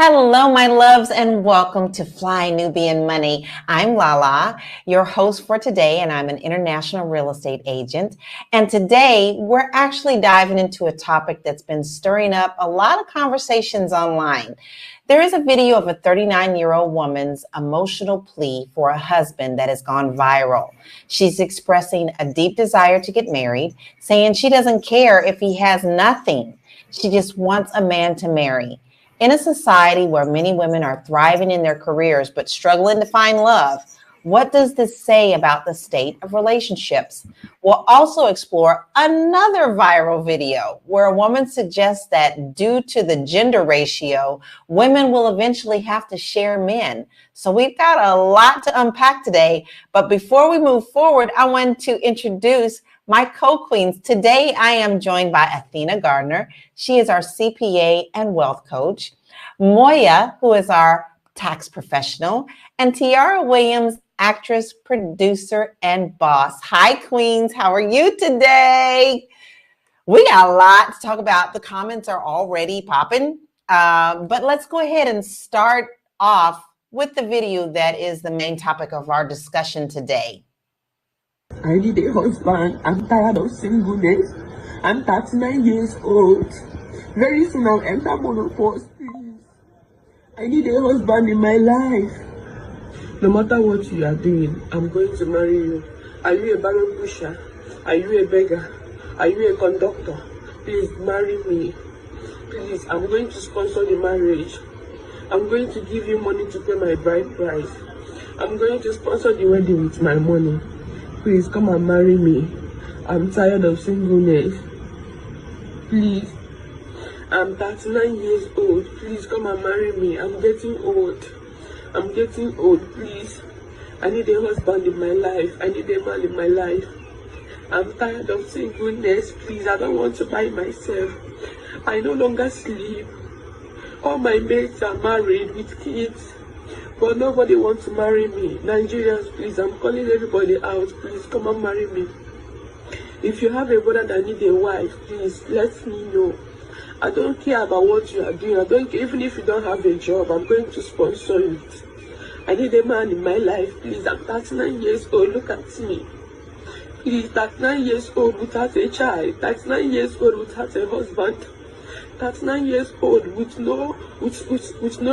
Hello, my loves, and welcome to Fly Nubian Money. I'm Lala, your host for today, and I'm an international real estate agent. And today, we're actually diving into a topic that's been stirring up a lot of conversations online. There is a video of a 39-year-old woman's emotional plea for a husband that has gone viral. She's expressing a deep desire to get married, saying she doesn't care if he has nothing. She just wants a man to marry. In a society where many women are thriving in their careers but struggling to find love, what does this say about the state of relationships? We'll also explore another viral video where a woman suggests that due to the gender ratio, women will eventually have to share men. So we've got a lot to unpack today. But before we move forward, I want to introduce my co-queens. Today, I am joined by Athena Gardner. She is our CPA and wealth coach. Moya, who is our tax professional, and Tiara Williams, actress, producer, and boss. Hi, queens. How are you today? We got a lot to talk about. The comments are already popping, but let's go ahead and start off with the video that is the main topic of our discussion today. I need a husband. I'm tired of singleness. I'm 39 years old. Very soon I'll enter menopause, please. I need a husband in my life. No matter what you are doing, I'm going to marry you. Are you a barrel pusher? Are you a beggar? Are you a conductor? Please marry me. Please, I'm going to sponsor the marriage. I'm going to give you money to pay my bride price. I'm going to sponsor the wedding with my money. Please come and marry me. I'm tired of singleness. Please. I'm 39 years old. Please come and marry me. I'm getting old. I'm getting old, please. I need a husband in my life. I need a man in my life. I'm tired of singleness. Please, I don't want to buy myself. I no longer sleep. All my mates are married with kids. But nobody wants to marry me. Nigerians, please, I'm calling everybody out. Please come and marry me. If you have a brother that needs a wife, please let me know. I don't care about what you are doing. I don't care. Even if you don't have a job, I'm going to sponsor it. I need a man in my life, please. I'm 39 years old. Look at me. Please, 39 years old without a child. 39 years old without a husband. 39 years old with no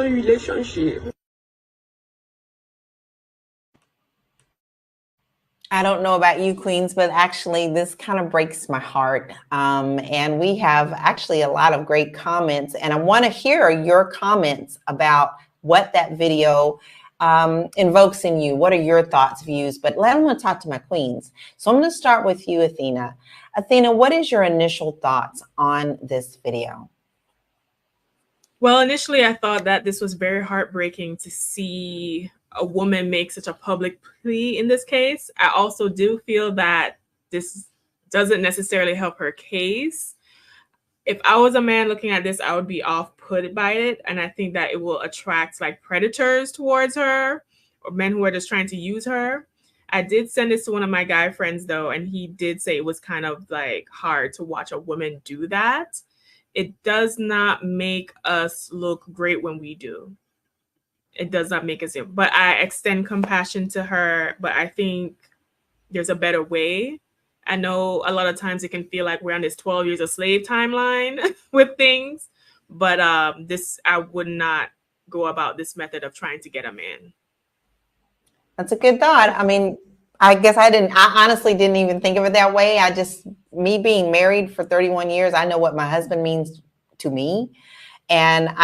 relationship. I don't know about you, queens, but actually this kind of breaks my heart. And we have actually a lot of great comments, and I want to hear your comments about what that video invokes in you. What are your thoughts, views? But I'm going to talk to my queens. So I'm going to start with you, Athena. Athena, what is your initial thoughts on this video? Well, initially, I thought that this was very heartbreaking to see a woman make such a public plea in this case. I also do feel that this doesn't necessarily help her case. If I was a man looking at this, I would be off-put by it. And I think that it will attract like predators towards her or men who are just trying to use her. I did send this to one of my guy friends, though, and he did say it was kind of like hard to watch a woman do that. It does not make us look great when we do. It does not make us, but I extend compassion to her. But I think there's a better way. I know a lot of times it can feel like we're on this 12 years a slave timeline with things, but I would not go about this method of trying to get a man. That's a good thought. I mean, I guess I honestly didn't even think of it that way. Me being married for 31 years, I know what my husband means to me. And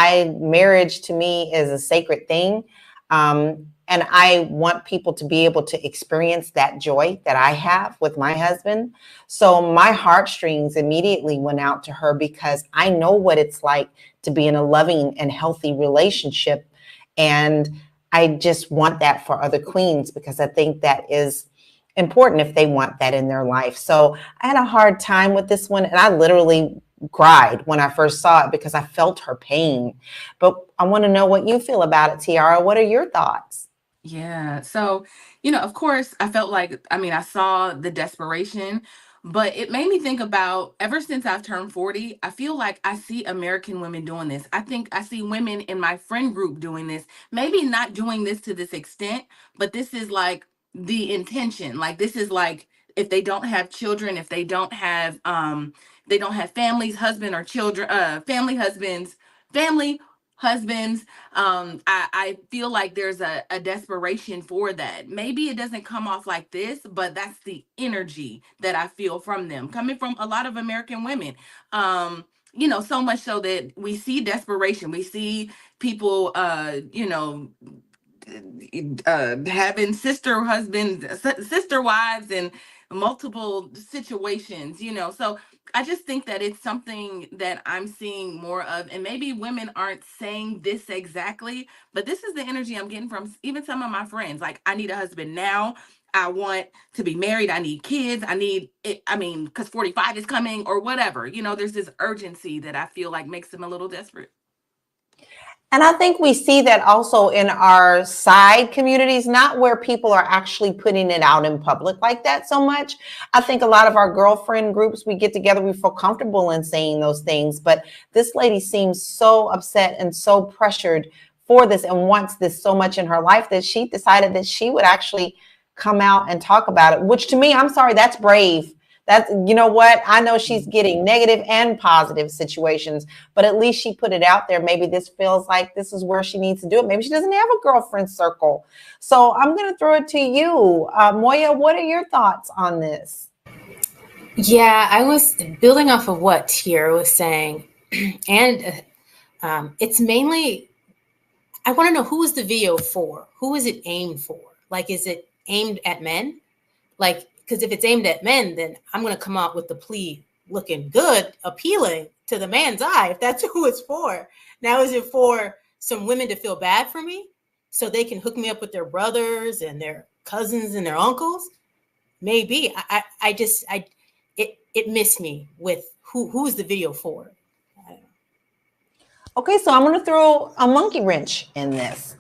marriage to me is a sacred thing. And I want people to be able to experience that joy that I have with my husband. So my heartstrings immediately went out to her because I know what it's like to be in a loving and healthy relationship. And I just want that for other queens because I think that is important if they want that in their life. So I had a hard time with this one, and I literally cried when I first saw it because I felt her pain. But I want to know what you feel about it, Tiara. What are your thoughts? Yeah. So, of course, I felt like, I saw the desperation, But it made me think about, ever since I've turned 40, I feel like I see American women doing this. I think I see women in my friend group doing this, maybe not doing this to this extent, but this is like the intention. Like, this is like, if they don't have children, if they don't have families, husband or children, family husbands, I feel like there's a desperation for that. Maybe it doesn't come off like this, but that's the energy that I feel from them, coming from a lot of American women. So much so that we see desperation, we see people, having sister wives, and multiple situations, so I just think that it's something that I'm seeing more of, and maybe women aren't saying this exactly, but this is the energy I'm getting from even some of my friends. Like, I need a husband now, I want to be married, I need kids, I need it, I mean, because 45 is coming, or whatever. There's this urgency that I feel like makes them a little desperate. And I think we see that also in our side communities, not where people are actually putting it out in public like that so much. I think a lot of our girlfriend groups, we get together, we feel comfortable in saying those things. But this lady seems so upset and so pressured for this and wants this so much in her life that she decided that she would actually come out and talk about it, which to me, I'm sorry, that's brave. That's, you know what? I know she's getting negative and positive situations, but at least she put it out there. Maybe this feels like this is where she needs to do it. Maybe she doesn't have a girlfriend circle. So I'm going to throw it to you. Moya, what are your thoughts on this? Yeah, I was building off of what Tier was saying. And it's mainly, I want to know, who is the video for? Who is it aimed for? Like, is it aimed at men? Like, because if it's aimed at men, then I'm going to come out with the plea looking good, appealing to the man's eye, if that's who it's for. Now, is it for some women to feel bad for me so they can hook me up with their brothers and their cousins and their uncles? Maybe. It missed me with who is the video for? Okay, so I'm going to throw a monkey wrench in this.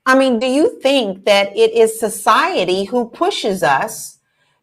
I mean, do you think that it is society who pushes us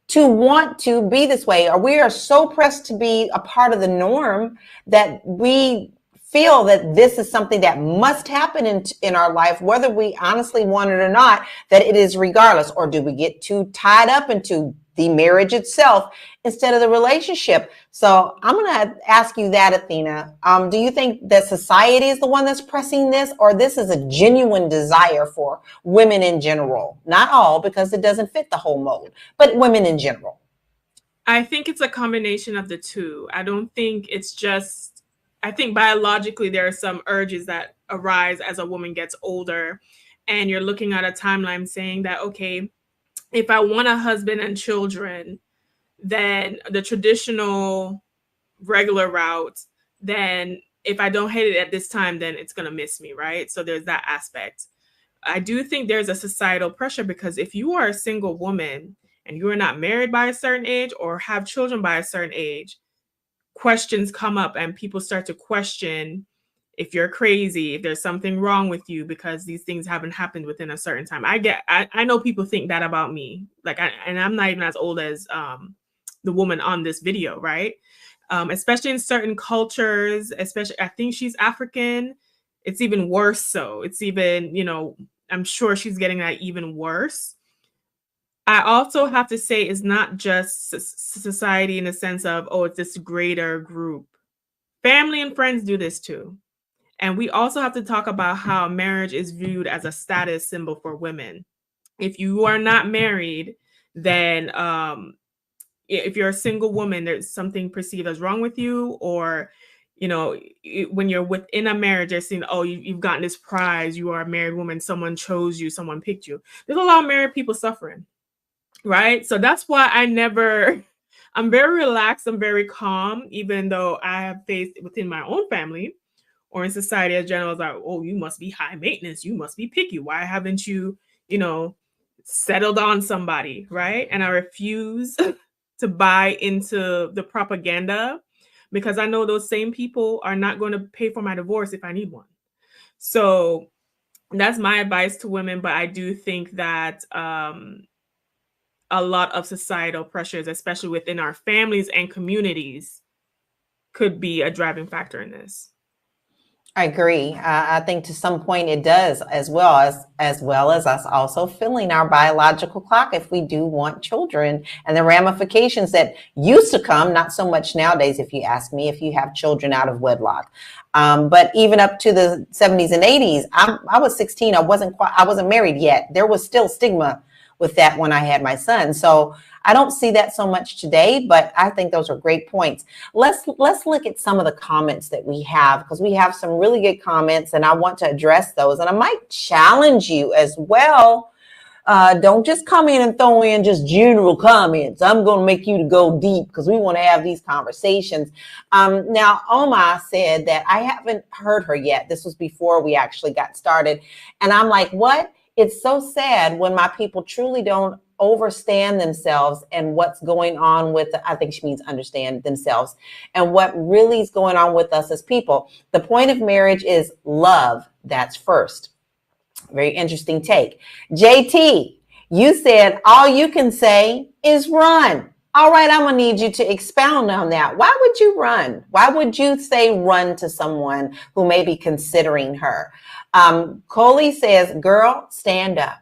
to want to be this way, or we are so pressed to be a part of the norm that we feel that this is something that must happen in our life, whether we honestly want it or not, that it is regardless? Or do we get too tied up into the marriage itself instead of the relationship? So I'm going to ask you that, Athena. Do you think that society is the one that's pressing this, or this is a genuine desire for women in general? Not all, because it doesn't fit the whole mold, but women in general. I think it's a combination of the two. I don't think it's just, I think biologically there are some urges that arise as a woman gets older, and you're looking at a timeline saying that, okay, if I want a husband and children, then the traditional regular route, then if I don't hit it at this time, then it's going to miss me, right? So there's that aspect. I do think there's a societal pressure, because if you are a single woman and you are not married by a certain age or have children by a certain age, questions come up and people start to question if you're crazy, if there's something wrong with you, because these things haven't happened within a certain time. I know people think that about me, like, and I'm not even as old as the woman on this video, right? Especially in certain cultures, especially, I think she's African. It's even worse. So it's even, I'm sure she's getting that even worse. I also have to say, it's not just society in the sense of, oh, it's this greater group. Family and friends do this too. And we also have to talk about how marriage is viewed as a status symbol for women. If you are not married, then if you're a single woman, there's something perceived as wrong with you, or when you're within a marriage, they're saying, oh, you've gotten this prize, you are a married woman, someone chose you, someone picked you. There's a lot of married people suffering, right? So that's why I'm very relaxed, I'm very calm, even though I have faced within my own family or in society as general, like, oh, you must be high maintenance, you must be picky, why haven't you settled on somebody, right? And I refuse to buy into the propaganda, because I know those same people are not going to pay for my divorce if I need one. So that's my advice to women. But I do think that a lot of societal pressures, especially within our families and communities, could be a driving factor in this. I agree. I think to some point it does, as well as us also filling our biological clock if we do want children, and the ramifications that used to come, not so much nowadays, if you ask me, if you have children out of wedlock. But even up to the 70s and 80s, I was 16. I wasn't married yet. There was still stigma with that when I had my son. So I don't see that so much today, but I think those are great points. Let's look at some of the comments that we have, because we have some really good comments and I want to address those. And I might challenge you as well. Don't just come in and throw in just general comments. I'm going to make you to go deep because we want to have these conversations. Now, Oma said that I haven't heard her yet. This was before we actually got started. And I'm like, what? It's so sad when my people truly don't overstand themselves and what's going on with, I think she means understand themselves, and what really is going on with us as people. The point of marriage is love. That's first. Very interesting take. JT, you said all you can say is run. All right, I'm gonna need you to expound on that. Why would you run? Why would you say run to someone who may be considering her? Coley says, girl, stand up.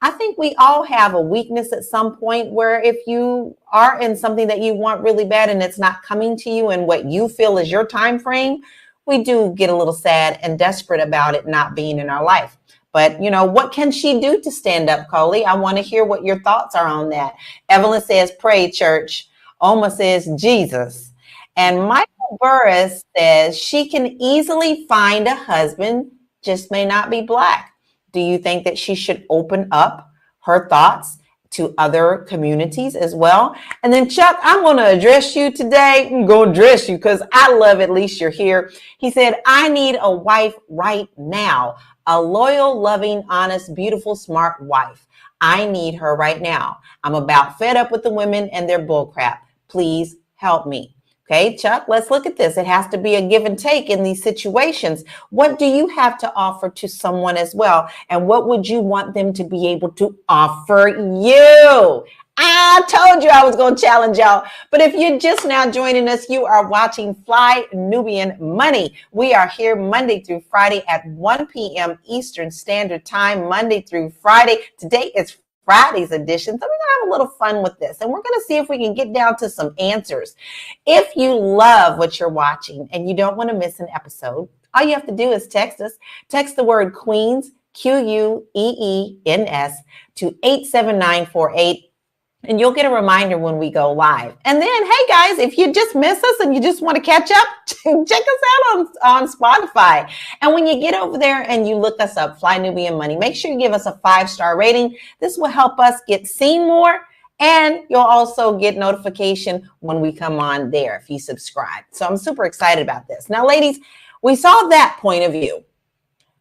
I think we all have a weakness at some point where if you are in something that you want really bad and it's not coming to you and what you feel is your time frame, we do get a little sad and desperate about it not being in our life. But, you know, what can she do to stand up, Coley? I want to hear what your thoughts are on that. Evelyn says, pray, church. Oma says, Jesus. And Michael Burris says she can easily find a husband, just may not be Black. Do you think that she should open up her thoughts to other communities as well? And then Chuck, I'm going to address you today. I'm going to address you because I love at least you're here. He said, I need a wife right now. A loyal, loving, honest, beautiful, smart wife. I need her right now. I'm about fed up with the women and their bullcrap. Please help me. Okay, Chuck, let's look at this. It has to be a give and take in these situations. What do you have to offer to someone as well? And what would you want them to be able to offer you? I told you I was going to challenge y'all. But if you're just now joining us, you are watching Fly Nubian Money. We are here Monday through Friday at 1 p.m. Eastern Standard Time, Monday through Friday. Today is Friday's edition. So we're going to have a little fun with this. And we're going to see if we can get down to some answers. If you love what you're watching and you don't want to miss an episode, all you have to do is text us. Text the word Queens, Queens, to 87948. And you'll get a reminder when we go live. And then, hey guys, if you just miss us and you just want to catch up, check us out on Spotify. And when you get over there and you look us up, Fly Nubian Money, make sure you give us a 5-star rating. This will help us get seen more. And you'll also get notification when we come on there if you subscribe. So I'm super excited about this. Now, ladies, we saw that point of view.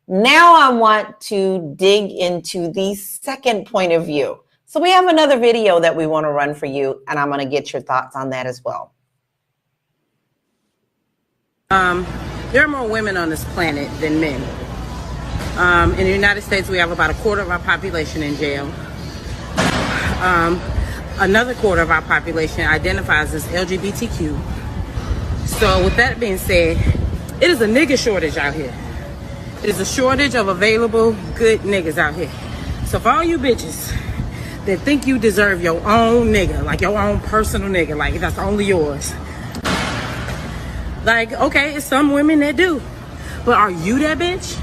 Now I want to dig into the second point of view. So we have another video that we want to run for you, and I'm going to get your thoughts on that as well. There are more women on this planet than men. In the United States, we have about 1/4 of our population in jail. Another 1/4 of our population identifies as LGBTQ. So with that being said, it is a nigga shortage out here. It is a shortage of available good niggas out here. So for all you bitches that think you deserve your own nigga, like your own personal nigga, like that's only yours. Like, okay, it's some women that do. But are you that bitch?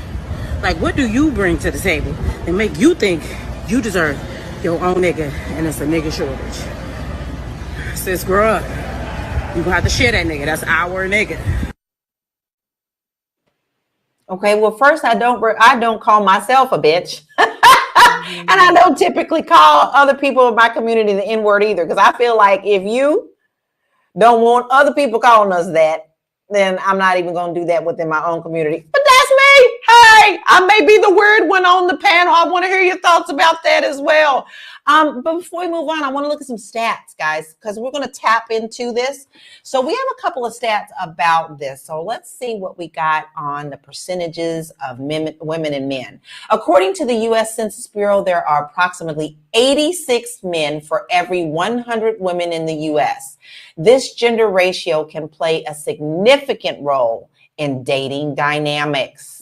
Like, what do you bring to the table and make you think you deserve your own nigga and it's a nigga shortage? Sis, grow up. You gonna have to share that nigga. That's our nigga. Okay, well, first, I don't call myself a bitch. And I don't typically call other people in my community the N-word either, because I feel like if you don't want other people calling us that, then I'm not even going to do that within my own community. But that's me. Hey, Okay, I may be the weird one on the panel. I want to hear your thoughts about that as well. But before we move on, I want to look at some stats, guys, because we're going to tap into this. So we have a couple of stats about this. So let's see what we got on the percentages of women and men. According to the U.S. Census Bureau, there are approximately 86 men for every 100 women in the U.S. This gender ratio can play a significant role in dating dynamics.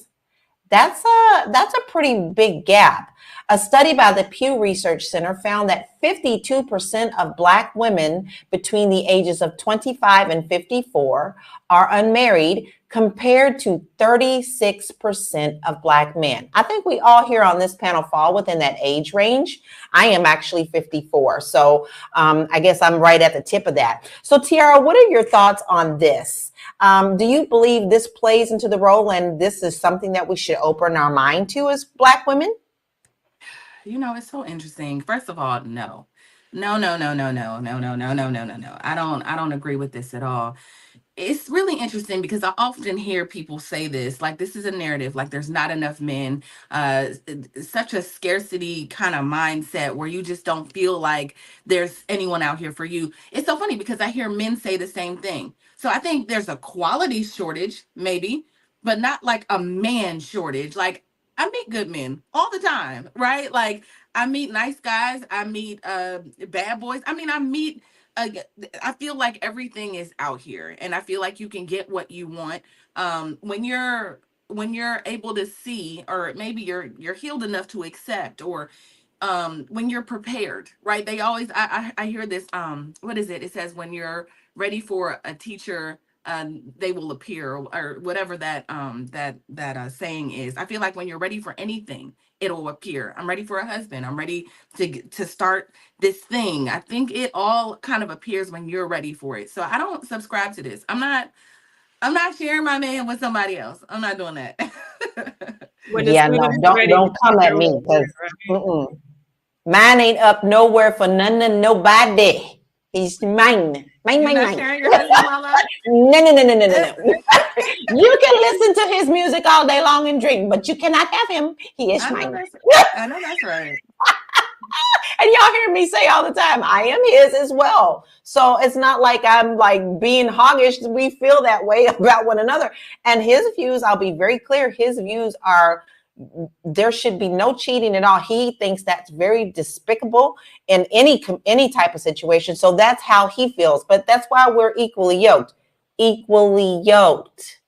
That's a pretty big gap. A study by the Pew Research Center found that 52% of Black women between the ages of 25 and 54 are unmarried, compared to 36% of Black men. I think we all here on this panel fall within that age range. I am actually 54, so I guess I'm right at the tip of that. So Tiara, what are your thoughts on this? Do you believe this plays into the role and this is something that we should open our mind to as Black women? You know, it's so interesting. First of all, no. No, no, no, no, no, no, no, no, no, no, no, no. I don't agree with this at all. It's really interesting because I often hear people say this, like this is a narrative, like there's not enough men, such a scarcity kind of mindset where you just don't feel like there's anyone out here for you. It's so funny because I hear men say the same thing. So I think there's a quality shortage, maybe, but not like a man shortage. Like I meet good men all the time, right? Like I meet nice guys, I meet bad boys. I mean, uh, I feel like everything is out here, and I feel like you can get what you want when you're able to see, or maybe you're healed enough to accept, or when you're prepared, right? They always I hear this, what is it? It says when you're ready for a teacher, they will appear, or whatever that saying is. I feel like when you're ready for anything, it'll appear. I'm ready for a husband. I'm ready to start this thing. I think it all kind of appears when you're ready for it. So I don't subscribe to this. I'm not sharing my man with somebody else. I'm not doing that. When the Yeah, no, student is ready, don't come at they're me, ready, because mine ain't up nowhere for none and nobody. He's mine. Mine, You're mine, not mine. sharing your husband, Lala? No, no, no, no, no, no, no. You can listen to his music all day long and drink, but you cannot have him. He is I know mine. that's I know that's right. And y'all hear me say all the time, I am his as well. So it's not like I'm like being hoggish. We feel that way about one another. And his views, I'll be very clear, his views are there should be no cheating at all. He thinks that's very despicable in any type of situation. So that's how he feels. But that's why we're equally yoked. Equally yoked.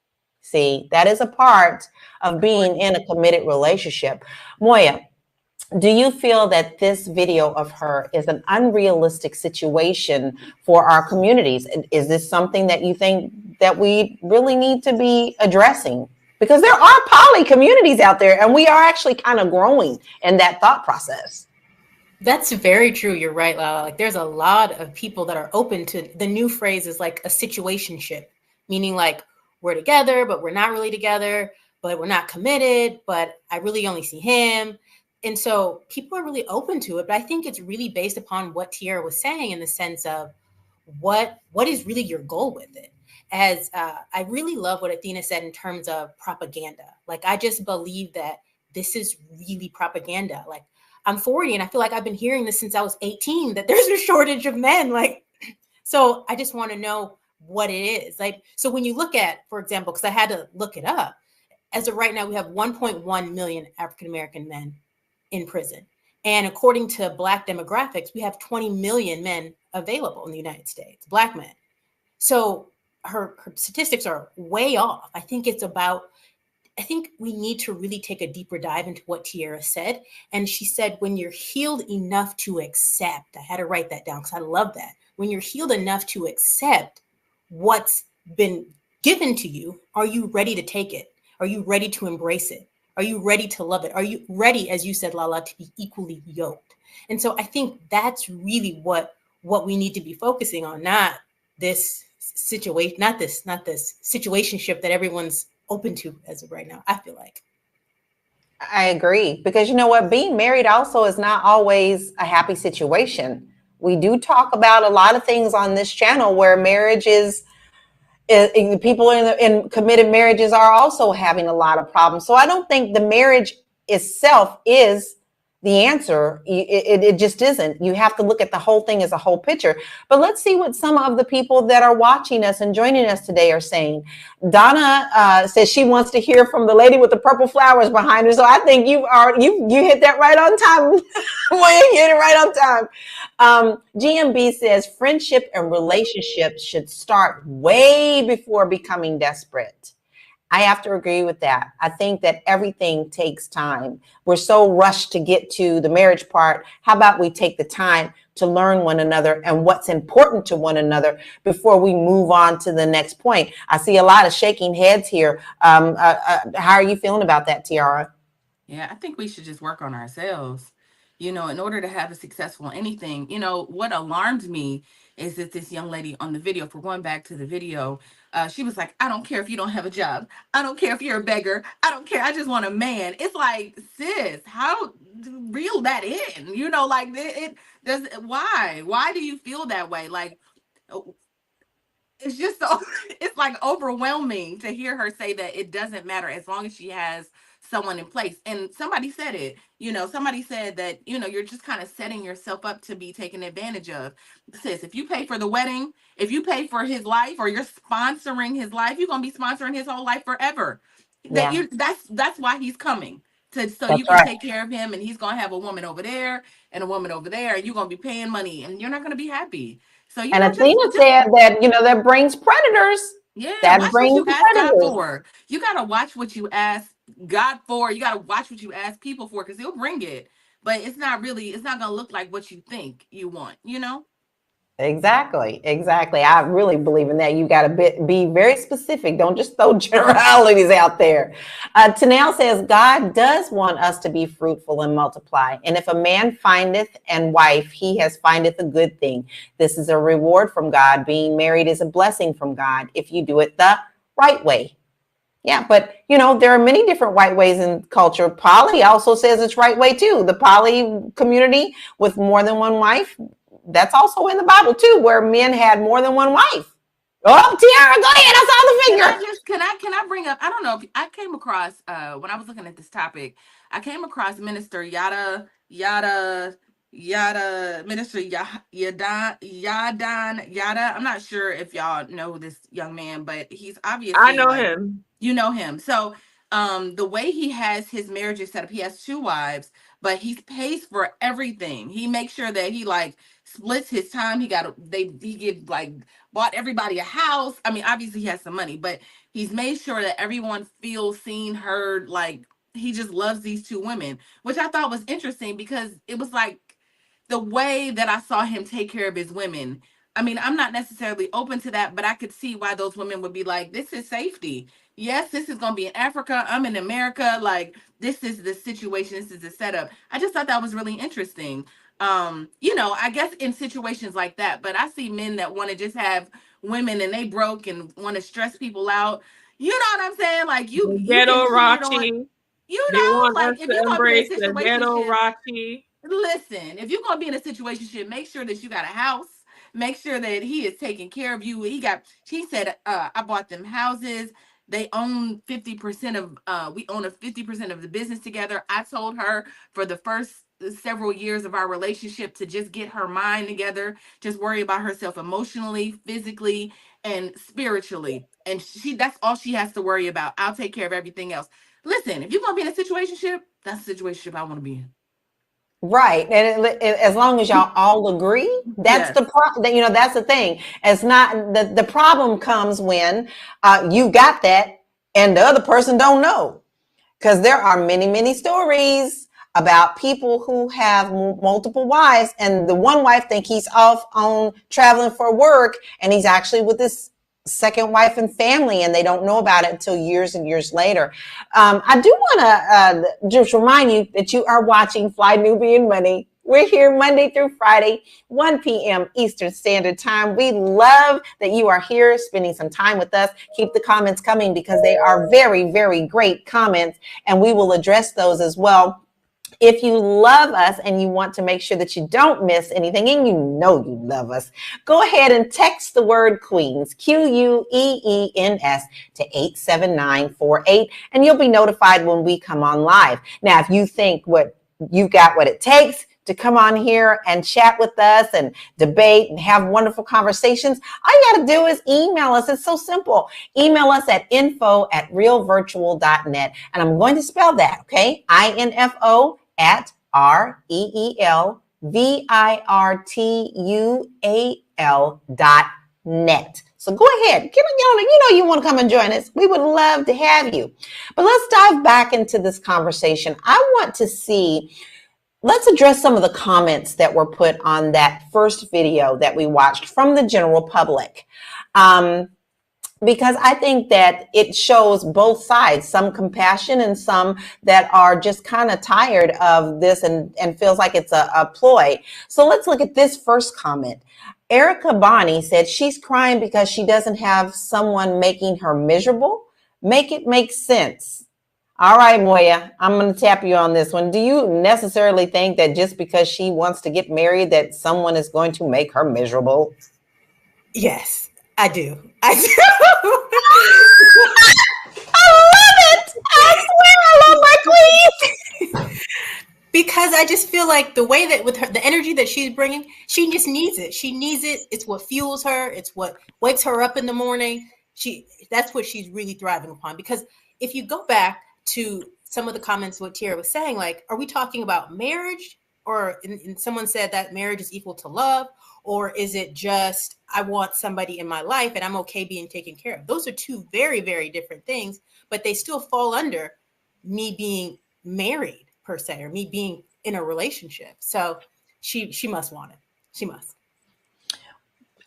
See, that is a part of being in a committed relationship. Moya, do you feel that this video of her is an unrealistic situation for our communities? Is this something that you think that we really need to be addressing? Because there are poly communities out there, and we are actually kind of growing in that thought process. That's very true. You're right, Lala. Like there's a lot of people that are open to the new phrase is like a situationship, meaning like we're together, but we're not really together, but we're not committed, but I really only see him. And so people are really open to it, but I think it's really based upon what Tiara was saying in the sense of what is really your goal with it. As I really love what Athena said in terms of propaganda. Like I just believe that this is really propaganda. Like I'm 40 and I feel like I've been hearing this since I was 18 that there's a shortage of men. Like, so I just want to know what it is. Like, so when you look at, for example, because I had to look it up, as of right now, we have 1.1 million African-American men in prison. And according to Black demographics, we have 20 million men available in the United States, Black men. So her statistics are way off. I think we need to really take a deeper dive into what Tiara said. And she said, when you're healed enough to accept, I had to write that down because I love that. When you're healed enough to accept what's been given to you, are you ready to take it? Are you ready to embrace it? Are you ready to love it? Are you ready, as you said, Lala, to be equally yoked? And so I think that's really what we need to be focusing on, not this situation, not this situationship that everyone's open to as of right now, I feel like. I agree, because you know what, being married also is not always a happy situation. We do talk about a lot of things on this channel where marriage is People in committed marriages are also having a lot of problems. So I don't think the marriage itself is the answer. It just isn't. You have to look at the whole thing as a whole picture. But let's see what some of the people that are watching us and joining us today are saying. Donna says she wants to hear from the lady with the purple flowers behind her. So I think you hit that right on time. Well, you hit it right on time. GMB says friendship and relationships should start way before becoming desperate. I have to agree with that. I think that everything takes time. We're so rushed to get to the marriage part. How about we take the time to learn one another and what's important to one another before we move on to the next point? I see a lot of shaking heads here. How are you feeling about that, Tiara? Yeah, I think we should just work on ourselves. In order to have a successful anything. What alarmed me is that this young lady on the video, for going back to the video, she was like, I don't care if you don't have a job. I don't care if you're a beggar. I don't care. I just want a man. It's like, sis, how reel that in? Like it does. Why do you feel that way? Like, it's just so it's like overwhelming to hear her say that it doesn't matter as long as she has someone in place. And somebody said it, somebody said that, you're just kind of setting yourself up to be taken advantage of. Sis, if you pay for the wedding, if you pay for his life, or you're sponsoring his life, you're gonna be sponsoring his whole life forever. Yeah, That's why he's coming. So that's you can right. take care of him, and he's gonna have a woman over there and a woman over there, and you're gonna be paying money, and you're not gonna be happy. So And Athena just said that, that brings predators. yeah, That watch what brings you ask God predators. for. You gotta watch what you ask God for. You gotta watch what you ask people for, because He'll bring it. But it's not gonna look like what you think you want. Exactly. I really believe in that. You got to be very specific. Don't just throw generalities out there. Tanel says, God does want us to be fruitful and multiply. And if a man findeth and wife, he has findeth a good thing. This is a reward from God. Being married is a blessing from God if you do it the right way. Yeah, but there are many different right ways in culture. Poly also says it's right way too. The poly community with more than one wife, that's also in the Bible too, where men had more than one wife. Oh, Tiara, go ahead. I saw the finger. Can I bring up, I don't know if I came across when I was looking at this topic, I came across Minister Minister Yadan. I'm not sure if y'all know this young man, but he's I obviously know like, him. you know him. So the way he has his marriage set up, he has two wives, but he pays for everything. He makes sure that he like splits his time. He give like bought everybody a house. I mean, obviously he has some money, but he's made sure that everyone feels seen, heard. Like, he just loves these two women, which I thought was interesting, because it was like the way that I saw him take care of his women. I mean, I'm not necessarily open to that, but I could see why those women would be like, this is safety. Yes, this is going to be in Africa. I'm in America. Like, this is the situation. This is the setup. I just thought that was really interesting. I guess in situations like that, but I see men that want to just have women and they broke and want to stress people out. You know what I'm saying? Like, The you getting ghetto cheated on. Rachi. They want us Like, if to you're going to be in a embrace the ghetto situation, Rachi. listen, if you're gonna be in a situation, make sure that you got a house. Make sure that he is taking care of you. She said, I bought them houses. They own 50% of we own a 50% of the business together. I told her for the first several years of our relationship to just get her mind together, just worry about herself emotionally, physically, and spiritually. And that's all she has to worry about. I'll take care of everything else. Listen, if you're gonna be in a situationship, that's the situationship I want to be in. Right. And as long as y'all all agree, that's Yes. that's the thing. It's not the problem comes when you got that and the other person don't know. Because there are many, many stories about people who have multiple wives, and the one wife think he's off on traveling for work, and he's actually with this second wife and family, and they don't know about it until years and years later. I do want to just remind you that you are watching Fly Nubian Money. We're here Monday through Friday, 1 p.m. Eastern Standard Time. We love that you are here spending some time with us. Keep the comments coming because they are very, very great comments, and we will address those as well. If you love us and you want to make sure that you don't miss anything, and you know you love us, go ahead and text the word Queens, Queens, to 87948, and you'll be notified when we come on live. Now, if you think you've got what it takes to come on here and chat with us and debate and have wonderful conversations, all you got to do is email us. It's so simple. Email us at info@realvirtual.net. And I'm going to spell that, okay? info@REELVIRTUAL.net. So go ahead, you want to come and join us. We would love to have you. But let's dive back into this conversation. Let's address some of the comments that were put on that first video that we watched from the general public. Because I think that it shows both sides, some compassion and some that are just kind of tired of this and feels like it's a ploy. So let's look at this first comment. Erica Bonnie said she's crying because she doesn't have someone making her miserable. Make it make sense. All right, Moya, I'm going to tap you on this one. Do you necessarily think that just because she wants to get married that someone is going to make her miserable? Yes, I do. I do. I love it. I swear I love my queen. Because I just feel like the way that with her, the energy that she's bringing, she just needs it. She needs it. It's what fuels her. It's what wakes her up in the morning. That's what she's really thriving upon. Because if you go back to some of the comments, what Tierra was saying, like, are we talking about marriage? Or and someone said that marriage is equal to love? Or is it just, I want somebody in my life and I'm okay being taken care of? Those are two very, very different things, but they still fall under me being married per se, or me being in a relationship. So she must want it. She must.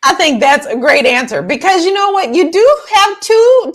I think that's a great answer, because you know what? You do have two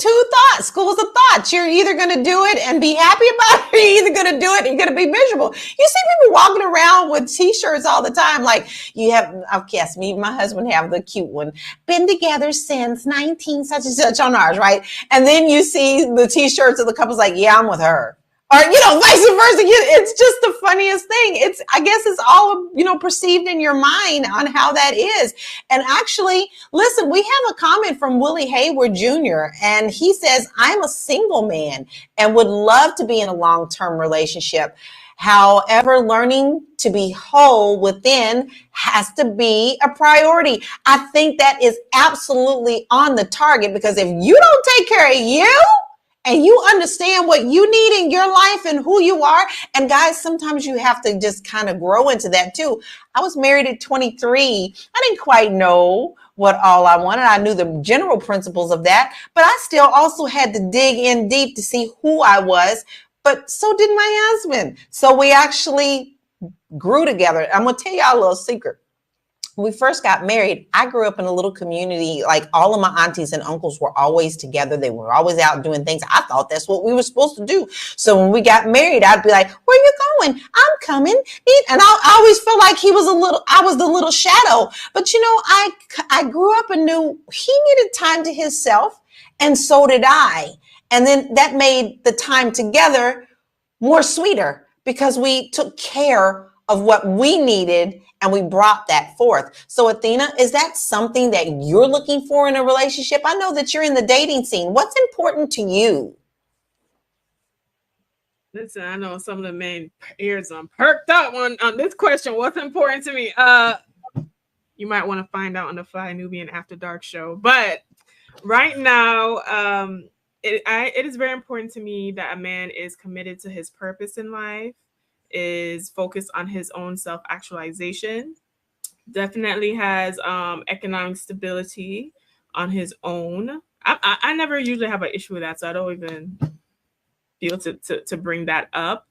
schools of thoughts. You're either going to do it and be happy about it, or you're either going to do it and you're going to be miserable. You see people walking around with t-shirts all the time. Like you have, yes, me and my husband have the cute one. Been together since 19 such and such on ours, right? And then you see the t-shirts of the couples like, yeah, I'm with her. Or, vice versa. It's just the funniest thing. I guess it's all, perceived in your mind on how that is. And actually, listen, we have a comment from Willie Hayward Jr. And he says, I'm a single man and would love to be in a long-term relationship. However, learning to be whole within has to be a priority. I think that is absolutely on the target, because if you don't take care of you, and you understand what you need in your life and who you are. And guys, sometimes you have to just kind of grow into that too. I was married at 23. I didn't quite know what all I wanted. I knew the general principles of that, but I still also had to dig in deep to see who I was. But so did my husband. So we actually grew together. I'm going to tell y'all a little secret. When we first got married, I grew up in a little community. Like all of my aunties and uncles were always together. They were always out doing things. I thought that's what we were supposed to do. So when we got married, I'd be like, where you going? I'm coming. And I always felt like I was the little shadow. But I grew up and knew he needed time to himself. And so did I. And then that made the time together more sweeter, because we took care of what we needed and we brought that forth. So Athena, is that something that you're looking for in a relationship? I know that you're in the dating scene. What's important to you? Listen, I know some of the main ears perked up on this question. What's important to me? You might want to find out on the Fly Nubian After Dark show. But right now, it is very important to me that a man is committed to his purpose in life, is focused on his own self-actualization, definitely has economic stability on his own. I never usually have an issue with that, so I don't even feel to bring that up,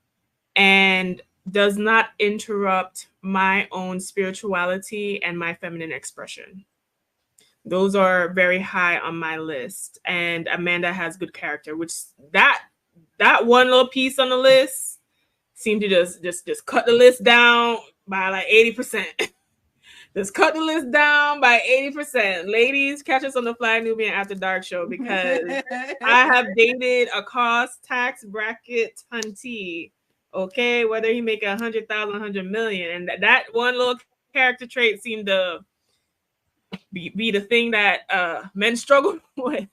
and does not interrupt my own spirituality and my feminine expression. Those are very high on my list. And Amanda has good character, which that one little piece on the list seemed to just cut the list down by like 80%. Just cut the list down by 80%. Ladies, catch us on the Fly Nubian After Dark show, because I have dated a cost tax bracket hunty Okay, whether he make 100,000, 100 million, and that one little character trait seemed to be the thing that men struggle with.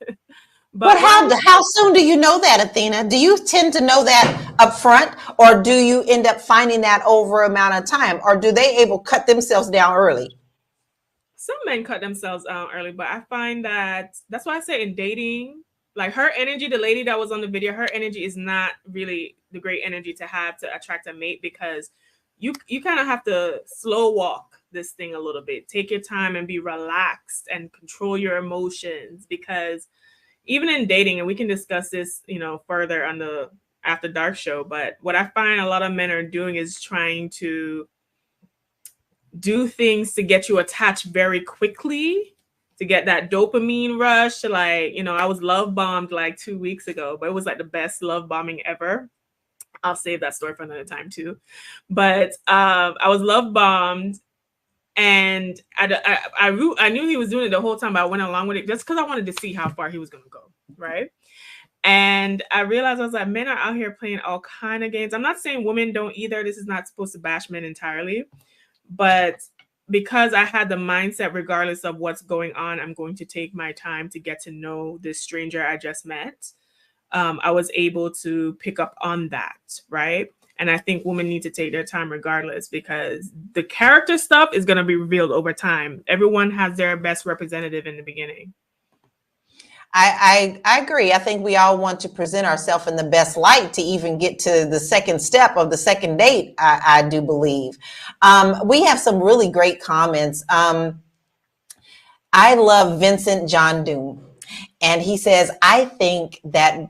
But But what I how soon do you know that, Athena? Do you tend to know that up front, or do you end up finding that over amount of time, or do they able cut themselves down early? some men cut themselves out early, but I find that that's why I say in dating, like her energy, the lady that was on the video, her energy is not really the great energy to have to attract a mate, because you kind of have to slow walk this thing a little bit. Take your time and be relaxed and control your emotions, because even in dating, and we can discuss this, further on the After Dark show, but what I find a lot of men are doing is trying to do things to get you attached very quickly, to get that dopamine rush. Like, I was love bombed like 2 weeks ago, but it was like the best love bombing ever. I'll save that story for another time too. But I was love bombed, and I knew he was doing it the whole time, but I went along with it just because I wanted to see how far he was going to go, right? And I realized, I was like, men are out here playing all kind of games. I'm not saying women don't either. This is not supposed to bash men entirely, but because I had the mindset, regardless of what's going on, I'm going to take my time to get to know this stranger I just met. I was able to pick up on that, right? And I think women need to take their time regardless, because the character stuff is going to be revealed over time. Everyone has their best representative in the beginning. I agree. I think we all want to present ourselves in the best light to even get to the second step of the second date. I do believe. We have some really great comments. I love Vincent John Doom. And he says, I think that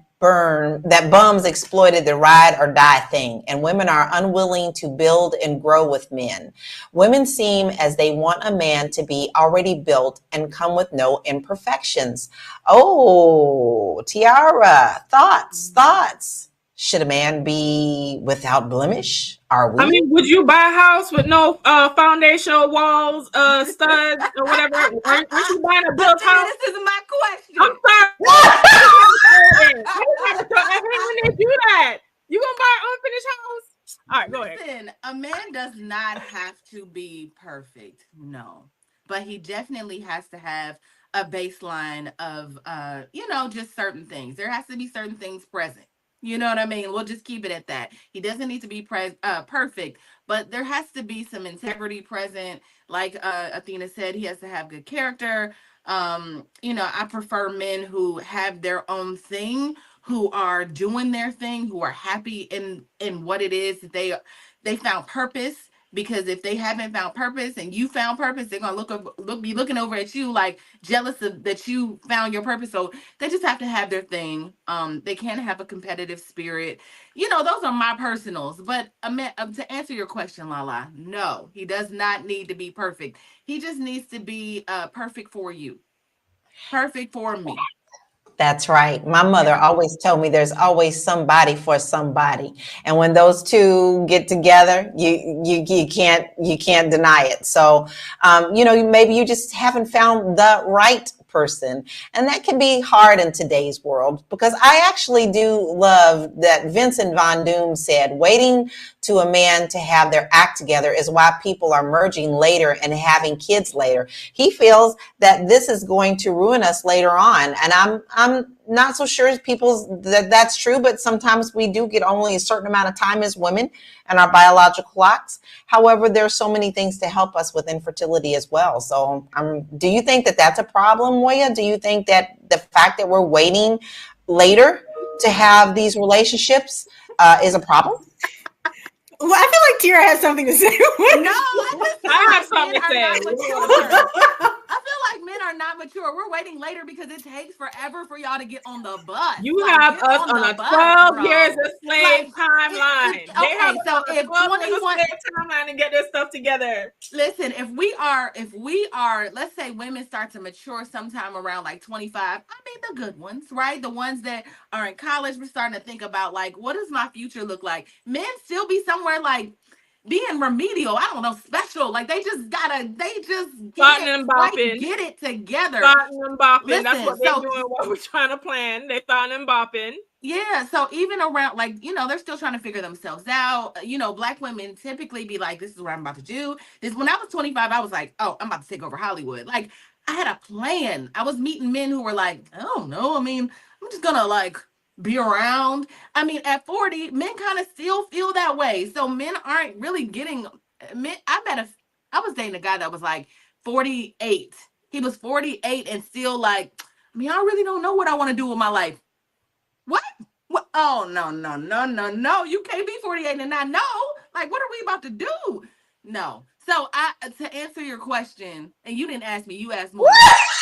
bums exploited the ride or die thing, and women are unwilling to build and grow with men. Women seem as they want a man to be already built and come with no imperfections. Oh, Tiara, thoughts. Should a man be without blemish? Are we? I mean, would you buy a house with no foundational walls, studs, or whatever? Weren't you buying a built house? This is my question. I'm sorry. When they do that, you gonna buy an unfinished house? All right, go ahead. Listen, a man does not have to be perfect, no, but he definitely has to have a baseline of, just certain things. There has to be certain things present. You know what I mean? We'll just keep it at that. He doesn't need to be perfect, but there has to be some integrity present. Like Athena said, he has to have good character. I prefer men who have their own thing, who are doing their thing, who are happy in what it is that they found purpose. Because if they haven't found purpose and you found purpose, they're gonna be looking over at you like jealous of that you found your purpose. So they just have to have their thing. They can't have a competitive spirit. Those are my personals. But to answer your question, Lala, no, he does not need to be perfect. He just needs to be perfect for you, perfect for me. That's right. My mother always told me there's always somebody for somebody, and when those two get together, you can't deny it. So, maybe you just haven't found the right person, and that can be hard in today's world. Because I actually do love that Vincent Von Doom said, "Waiting to a man to have their act together is why people are merging later and having kids later." He feels that this is going to ruin us later on, and I'm not so sure that's true, but sometimes we do get only a certain amount of time as women and our biological clocks. However, there are so many things to help us with infertility as well. So do you think that that's a problem, Moya? Do you think that the fact that we're waiting later to have these relationships is a problem? Well, I feel like Tira has something to say. No, I have something to say. I feel like men are not mature. We're waiting later because it takes forever for y'all to get on the bus. You have us on a 12 years of slave timeline. Okay, so if 12 years of slave timeline to get their stuff together. Listen, if we are, let's say women start to mature sometime around like 25. I mean, the good ones, right? The ones that are in college, we're starting to think about like, what does my future look like? Men still be somewhere like being remedial. I don't know, special. Like they just Thoughting can't and quite bopping. get it together. Thoughting and bopping. That's Listen, what they're doing. What we're trying to plan. They thoughting and bopping. yeah, so even around, like, they're still trying to figure themselves out. Black women typically be like, this is what I'm about to do. This When I was 25, I was like, oh, I'm about to take over Hollywood. Like, I had a plan. I was meeting men who were like, I don't know. I mean, I'm just gonna like be around. I mean, at 40, men kind of still feel that way. So men aren't really getting men. I was dating a guy that was like 48. He was 48 and still like, I mean, I really don't know what I want to do with my life. What? What? Oh, no, no, no, no, no. You can't be 48 and not know. Like, what are we about to do? No. So to answer your question, and you didn't ask me, you asked Moya.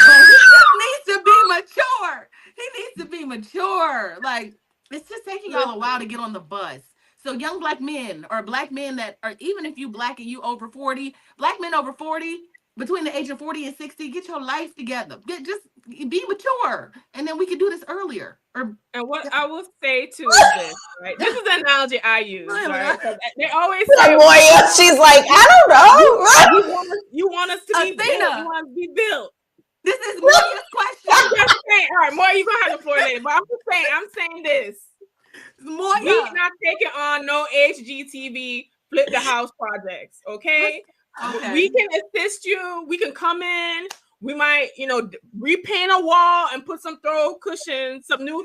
But he just needs to be mature. He needs to be mature. Like, it's just taking y'all a while to get on the bus. So young black men, or black men that are, even if you black and you over 40, black men over 40, between the age of 40 and 60, get your life together. Just be mature. And then we can do this earlier. And what I will say too is this, right? This is the analogy I use, right? They always say, Moya, she's like, I don't know. You want us to be built. You want us to be built. This is Moya's question. I'm just saying, all right, Moya, you're going to have the floor later. But I'm saying this. Moya. We're not taking on no HGTV flip the house projects, okay? We can assist you. We can come in. We might, repaint a wall and put some new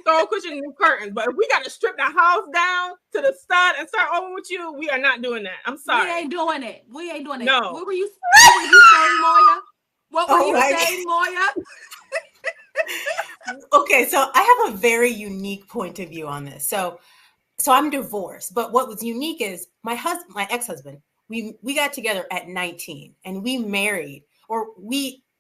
throw cushion, new curtains. But if we got to strip the house down to the stud and start over with you, we are not doing that. I'm sorry. We ain't doing it. No. What were you saying, Moya? What were you saying, Moya? Okay, so I have a very unique point of view on this. So I'm divorced, but what was unique is my ex-husband, we got together at 19 and we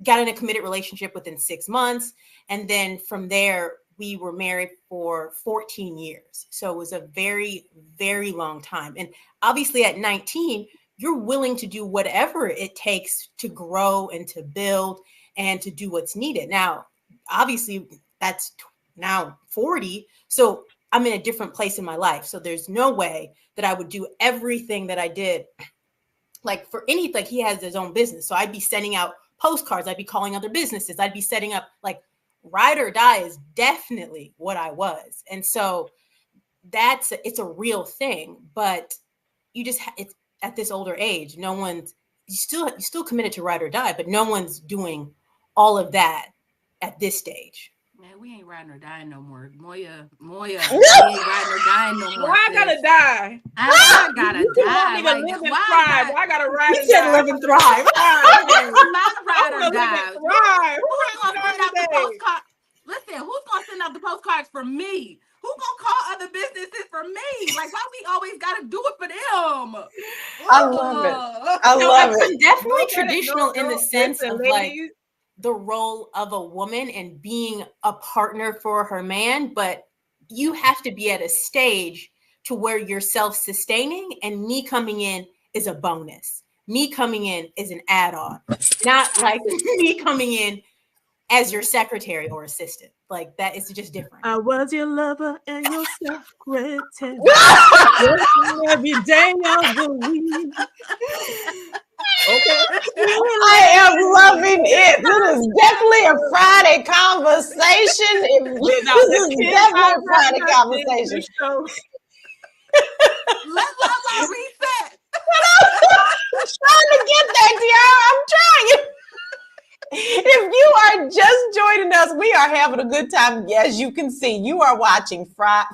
got in a committed relationship within 6 months. And then from there, we were married for 14 years. So it was a very, very long time. And obviously at 19, you're willing to do whatever it takes to grow and to build and to do what's needed. Now, obviously that's now 40. So I'm in a different place in my life. So there's no way that I would do everything that I did. Like he has his own business. So I'd be sending out postcards. I'd be calling other businesses. I'd be setting up, like, ride or die is definitely what I was. And so it's a real thing, but it's at this older age, you still committed to ride or die, but no one's doing all of that at this stage. Man, we ain't riding or dying no more. Moya, we ain't riding or dying no more. Why I gotta die? I gotta die. You want me to live and thrive. Why I gotta ride and die? Live and thrive. Not ride or die. Who's gonna send out the postcards? Listen, who's gonna send out the postcards for me? Who gonna call other businesses for me? Like, why we always gotta do it for them? I love it. I love it. It's definitely traditional in the sense of like the role of a woman and being a partner for her man, but you have to be at a stage to where you're self-sustaining, and me coming in is a bonus. Me coming in is an add-on, not like me coming in as your secretary or assistant. Like, that is just different. I was your lover and your secretary. Every day of the week. Okay. I am loving it. This is definitely a Friday conversation. This is definitely a Friday conversation. Let Lala reset. I'm trying to get that, Tiara. I'm trying. If you are just joining us, we are having a good time. As you can see, you are watching Fly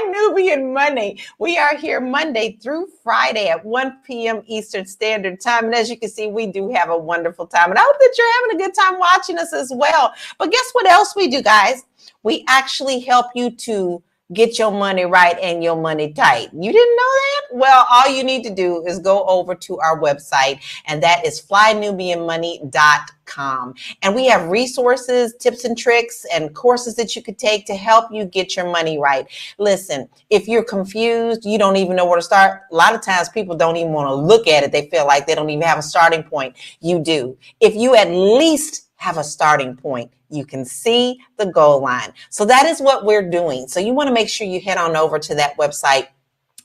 Nubian Money. We are here Monday through Friday at 1 p.m. Eastern Standard Time. And as you can see, we do have a wonderful time. And I hope that you're having a good time watching us as well. But guess what else we do, guys? We actually help you to get your money right and your money tight. You didn't know that? Well, all you need to do is go over to our website, and that is flynubianmoney.com. And we have resources, tips and tricks, and courses that you could take to help you get your money right. Listen, if you're confused, you don't even know where to start. A lot of times people don't even want to look at it. They feel like they don't even have a starting point. You do. If you at least have a starting point, you can see the goal line. So that is what we're doing. So you want to make sure you head on over to that website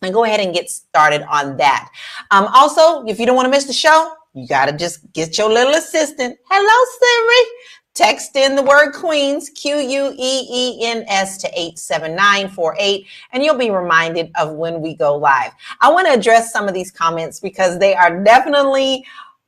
and go ahead and get started on that. Also, if you don't want to miss the show, you got to just get your little assistant. Hello, Siri. Text in the word Queens, Queens, to 87948, and you'll be reminded of when we go live. I want to address some of these comments because they are definitely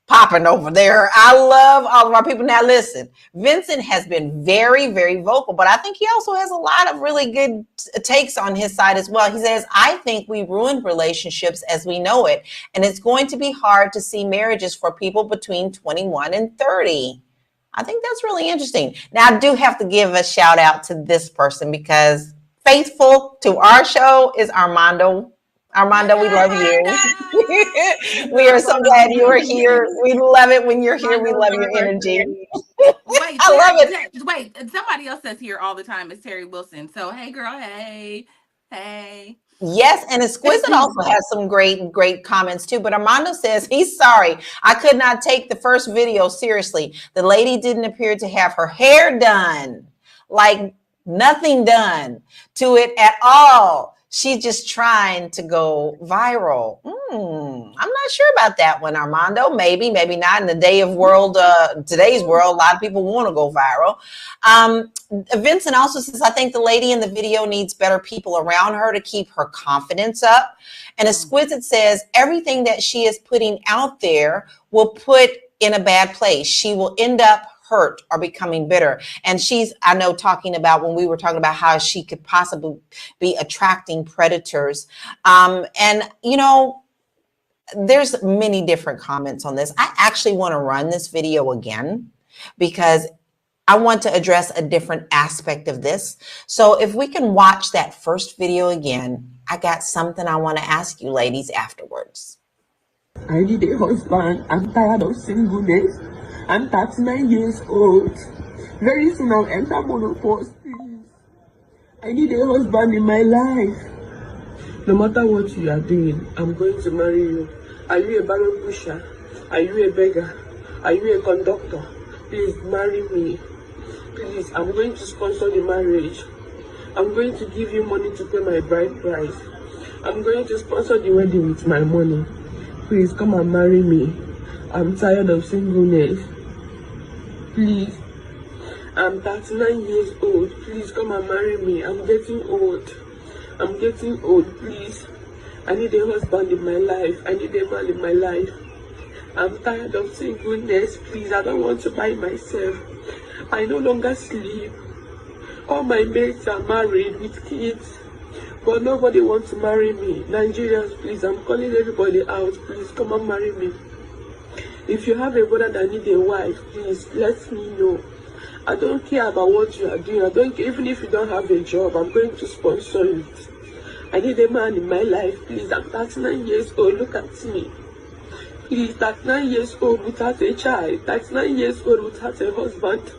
popping over there. I love all of our people. Now, listen, Vincent has been very, very vocal, but I think he also has a lot of really good takes on his side as well. He says, I think we ruined relationships as we know it, and it's going to be hard to see marriages for people between 21 and 30. I think that's really interesting. Now, I do have to give a shout out to this person because faithful to our show is Armando. Armando, we love you. We are so glad you are here. We love it when you're here. We love your energy. Wait, I love it. Wait, somebody else that's here all the time is Terry Wilson. So, hey, girl, hey. Yes, and Exquisite also has some great comments too. But Armando says he's sorry. I could not take the first video seriously. The lady didn't appear to have her hair done, like nothing done to it at all. She's just trying to go viral. I'm not sure about that one, Armando. Maybe not. In the today's world, a lot of people want to go viral. Vincent also says, I think the lady in the video needs better people around her to keep her confidence up. And Exquisite says, everything that she is putting out there will put in a bad place. She will end up hurt or becoming bitter. And she's, I know, talking about when we were talking about how she could possibly be attracting predators. And, you know, there's many different comments on this. I actually want to run this video again because I want to address a different aspect of this. So if we can watch that first video again, I got something I want to ask you ladies afterwards. I need a husband. I'm tired of singleness. I'm 39 years old. Very soon I'll enter menopause, please. I need a husband in my life. No matter what you are doing, I'm going to marry you. Are you a barrel pusher? Are you a beggar? Are you a conductor? Please marry me. Please, I'm going to sponsor the marriage. I'm going to give you money to pay my bride price. I'm going to sponsor the wedding with my money. Please come and marry me. I'm tired of singleness. Please. I'm 39 years old. Please come and marry me. I'm getting old. Please. I need a husband in my life. I need a man in my life. I'm tired of singleness. Please, I don't want to buy myself. I no longer sleep. All my mates are married with kids, but nobody wants to marry me. Nigerians, please, I'm calling everybody out. Please come and marry me. If you have a brother that needs a wife, please let me know. I don't care about what you are doing. I don't care. Even if you don't have a job, I'm going to sponsor it. I need a man in my life, please. I'm 39 years old. Look at me. Please, 39 years old without a child. 39 years old without a husband.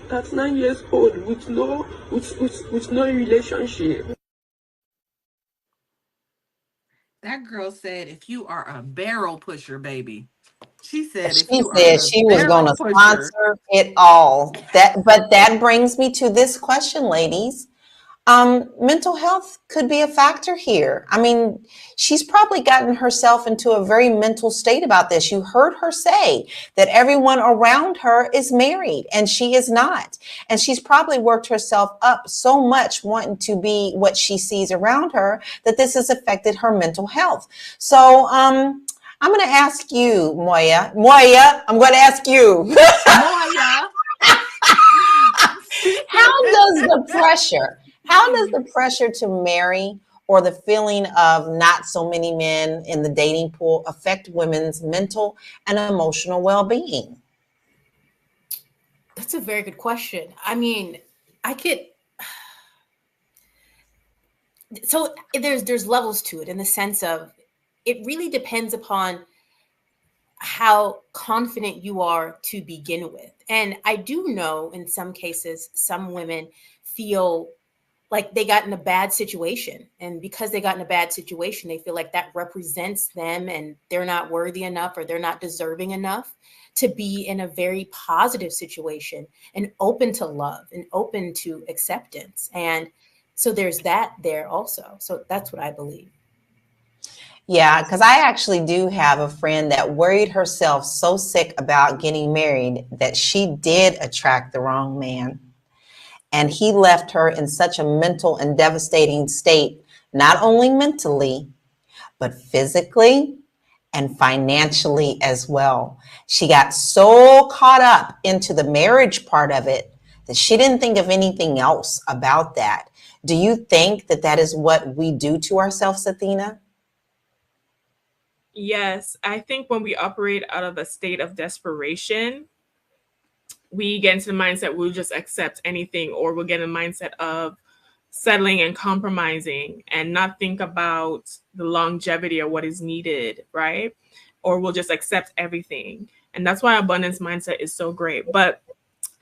39 years old with no relationship. That girl said, if you are a barrel pusher, baby. She said, if She you are said a she was going barrel to pusher. sponsor it all. But that brings me to this question, ladies. Mental health could be a factor here. I mean, she's probably gotten herself into a very mental state about this. You heard her say that everyone around her is married and she is not. And she's probably worked herself up so much wanting to be what she sees around her that this has affected her mental health. So, I'm going to ask you, Moya. Moya, I'm going to ask you. Moya. How does the pressure to marry or the feeling of not so many men in the dating pool affect women's mental and emotional well-being? That's a very good question. I mean, so there's levels to it in the sense of it really depends upon how confident you are to begin with. And I do know in some cases, some women feel like they got in a bad situation. And because they got in a bad situation, they feel like that represents them and they're not worthy enough or they're not deserving enough to be in a very positive situation and open to love and open to acceptance. And so there's that there also. So that's what I believe. Yeah, because I actually do have a friend that worried herself so sick about getting married that she did attract the wrong man. And he left her in such a mental and devastating state, not only mentally, but physically and financially as well. She got so caught up into the marriage part of it that she didn't think of anything else about that. Do you think that that is what we do to ourselves, Athena? Yes, I think when we operate out of a state of desperation, we get into the mindset we'll just accept anything, or we'll get in the mindset of settling and compromising and not think about the longevity or what is needed, right? Or we'll just accept everything. And that's why abundance mindset is so great. But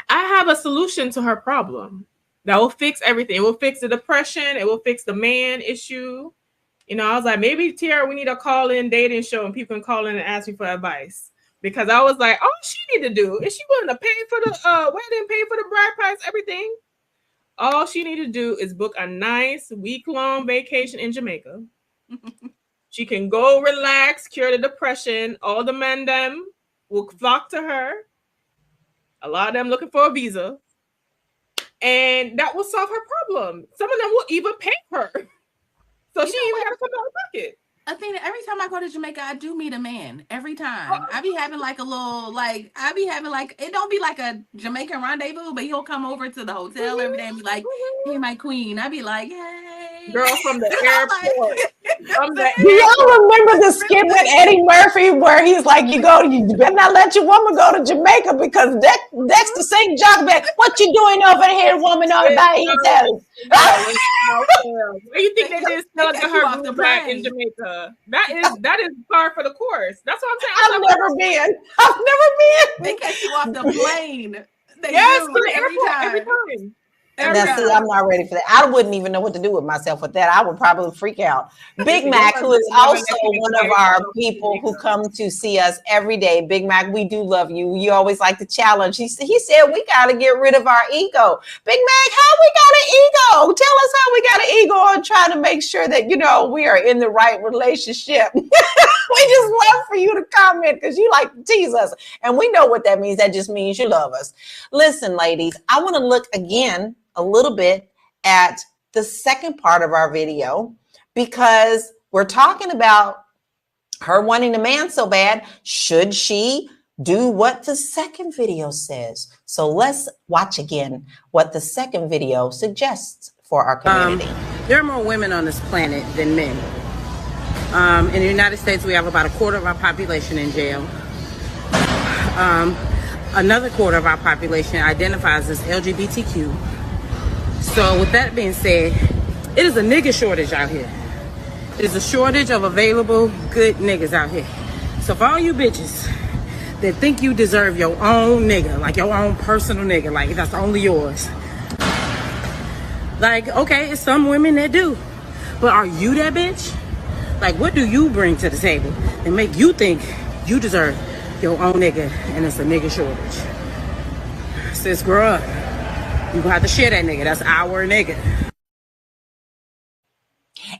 I have a solution to her problem that will fix everything. It will fix the depression, it will fix the man issue. You know, I was like, maybe Tiara, we need a call-in dating show and people can call in and ask me for advice. Because I was like, all she need to do is she willing to pay for the wedding, pay for the bride price, everything. All she need to do is book a nice week-long vacation in Jamaica. She can go relax, cure the depression. All the men them will flock to her. A lot of them looking for a visa. And that will solve her problem. Some of them will even pay her. So she even got to come out of pocket. Athena, every time I go to Jamaica, I do meet a man. Every time. I be having like a little, like, it don't be like a Jamaican rendezvous, but he'll come over to the hotel every day and be like, hey, my queen. I be like, hey. Girl from the airport. Do y'all remember the skit with Eddie Murphy where he's like, you better not let your woman go to Jamaica because Dexter St. John back. What you doing over here, woman, on the bay? Where you think they just sell it to her the back in Jamaica? That is par for the course. That's what I'm saying. I've never been. They catch you off the plane. Yes, every time. Now, see, I'm not ready for that. I wouldn't even know what to do with myself with that. I would probably freak out. Big Mac, who is also one of our people who come to see us every day. Big Mac, we do love you. You always like to challenge. He said we got to get rid of our ego. Big Mac, how we got an ego? Tell us how we got an ego on trying to make sure that, we are in the right relationship. We just love for you to comment because you like to tease us. And we know what that means. That just means you love us. Listen, ladies, I want to look again a little bit at the second part of our video because we're talking about her wanting a man so bad. Should she do what the second video says? So let's watch again what the second video suggests for our community. There are more women on this planet than men. In the United States, we have about a quarter of our population in jail. Another quarter of our population identifies as LGBTQ. So with that being said, it is a nigga shortage out here. It is a shortage of available good niggas out here. So for all you bitches that think you deserve your own nigga, like your own personal nigga, like that's only yours. Like, okay, it's some women that do. But are you that bitch? Like, what do you bring to the table and make you think you deserve your own nigga and it's a nigga shortage? Sis, grow up. You gonna have to share that nigga. That's our nigga.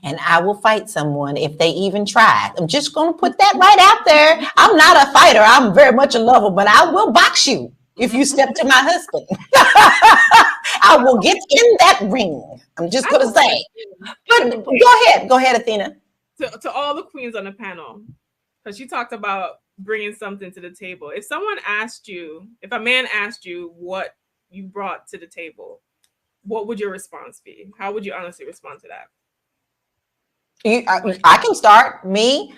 And I will fight someone if they even try. I'm just going to put that right out there. I'm not a fighter. I'm very much a lover, but I will box you if you step to my husband. I will get in that ring. I'm just going to say. But go ahead, Athena. To all the queens on the panel, because you talked about bringing something to the table. If a man asked you what you brought to the table, what would your response be? How would you honestly respond to that? I can start. Me,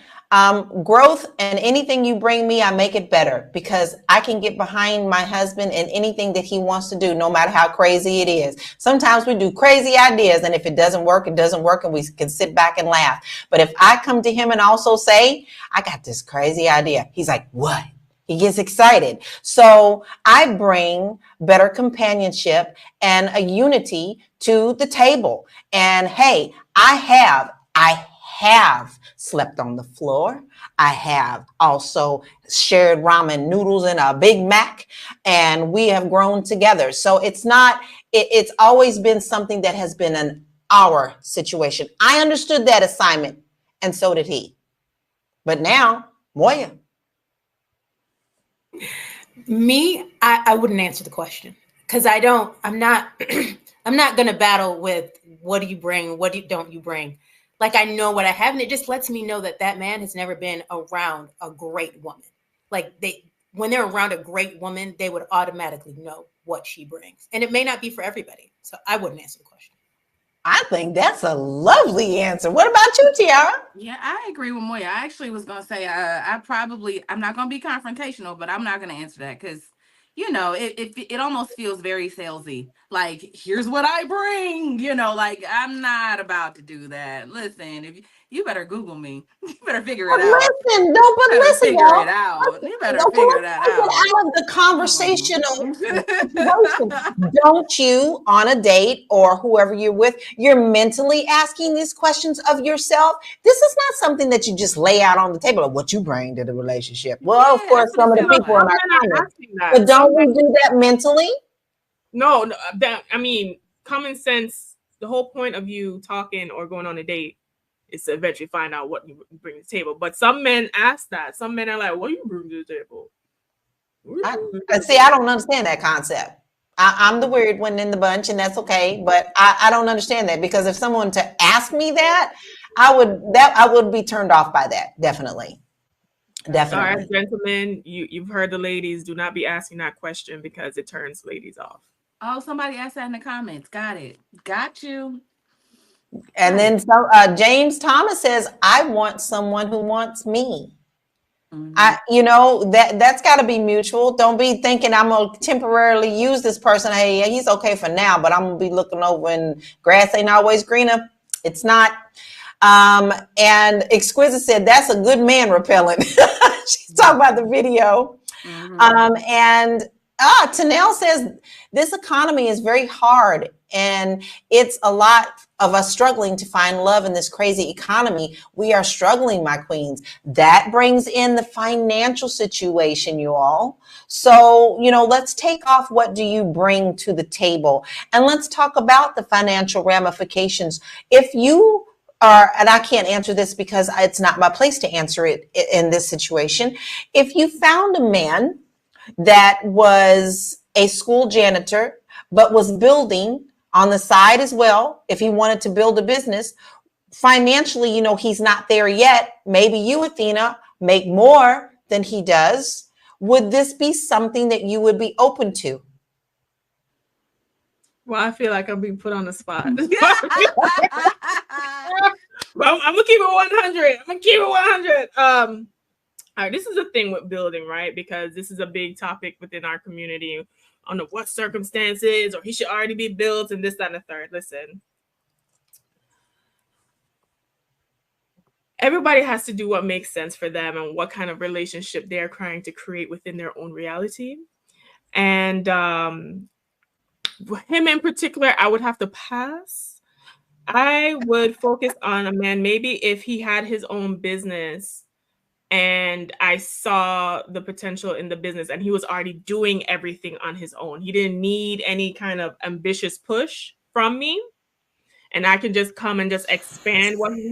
growth, and anything you bring me, I make it better because I can get behind my husband in anything that he wants to do, no matter how crazy it is. Sometimes we do crazy ideas, and if it doesn't work, it doesn't work, and we can sit back and laugh. But if I come to him and also say, I got this crazy idea, he's like, what? He gets excited. So I bring better companionship and a unity to the table. And hey, I have slept on the floor. I have also shared ramen noodles and a Big Mac, and we have grown together. So it's always been something that has been our situation. I understood that assignment, and so did he. But now, Moya. Me, I wouldn't answer the question because I'm not I'm not gonna battle with what do you bring, don't you bring. Like I know what I have, and it just lets me know that that man has never been around a great woman. Like when they're around a great woman, they would automatically know what she brings, and it may not be for everybody. So I wouldn't answer the question. I think that's a lovely answer. What about you, Tiara? Yeah, I agree with Moya. I actually was gonna say I'm not gonna be confrontational, but I'm not gonna answer that because it almost feels very salesy. Like, here's what I bring. Like I'm not about to do that. Listen, if you better Google me, you better figure it But out. listen, no, but You better listen, figure it y'all. out. You better Okay, figure let's that take it out. out of the conversational situation. Don't you, on a date or whoever you're with, you're mentally asking these questions of yourself? This is not something that you just lay out on the table of what you bring to the relationship. Well, of Yeah, course, that's what some it of the feels No, people in some like. our men are comments, asking that. but don't we do that mentally? No, I mean, common sense. The whole point of you talking or going on a date is to eventually find out what you bring to the table. But some men ask that. Some men are like, "What do you bring to the table?" See, I don't understand that concept. I'm the weird one in the bunch, and that's okay. But I don't understand that because if someone to ask me that, I would be turned off by that. Definitely, All right, definitely. gentlemen, you've heard the ladies. Do not be asking that question because it turns ladies off. Oh, somebody asked that in the comments. Got it. Got you. And Got it. then James Thomas says, "I want someone who wants me." Mm-hmm. That's got to be mutual. Don't be thinking I'm gonna temporarily use this person. Hey, yeah, he's okay for now, but I'm gonna be looking over and grass ain't always greener. It's not. And Exquisite said that's a good man repellent. She's talking about the video. Mm-hmm. And Tanel says this economy is very hard, and it's a lot of us struggling to find love in this crazy economy. We are struggling, my queens. That brings in the financial situation, you all. So, let's take off what do you bring to the table, and let's talk about the financial ramifications. If you are, and I can't answer this because it's not my place to answer it in this situation. If you found a man that was a school janitor, but was building on the side as well, if he wanted to build a business, financially, he's not there yet. Maybe you, Athena, make more than he does. Would this be something that you would be open to? Well, I feel like I'm being put on the spot. Well, I'm gonna keep it 100. I'm gonna keep it 100. All right, this is the thing with building, right? Because this is a big topic within our community on what circumstances, or he should already be built, and this, that, and the third. Listen, everybody has to do what makes sense for them and what kind of relationship they're trying to create within their own reality. And him in particular, I would have to pass. I would focus on a man, maybe if he had his own business and I saw the potential in the business and he was already doing everything on his own. He didn't need any kind of ambitious push from me. And I can just come and just expand what he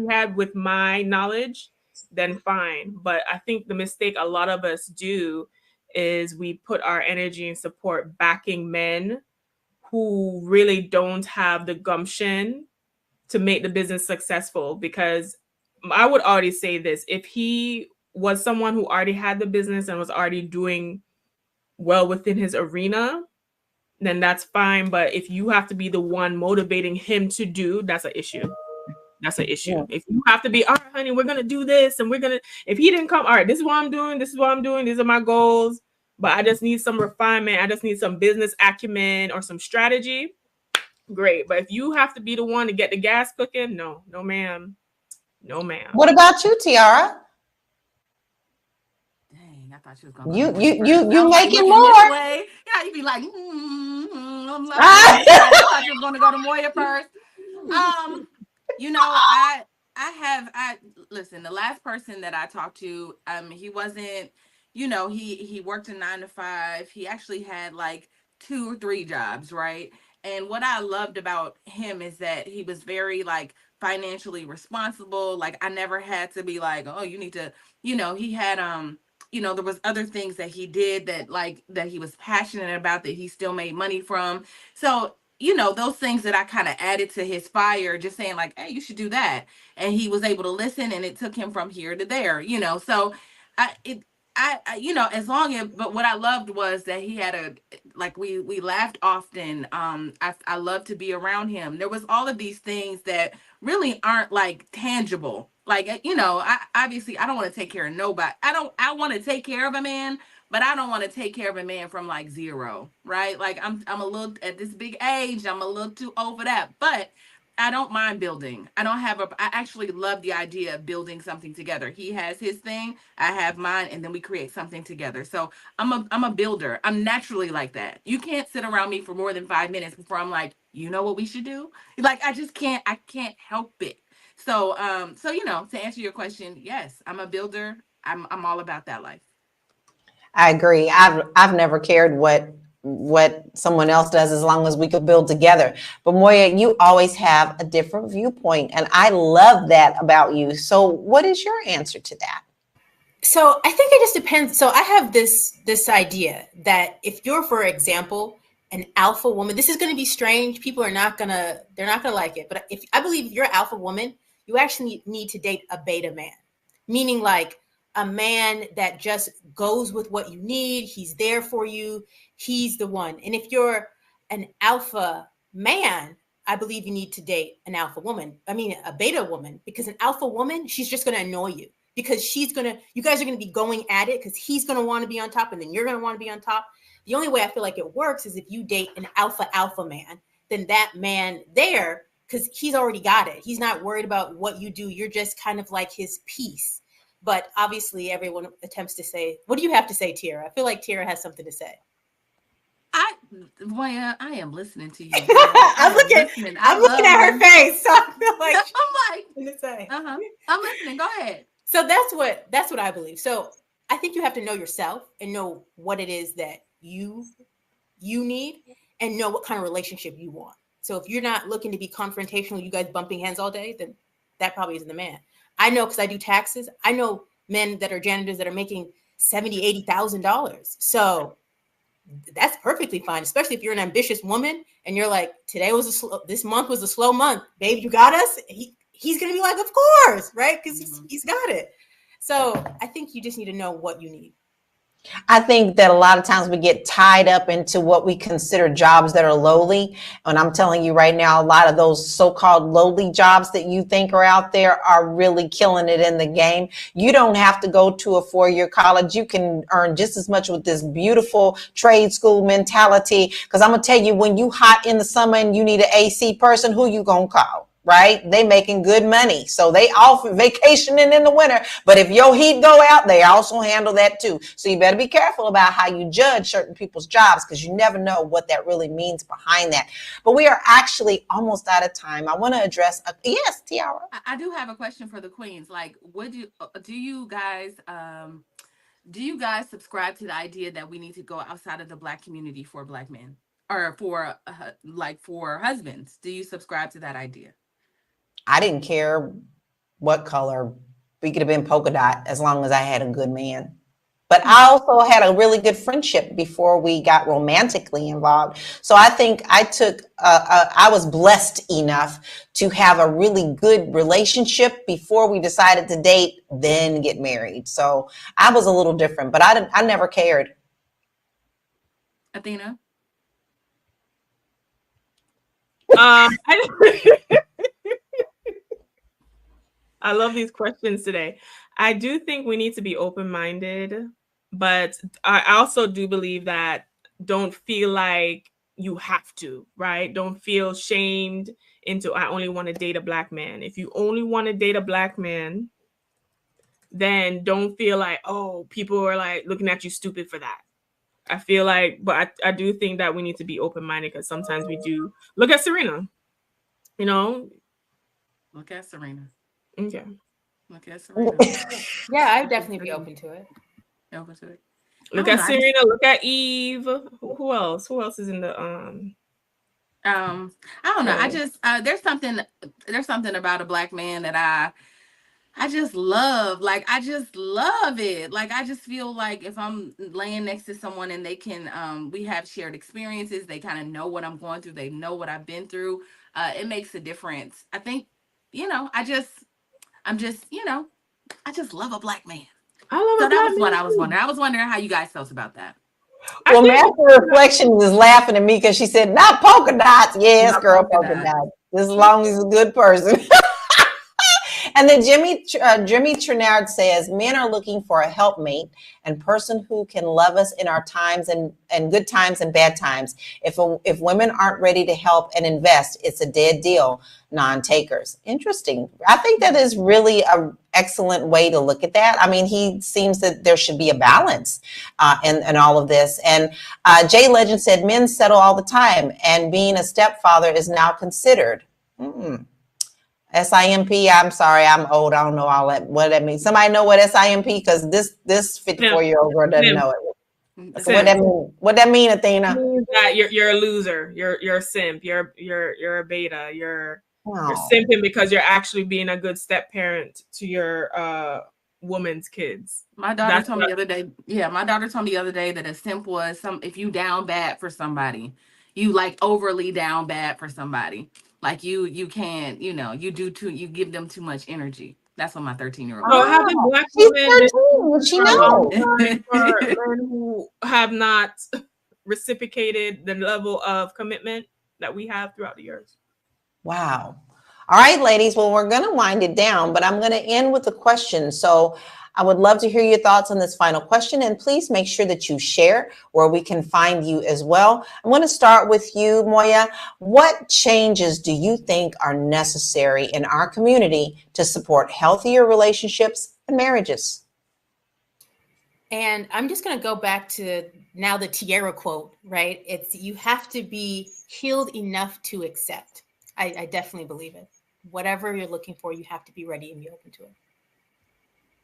had with my knowledge, then fine. But I think the mistake a lot of us do is we put our energy and support backing men who really don't have the gumption to make the business successful. Because I would already say this, if he was someone who already had the business and was already doing well within his arena, then that's fine. But if you have to be the one motivating him to do, that's an issue. That's an issue. Yeah. If you have to be, all right, honey, we're gonna do this, and if he didn't come, all right, this is what I'm doing, this is what I'm doing, these are my goals, but I just need some refinement, I just need some business acumen or some strategy, great. But if you have to be the one to get the gas cooking, no, no, ma'am. No, ma'am. What about you, Tiara? Dang, I thought she was gonna go to You Moya you first. you I you was like making looking this more? way. Yeah, you'd be like, I'm like, I thought you was gonna go to Moya first. Um, I listen, the last person that I talked to, he wasn't, he worked a 9 to 5. He actually had like 2 or 3 jobs, right? And what I loved about him is that he was very like financially responsible. Like I never had to be like, oh, you need to, he had there was other things that he did that like that he was passionate about that he still made money from. So, those things that I kind of added to his fire, just saying like, hey, you should do that. And he was able to listen, and it took him from here to there. So I it as long as, but what I loved was that he had like we laughed often. I love to be around him. There was all of these things that really aren't like tangible. Like, I obviously I don't want to take care of nobody. I want to take care of a man, but I don't want to take care of a man from like zero, right? Like I'm a little at this big age, I'm a little too old for that. But I don't mind building. I actually love the idea of building something together. He has his thing, I have mine, and then we create something together. So I'm a builder. I'm naturally like that. You can't sit around me for more than 5 minutes before I'm like, you know what we should do? Like I can't help it. So to answer your question, yes, I'm a builder. I'm all about that life. I agree. I've never cared what someone else does as long as we could build together. But Moya, you always have a different viewpoint, and I love that about you. So what is your answer to that? So I think it just depends. So I have this idea that if you're, for example, an alpha woman, this is going to be strange. People are they're not gonna like it. But I believe if you're an alpha woman, you actually need to date a beta man, meaning like a man that just goes with what you need. He's there for you. He's the one. And if you're an alpha man, I believe you need to date an alpha woman. I mean, a beta woman, because an alpha woman, she's just going to annoy you because you guys are going to be going at it because he's going to want to be on top and then you're going to want to be on top. The only way I feel like it works is if you date an alpha man, then that man there, because he's already got it. He's not worried about what you do. You're just kind of like his piece. But obviously everyone attempts to say, what do you have to say, Tiara? I feel like Tiara has something to say. I am listening to you. I'm looking at her face, so I feel like I'm like, to say. I'm listening. Go ahead. So that's what I believe. So I think you have to know yourself and know what it is that you need and know what kind of relationship you want. So if you're not looking to be confrontational, you guys bumping heads all day, then that probably isn't the man. I know because I do taxes. I know men that are janitors that are making $70,000, $80,000. So that's perfectly fine, especially if you're an ambitious woman and you're like, this month was a slow month, babe. You got us. He's gonna be like, of course, right? Because he's got it. So I think you just need to know what you need. I think that a lot of times we get tied up into what we consider jobs that are lowly. And I'm telling you right now, a lot of those so-called lowly jobs that you think are out there are really killing it in the game. You don't have to go to a 4-year college. You can earn just as much with this beautiful trade school mentality. Because I'm going to tell you, when you hot in the summer and you need an AC person, who you going to call? Right? They making good money. So they off vacationing in the winter. But if your heat go out, they also handle that too. So you better be careful about how you judge certain people's jobs because you never know what that really means behind that. But we are actually almost out of time. I want to address, yes, Tiara. I do have a question for the queens. Like, do you guys subscribe to the idea that we need to go outside of the Black community for Black men or for husbands? Do you subscribe to that idea? I didn't care what color. We could have been polka dot as long as I had a good man. But I also had a really good friendship before we got romantically involved. So I think I was blessed enough to have a really good relationship before we decided to date, then get married. So I was a little different, but I never cared. Athena? I love these questions today. I do think we need to be open-minded, but I also do believe that don't feel like you have to, right? Don't feel shamed into I only want to date a Black man. If you only want to date a Black man, then don't feel like, oh, people are like looking at you stupid for that. I feel like, but I do think that we need to be open-minded because sometimes we do. Look at Serena, Look at Serena. Okay. Look at Serena. Yeah, I'd definitely be open to it. Open to it. Look at Serena. Look at Eve. Who else? Who else is in the I don't know. I Yeah. just there's something about a Black man that I just love. Like I just love it. Like I just feel like if I'm laying next to someone and they can we have shared experiences, they kind of know what I'm going through, they know what I've been through. It makes a difference. I think, I'm just, I just love a Black man. I love So a that Black was what man I was too. wondering. I was wondering how you guys felt about that. I Well, think Master Reflection is laughing at me because she said, not polka dots. Yes, Not girl, polka polka dot. dots. As long as he's a good person. And then Jimmy Trinard says, men are looking for a helpmate and person who can love us in our times and good times and bad times. If women aren't ready to help and invest, it's a dead deal, non-takers. Interesting. I think that is really an excellent way to look at that. I mean, he seems that there should be a balance in all of this. And Jay Legend said, men settle all the time, and being a stepfather is now considered. SIMP, I'm sorry, I'm old. I don't know all that, what that means. Somebody know what SIMP? Because this 54-year-old girl doesn't know it. So what that simp mean? What that mean, Athena? means that you're a loser. You're a simp. You're a beta. You're Oh, simping because you're actually being a good step parent to your woman's kids. My daughter That's told me what the other day. Yeah, my daughter told me the other day that a simp was if you down bad for somebody, you like overly down bad for somebody. Like you can't, you give them too much energy. That's what my 13-year-old so told having oh, Black she's women been 13. What she for a long know? me. time for men who have not reciprocated the level of commitment that we have throughout the years. Wow. All right, ladies. Well, we're going to wind it down, but I'm going to end with a question. So I would love to hear your thoughts on this final question. And please make sure that you share where we can find you as well. I'm going to start with you, Moya. What changes do you think are necessary in our community to support healthier relationships and marriages? And I'm just going to go back to now the Tierra quote, right? It's you have to be healed enough to accept. I definitely believe it. Whatever you're looking for, you have to be ready and be open to it.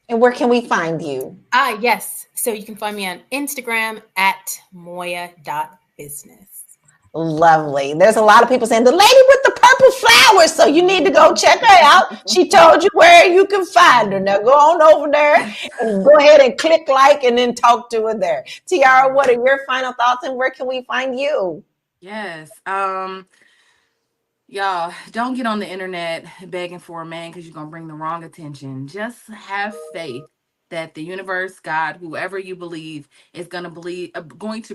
And where can we find you? Yes. So you can find me on Instagram at moya.business. Lovely. There's a lot of people saying the lady with the purple flowers. So you need to go check her out. She told you where you can find her. Now go on over there and go ahead and click like and then talk to her there. Tiara, what are your final thoughts and where can we find you? Yes. Y'all, don't get on the internet begging for a man because you're going to bring the wrong attention. Just have faith that the universe, God, whoever you believe, is going to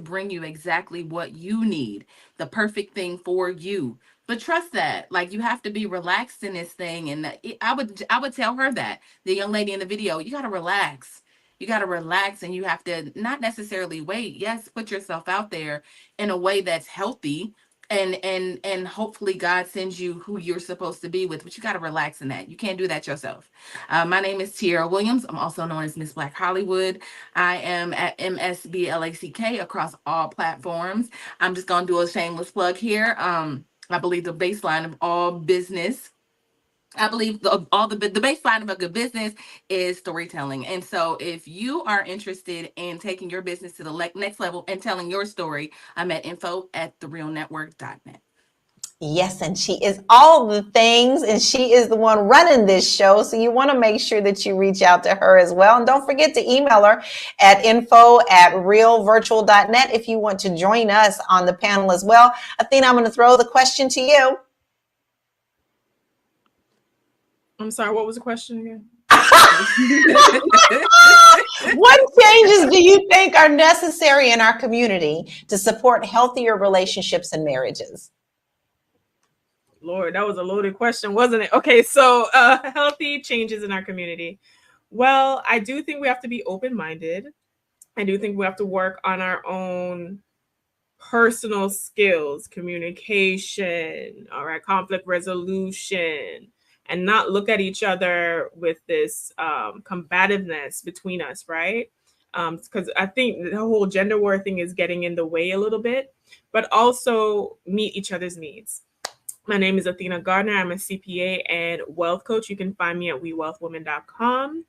bring you exactly what you need, the perfect thing for you. But trust that. Like you have to be relaxed in this thing. And I would tell her that, the young lady in the video, you got to relax. You got to relax and you have to not necessarily wait. Yes, put yourself out there in a way that's healthy, and hopefully God sends you who you're supposed to be with, but you got to relax in that. You can't do that yourself. My name is Tierra Williams. I'm also known as Miss Black Hollywood. I am at MSBLACK across all platforms. I'm just gonna do a shameless plug here. I believe the baseline of all business, I believe the baseline of a good business is storytelling. And so if you are interested in taking your business to the next level and telling your story, I'm at info@therealnetwork.net. Yes, and she is all the things, and she is the one running this show. So you want to make sure that you reach out to her as well. And don't forget to email her at info@realvirtual.net if you want to join us on the panel as well. Athena, I'm going to throw the question to you. I'm sorry, what was the question again? What changes do you think are necessary in our community to support healthier relationships and marriages? Lord, that was a loaded question, wasn't it? Okay, so healthy changes in our community. Well, I do think we have to be open-minded. I do think we have to work on our own personal skills, communication, all right, conflict resolution, and not look at each other with this combativeness between us, right? Because I think the whole gender war thing is getting in the way a little bit, but also meet each other's needs. My name is Athena Gardner. I'm a CPA and wealth coach. You can find me at wewealthwomen.com,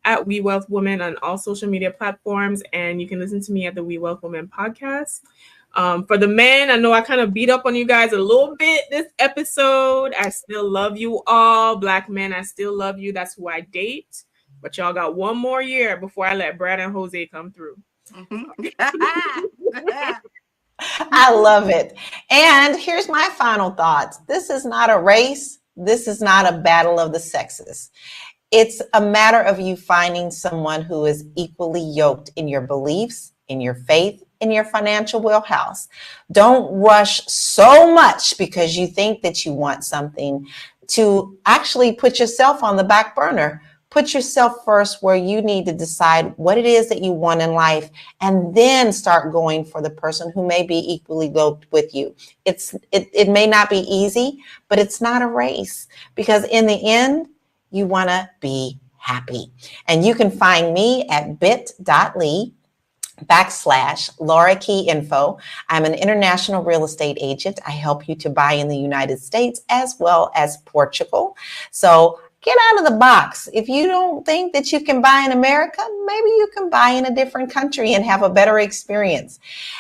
at We Wealth Women on all social media platforms, and you can listen to me at the We Wealth Women podcast. For the men, I know I kind of beat up on you guys a little bit this episode. I still love you all. Black men, I still love you. That's who I date. But y'all got one more year before I let Brad and Jose come through. I love it. And here's my final thoughts. This is not a race. This is not a battle of the sexes. It's a matter of you finding someone who is equally yoked in your beliefs, in your faith, in your financial wheelhouse. Don't rush so much because you think that you want something to actually put yourself on the back burner. Put yourself first where you need to decide what it is that you want in life and then start going for the person who may be equally yoked with you. It may not be easy, but it's not a race because in the end, you want to be happy. And you can find me at bit.ly/Laura Key Info. I'm an international real estate agent. I help you to buy in the United States as well as Portugal. So get out of the box. If you don't think that you can buy in America, maybe you can buy in a different country and have a better experience.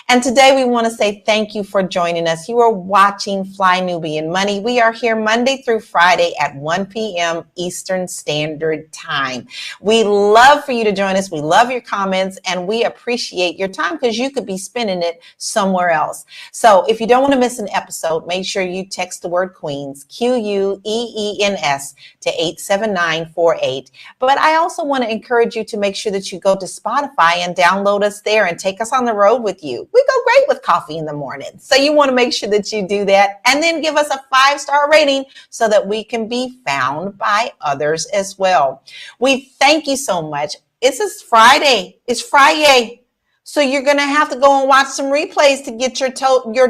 And today we want to say thank you for joining us. You are watching Fly Nubian Money. We are here Monday through Friday at 1 p.m. Eastern Standard Time. We love for you to join us. We love your comments and we appreciate your time because you could be spending it somewhere else. So if you don't want to miss an episode, make sure you text the word Queens, QUEENS, to 87948. But I also want to encourage you to make sure that you go to Spotify and download us there and take us on the road with you. We go great with coffee in the morning. So you want to make sure that you do that and then give us a 5-star rating so that we can be found by others as well. We thank you so much. This is Friday. It's Friday. So you're going to have to go and watch some replays to get your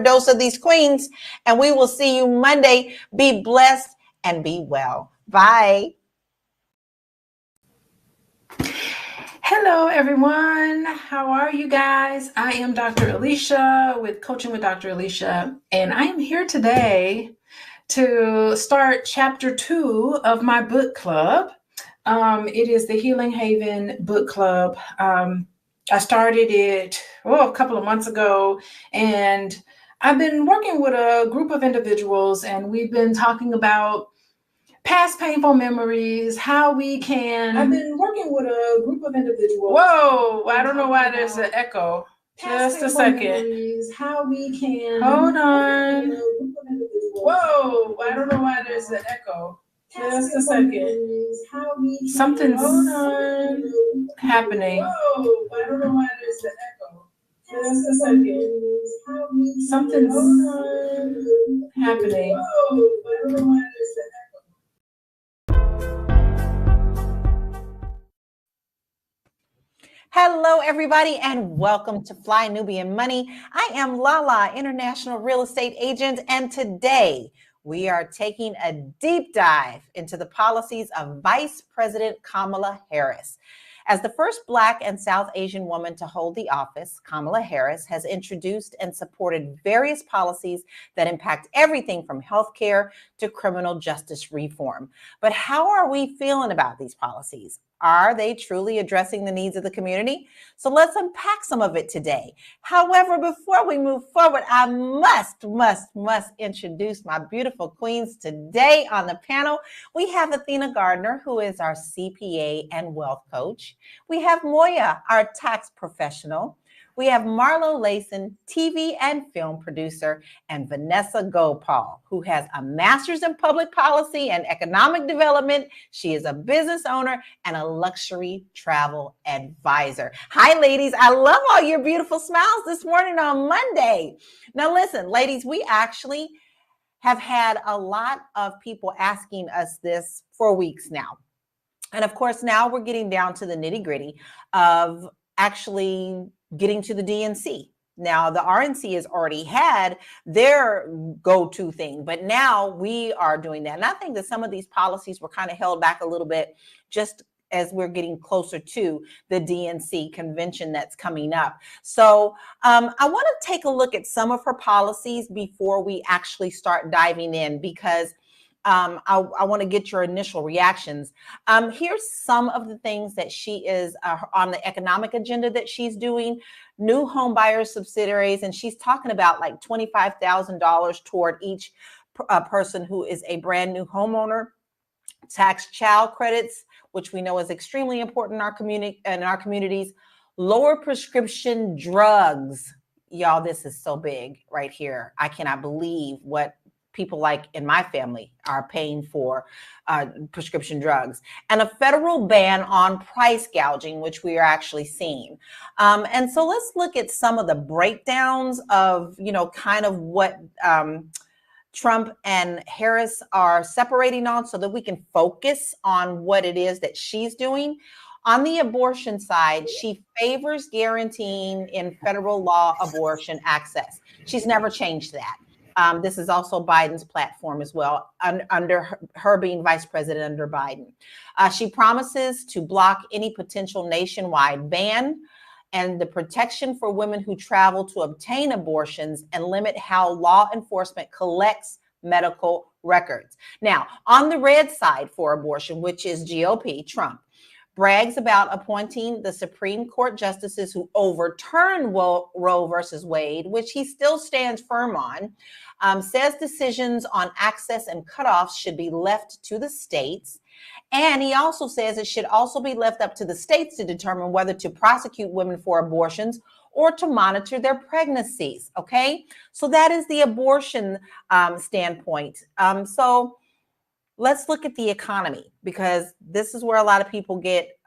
dose of these queens. And we will see you Monday. Be blessed and be well. Bye. Hello, everyone. How are you guys? I am Dr. Alicia with Coaching with Dr. Alicia, and I am here today to start chapter 2 of my book club. It is the Healing Haven Book Club. I started it a couple of months ago, and I've been working with a group of individuals, and we've been talking about past painful memories, how we can... I've been working with a group of individuals. Whoa, I don't know why there's an echo. Just a second. Memories, how we can... Hold on. Whoa, I don't know why there's an echo. Just a second. Something's happening. Whoa, I don't know why there's an echo. Just a second. Something's happening. Whoa, I don't know why there's an echo. Hello, everybody, and welcome to Fly Nubian Money. I am Lala, international real estate agent, and today we are taking a deep dive into the policies of Vice President Kamala Harris. As the first Black and South Asian woman to hold the office, Kamala Harris has introduced and supported various policies that impact everything from healthcare to criminal justice reform. But how are we feeling about these policies? Are they truly addressing the needs of the community? So let's unpack some of it today. However, before we move forward, I must introduce my beautiful queens today on the panel. We have Athena Gardner, who is our CPA and wealth coach. We have Moya, our tax professional. We have Marlo Layson, TV and film producer, and Vanessa Gopal, who has a master's in public policy and economic development. She is a business owner and a luxury travel advisor. Hi, ladies. I love all your beautiful smiles this morning on Monday. Now, listen, ladies, we actually have had a lot of people asking us this for weeks now. And of course, now we're getting down to the nitty-gritty of actually getting to the DNC. Now, the RNC has already had their go-to thing, but now we are doing that. And I think that some of these policies were kind of held back a little bit just as we're getting closer to the DNC convention that's coming up. So I want to take a look at some of her policies before we actually start diving in, because I want to get your initial reactions. Here's some of the things that she is on the economic agenda that she's doing. New home buyers subsidiaries, and she's talking about like $25,000 toward each person who is a brand new homeowner. Tax child credits, which we know is extremely important in our community and in our communities. Lower prescription drugs. Y'all, this is so big right here. I cannot believe what people like in my family are paying for prescription drugs, and a federal ban on price gouging, which we are actually seeing. And so let's look at some of the breakdowns of, kind of what Trump and Harris are separating on so that we can focus on what it is that she's doing. On the abortion side, she favors guaranteeing in federal law abortion access. She's never changed that. This is also Biden's platform as well, under her being vice president under Biden. She promises to block any potential nationwide ban and the protection for women who travel to obtain abortions and limit how law enforcement collects medical records. Now, on the red side for abortion, which is GOP, Trump brags about appointing the Supreme Court justices who overturn Roe versus Wade, which he still stands firm on, says decisions on access and cutoffs should be left to the states. And he also says it should also be left up to the states to determine whether to prosecute women for abortions or to monitor their pregnancies. Okay, so that is the abortion standpoint. So let's look at the economy, because this is where a lot of people get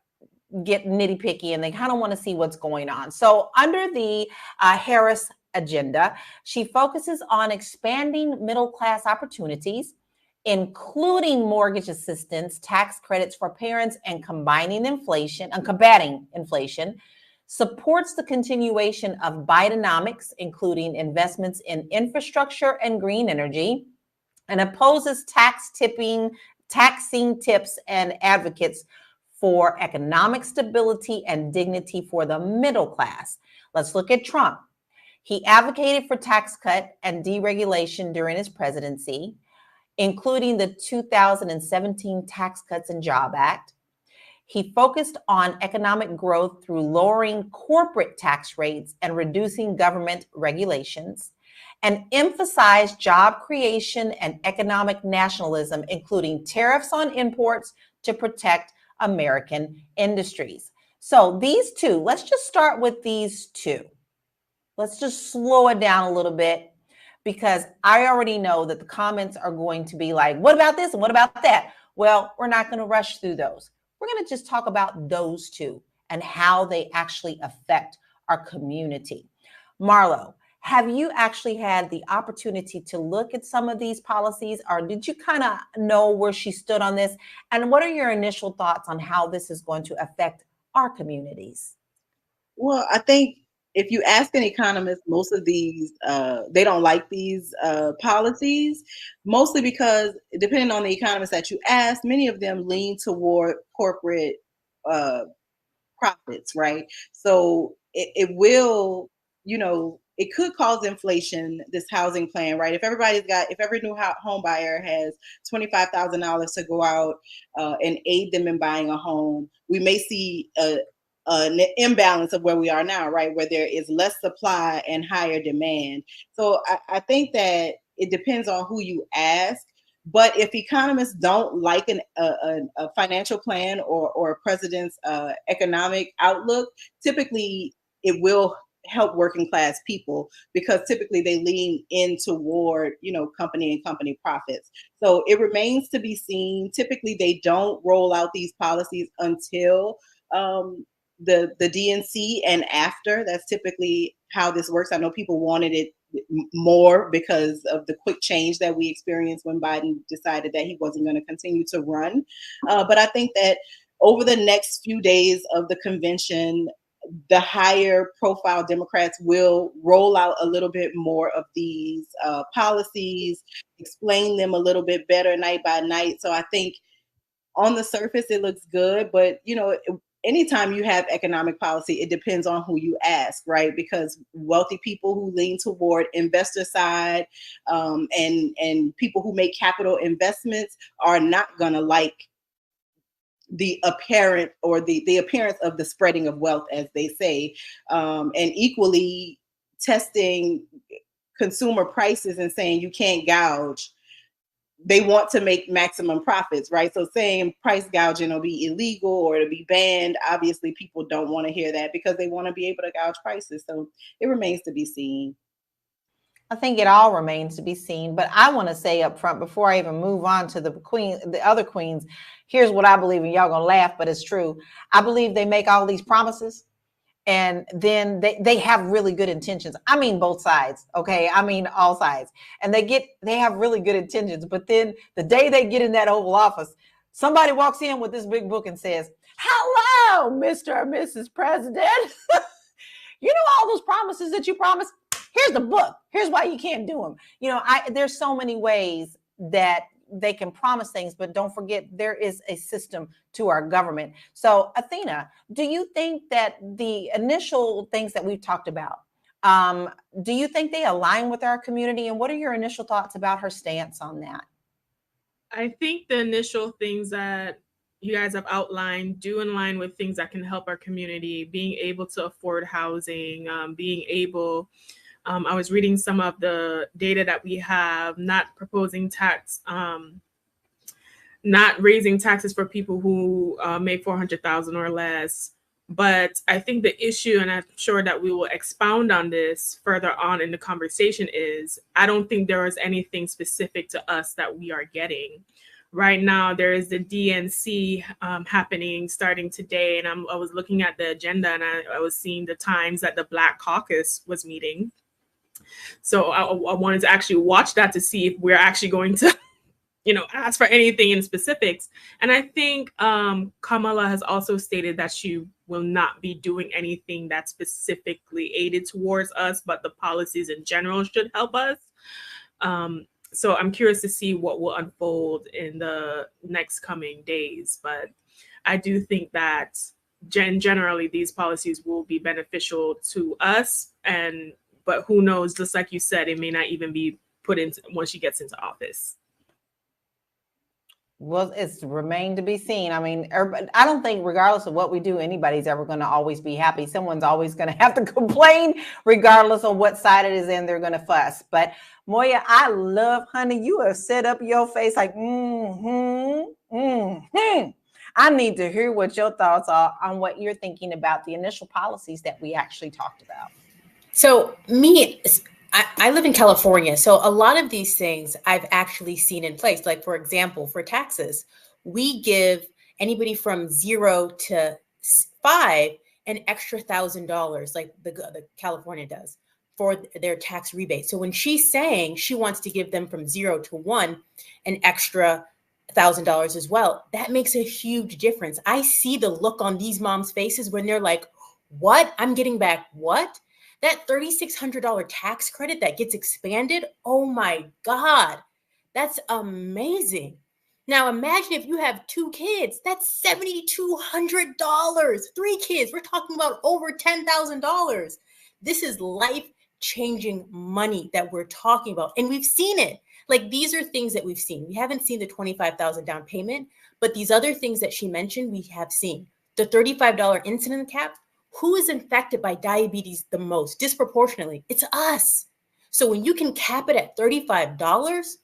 nitty picky and they kind of want to see what's going on. So under the Harris agenda, she focuses on expanding middle class opportunities, including mortgage assistance, tax credits for parents, and combating inflation, supports the continuation of Bidenomics, including investments in infrastructure and green energy, and opposes taxing tips and advocates for economic stability and dignity for the middle class. Let's look at Trump. He advocated for tax cut and deregulation during his presidency, including the 2017 Tax Cuts and Job Act. He focused on economic growth through lowering corporate tax rates and reducing government regulations, and emphasized job creation and economic nationalism, including tariffs on imports to protect American industries. So these two, let's just start with these two. Let's just slow it down a little bit, because I already know that the comments are going to be like, what about this and what about that? Well, we're not going to rush through those. We're going to just talk about those two and how they actually affect our community. Marlo, have you actually had the opportunity to look at some of these policies, or did you kind of know where she stood on this? And what are your initial thoughts on how this is going to affect our communities? Well, I think if you ask an economist, most of these, they don't like these policies, mostly because depending on the economist that you ask, many of them lean toward corporate profits, right? So it will, it could cause inflation, this housing plan, right? If every new home buyer has $25,000 to go out and aid them in buying a home, we may see an imbalance of where we are now, right? Where there is less supply and higher demand. So I think that it depends on who you ask. But if economists don't like a financial plan or a president's economic outlook, typically it will help working class people, because typically they lean in toward, company and company profits. So it remains to be seen. Typically they don't roll out these policies until the DNC and after. That's typically how this works. I know people wanted it more because of the quick change that we experienced when Biden decided that he wasn't going to continue to run. But I think that over the next few days of the convention, the higher profile Democrats will roll out a little bit more of these policies, explain them a little bit better night by night. So I think on the surface, it looks good, but anytime you have economic policy, it depends on who you ask, right? Because wealthy people who lean toward investor side and people who make capital investments are not going to like the apparent or the appearance of the spreading of wealth, as they say, and equally testing consumer prices and saying you can't gouge. They want to make maximum profits, right? So saying price gouging will be illegal or it'll be banned, obviously people don't want to hear that because they want to be able to gouge prices. So it remains to be seen. I think it all remains to be seen, but I want to say up front before I even move on to the other queens, here's what I believe, and y'all gonna laugh, but it's true. I believe they make all these promises and then they have really good intentions. I mean, both sides. Okay. I mean, all sides. And they have really good intentions. But then the day they get in that Oval Office, somebody walks in with this big book and says, "Hello, Mr. or Mrs. President." You know, all those promises that you promised, here's the book. Here's why you can't do them. You know, there's so many ways that they can promise things, but don't forget there is a system to our government. So Athena, do you think that the initial things that we've talked about, do you think they align with our community? And what are your initial thoughts about her stance on that? I think the initial things that you guys have outlined do in line with things that can help our community, being able to afford housing, being able, I was reading some of the data that we have, not proposing tax, not raising taxes for people who make 400,000 or less. But I think the issue, and I'm sure that we will expound on this further on in the conversation, is I don't think there is anything specific to us that we are getting. Right now, there is the DNC happening starting today, and I was looking at the agenda, and I was seeing the times that the Black Caucus was meeting. So I wanted to actually watch that to see if we're actually going to, ask for anything in specifics. And I think Kamala has also stated that she will not be doing anything that's specifically aided towards us, but the policies in general should help us. So I'm curious to see what will unfold in the next coming days. But I do think that generally these policies will be beneficial to us. But who knows, just like you said, it may not even be put into once she gets into office. Well, it's remained to be seen. I mean, I don't think regardless of what we do, anybody's ever going to always be happy. Someone's always going to have to complain regardless of what side it is in, they're going to fuss. But Moya, I love, honey, you have set up your face like, I need to hear what your thoughts are on what you're thinking about the initial policies that we actually talked about. So I live in California, so a lot of these things I've actually seen in place. Like, for example, for taxes, we give anybody from 0 to 5 an extra $1,000, like the California does, for their tax rebate. So when she's saying she wants to give them from 0 to 1 an extra $1,000 as well, that makes a huge difference. I see the look on these moms' faces when they're like, "What? I'm getting back what? That $3,600 tax credit that gets expanded? Oh my God, that's amazing." Now imagine if you have 2 kids, that's $7,200. 3 kids, we're talking about over $10,000. This is life-changing money that we're talking about. And we've seen it. Like, these are things that we've seen. We haven't seen the $25,000 down payment, but these other things that she mentioned, we have seen. The $35 incident cap. Who is infected by diabetes the most disproportionately? It's us. So when you can cap it at $35,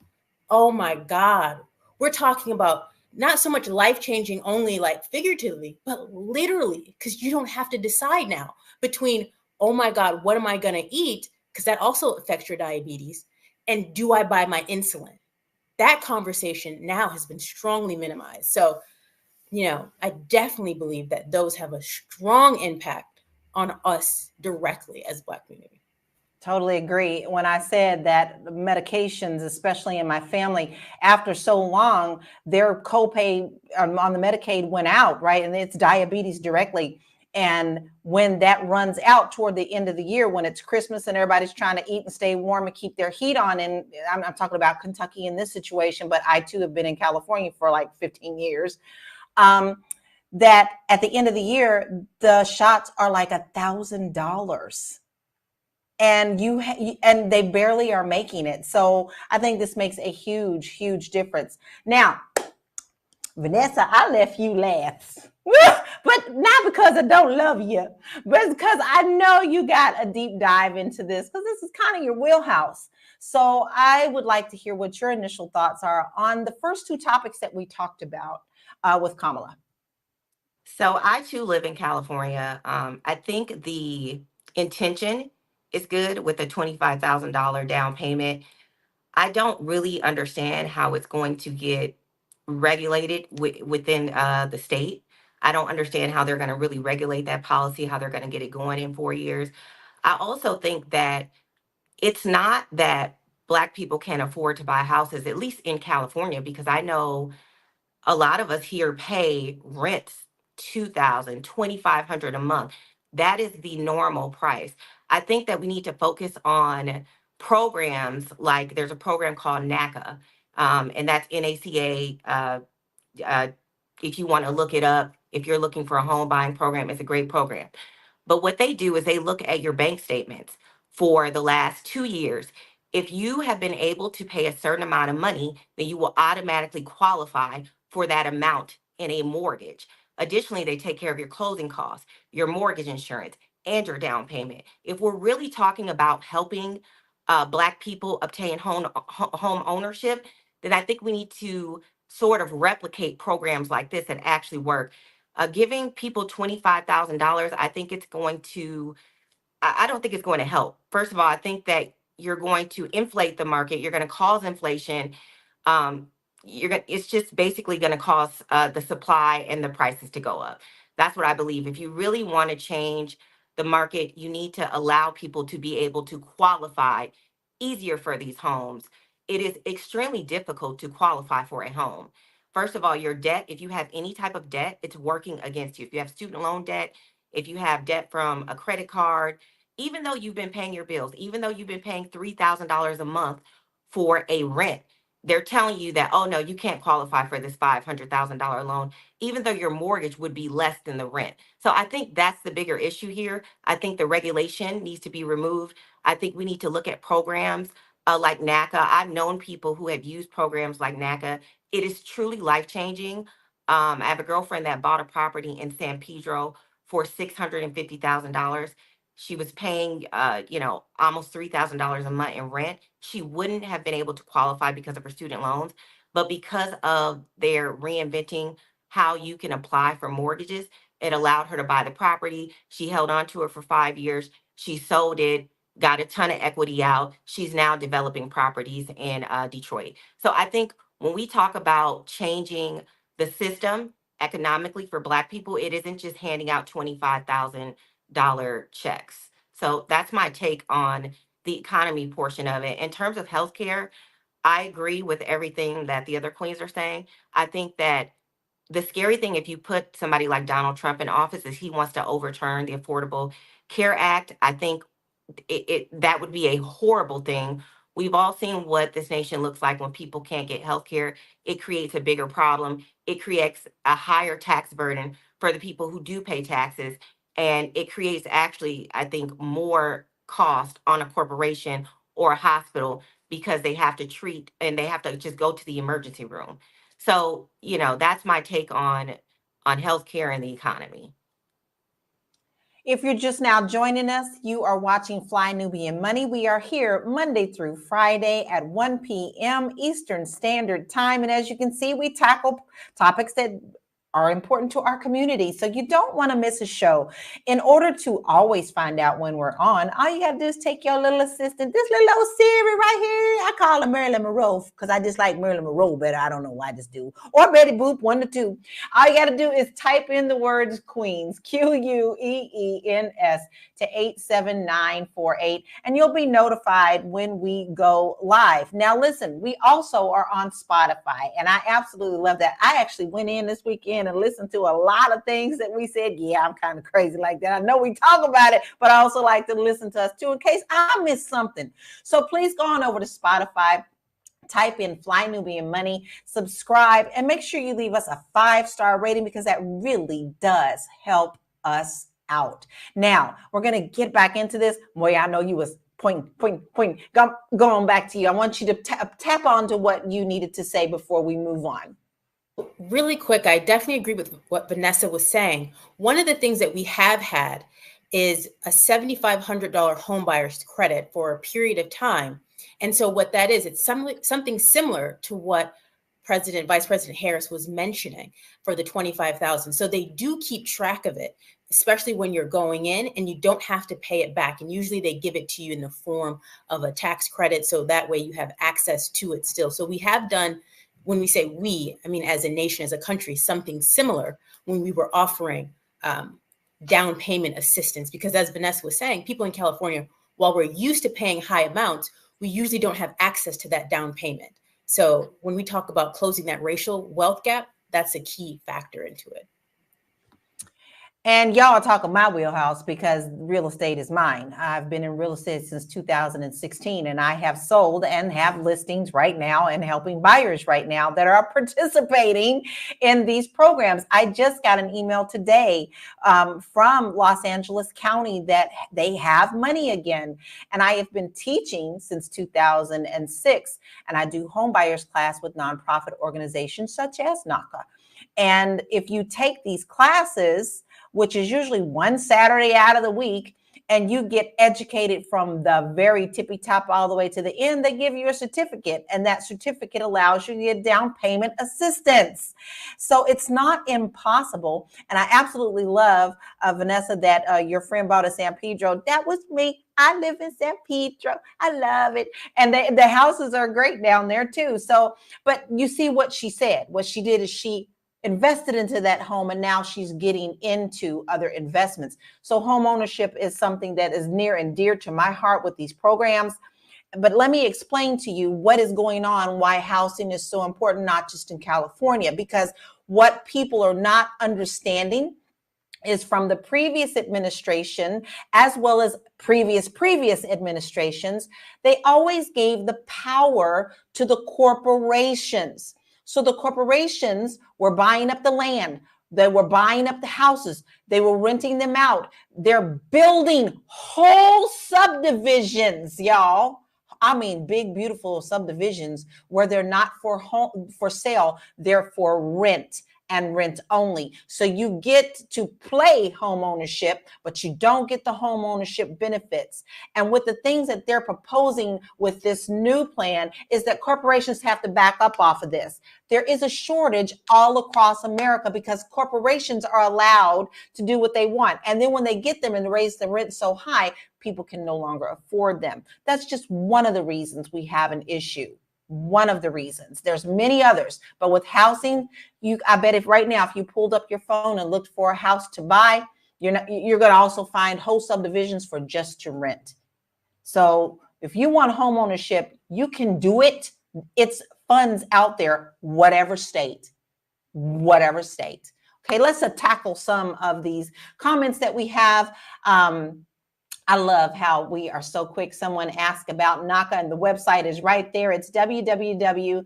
oh my God, we're talking about not so much life-changing only like figuratively, but literally, because you don't have to decide now between, oh my God, what am I going to eat? Because that also affects your diabetes. And do I buy my insulin? That conversation now has been strongly minimized. So I definitely believe that those have a strong impact on us directly as Black community. Totally agree. When I said that medications, especially in my family, after so long, their copay on the Medicaid went out, right? And it's diabetes directly. And when that runs out toward the end of the year, when it's Christmas and everybody's trying to eat and stay warm and keep their heat on, and I'm talking about Kentucky in this situation, but I too have been in California for like 15 years. that at the end of the year, the shots are like $1,000 and they barely are making it. So I think this makes a huge, huge difference. Now, Vanessa, I left you last, but not because I don't love you, but because I know you got a deep dive into this because this is kind of your wheelhouse. So I would like to hear what your initial thoughts are on the first two topics that we talked about with Kamala. So I too live in California. I think the intention is good with the $25,000 down payment. I don't really understand how it's going to get regulated within the state. I don't understand how they're going to really regulate that policy, how they're going to get it going in 4 years. I also think that it's not that Black people can't afford to buy houses, at least in California, because I know a lot of us here pay rents 2,000, 2,500 a month. That is the normal price. I think that we need to focus on programs like there's a program called NACA, and that's NACA. Uh, if you want to look it up, if you're looking for a home buying program, it's a great program. But what they do is they look at your bank statements for the last 2 years. If you have been able to pay a certain amount of money, then you will automatically qualify for that amount in a mortgage. Additionally, they take care of your closing costs, your mortgage insurance, and your down payment. If we're really talking about helping Black people obtain home ownership, then I think we need to sort of replicate programs like this that actually work. Giving people $25,000, I think it's going to I don't think it's going to help. First of all, I think that you're going to inflate the market. You're going to cause inflation. Um, it's just basically going to cause the supply and the prices to go up. That's what I believe. If you really want to change the market, you need to allow people to be able to qualify easier for these homes. It is extremely difficult to qualify for a home. First of all, your debt, if you have any type of debt, it's working against you. If you have student loan debt, if you have debt from a credit card, even though you've been paying your bills, even though you've been paying $3,000 a month for a rent, they're telling you that, oh no, you can't qualify for this $500,000 loan, even though your mortgage would be less than the rent. So I think that's the bigger issue here. I think the regulation needs to be removed. I think we need to look at programs like NACA. I've known people who have used programs like NACA. It is truly life changing. I have a girlfriend that bought a property in San Pedro for $650,000. She was paying, almost $3,000 a month in rent. She wouldn't have been able to qualify because of her student loans, but because of their reinventing how you can apply for mortgages, it allowed her to buy the property. She held on to it for 5 years. She sold it, got a ton of equity out. She's now developing properties in Detroit. So I think when we talk about changing the system economically for Black people, it isn't just handing out $25,000 checks. So that's my take on the economy portion of it. In terms of healthcare, I agree with everything that the other queens are saying. I think that the scary thing, if you put somebody like Donald Trump in office, is he wants to overturn the Affordable Care Act. I think that would be a horrible thing. We've all seen what this nation looks like when people can't get health care. It creates a bigger problem. It creates a higher tax burden for the people who do pay taxes. And it creates actually, I think, more cost on a corporation or a hospital because they have to treat and they have to just go to the emergency room. So, that's my take on healthcare and the economy. If you're just now joining us, you are watching Fly Nubian Money. We are here Monday through Friday at 1 p.m. Eastern Standard Time. And as you can see, we tackle topics that are important to our community. So you don't want to miss a show. In order to always find out when we're on, all you got to do is take your little assistant, this little old Siri right here. I call her Marilyn Monroe because I just like Marilyn Monroe better. I don't know why I just do. Or Betty Boop, 1 to 2. All you got to do is type in the words Queens, Queens, to 87948, and you'll be notified when we go live. Now, listen, we also are on Spotify, and I absolutely love that. I actually went in this weekend and listened to a lot of things that we said. Yeah, I'm kind of crazy like that. I know we talk about it, but I also like to listen to us too in case I missed something. So please go on over to Spotify. type in Fly Nubian Money, subscribe, and make sure you leave us a 5-star rating because that really does help us out. Now, we're going to get back into this. Moya, I know you was point. Going back to you. I want you to tap onto what you needed to say before we move on. Really quick, I definitely agree with what Vanessa was saying. One of the things that we have had is a $7,500 home buyer's credit for a period of time. And so what that is, it's something similar to what Vice President Harris was mentioning for the $25,000. So they do keep track of it, especially when you're going in and you don't have to pay it back. And usually they give it to you in the form of a tax credit. So that way you have access to it still. So we have done, when we say we, I mean, as a nation, as a country, something similar when we were offering down payment assistance, because as Vanessa was saying, people in California, while we're used to paying high amounts, we usually don't have access to that down payment. So when we talk about closing that racial wealth gap, that's a key factor into it. And y'all are talking my wheelhouse because real estate is mine. I've been in real estate since 2016, and I have sold and have listings right now and helping buyers right now that are participating in these programs. I just got an email today from Los Angeles County that they have money again. And I have been teaching since 2006, and I do home buyers class with nonprofit organizations such as NACA. And if you take these classes, which is usually one Saturday out of the week, and you get educated from the very tippy top all the way to the end, they give you a certificate, and that certificate allows you to get down payment assistance. So it's not impossible. And I absolutely love, Vanessa, that your friend bought a San Pedro. That was me. I live in San Pedro. I love it. And the houses are great down there too. So, but you see what she said. What she did is she invested into that home, and now she's getting into other investments. So home ownership is something that is near and dear to my heart with these programs. But let me explain to you what is going on, why housing is so important, not just in California, because what people are not understanding is from the previous administration, as well as previous administrations, they always gave the power to the corporations. So the corporations were buying up the land. They were buying up the houses. They were renting them out. They're building whole subdivisions, y'all. I mean, big, beautiful subdivisions where they're not for sale. They're for rent and rent only. So you get to play home ownership, but you don't get the home ownership benefits. And with the things that they're proposing with this new plan is that corporations have to back up off of this. There is a shortage all across America because corporations are allowed to do what they want. And then when they get them and raise the rent so high, people can no longer afford them. That's just one of the reasons we have an issue. One of the reasons. There's many others, but with housing, I bet if right now, if you pulled up your phone and looked for a house to buy, you're going to also find whole subdivisions for just to rent. So if you want home ownership, you can do it. It's funds out there, whatever state. Okay, let's tackle some of these comments that we have. I love how we are so quick. Someone asked about NACA, and the website is right there. It's www.naca.com.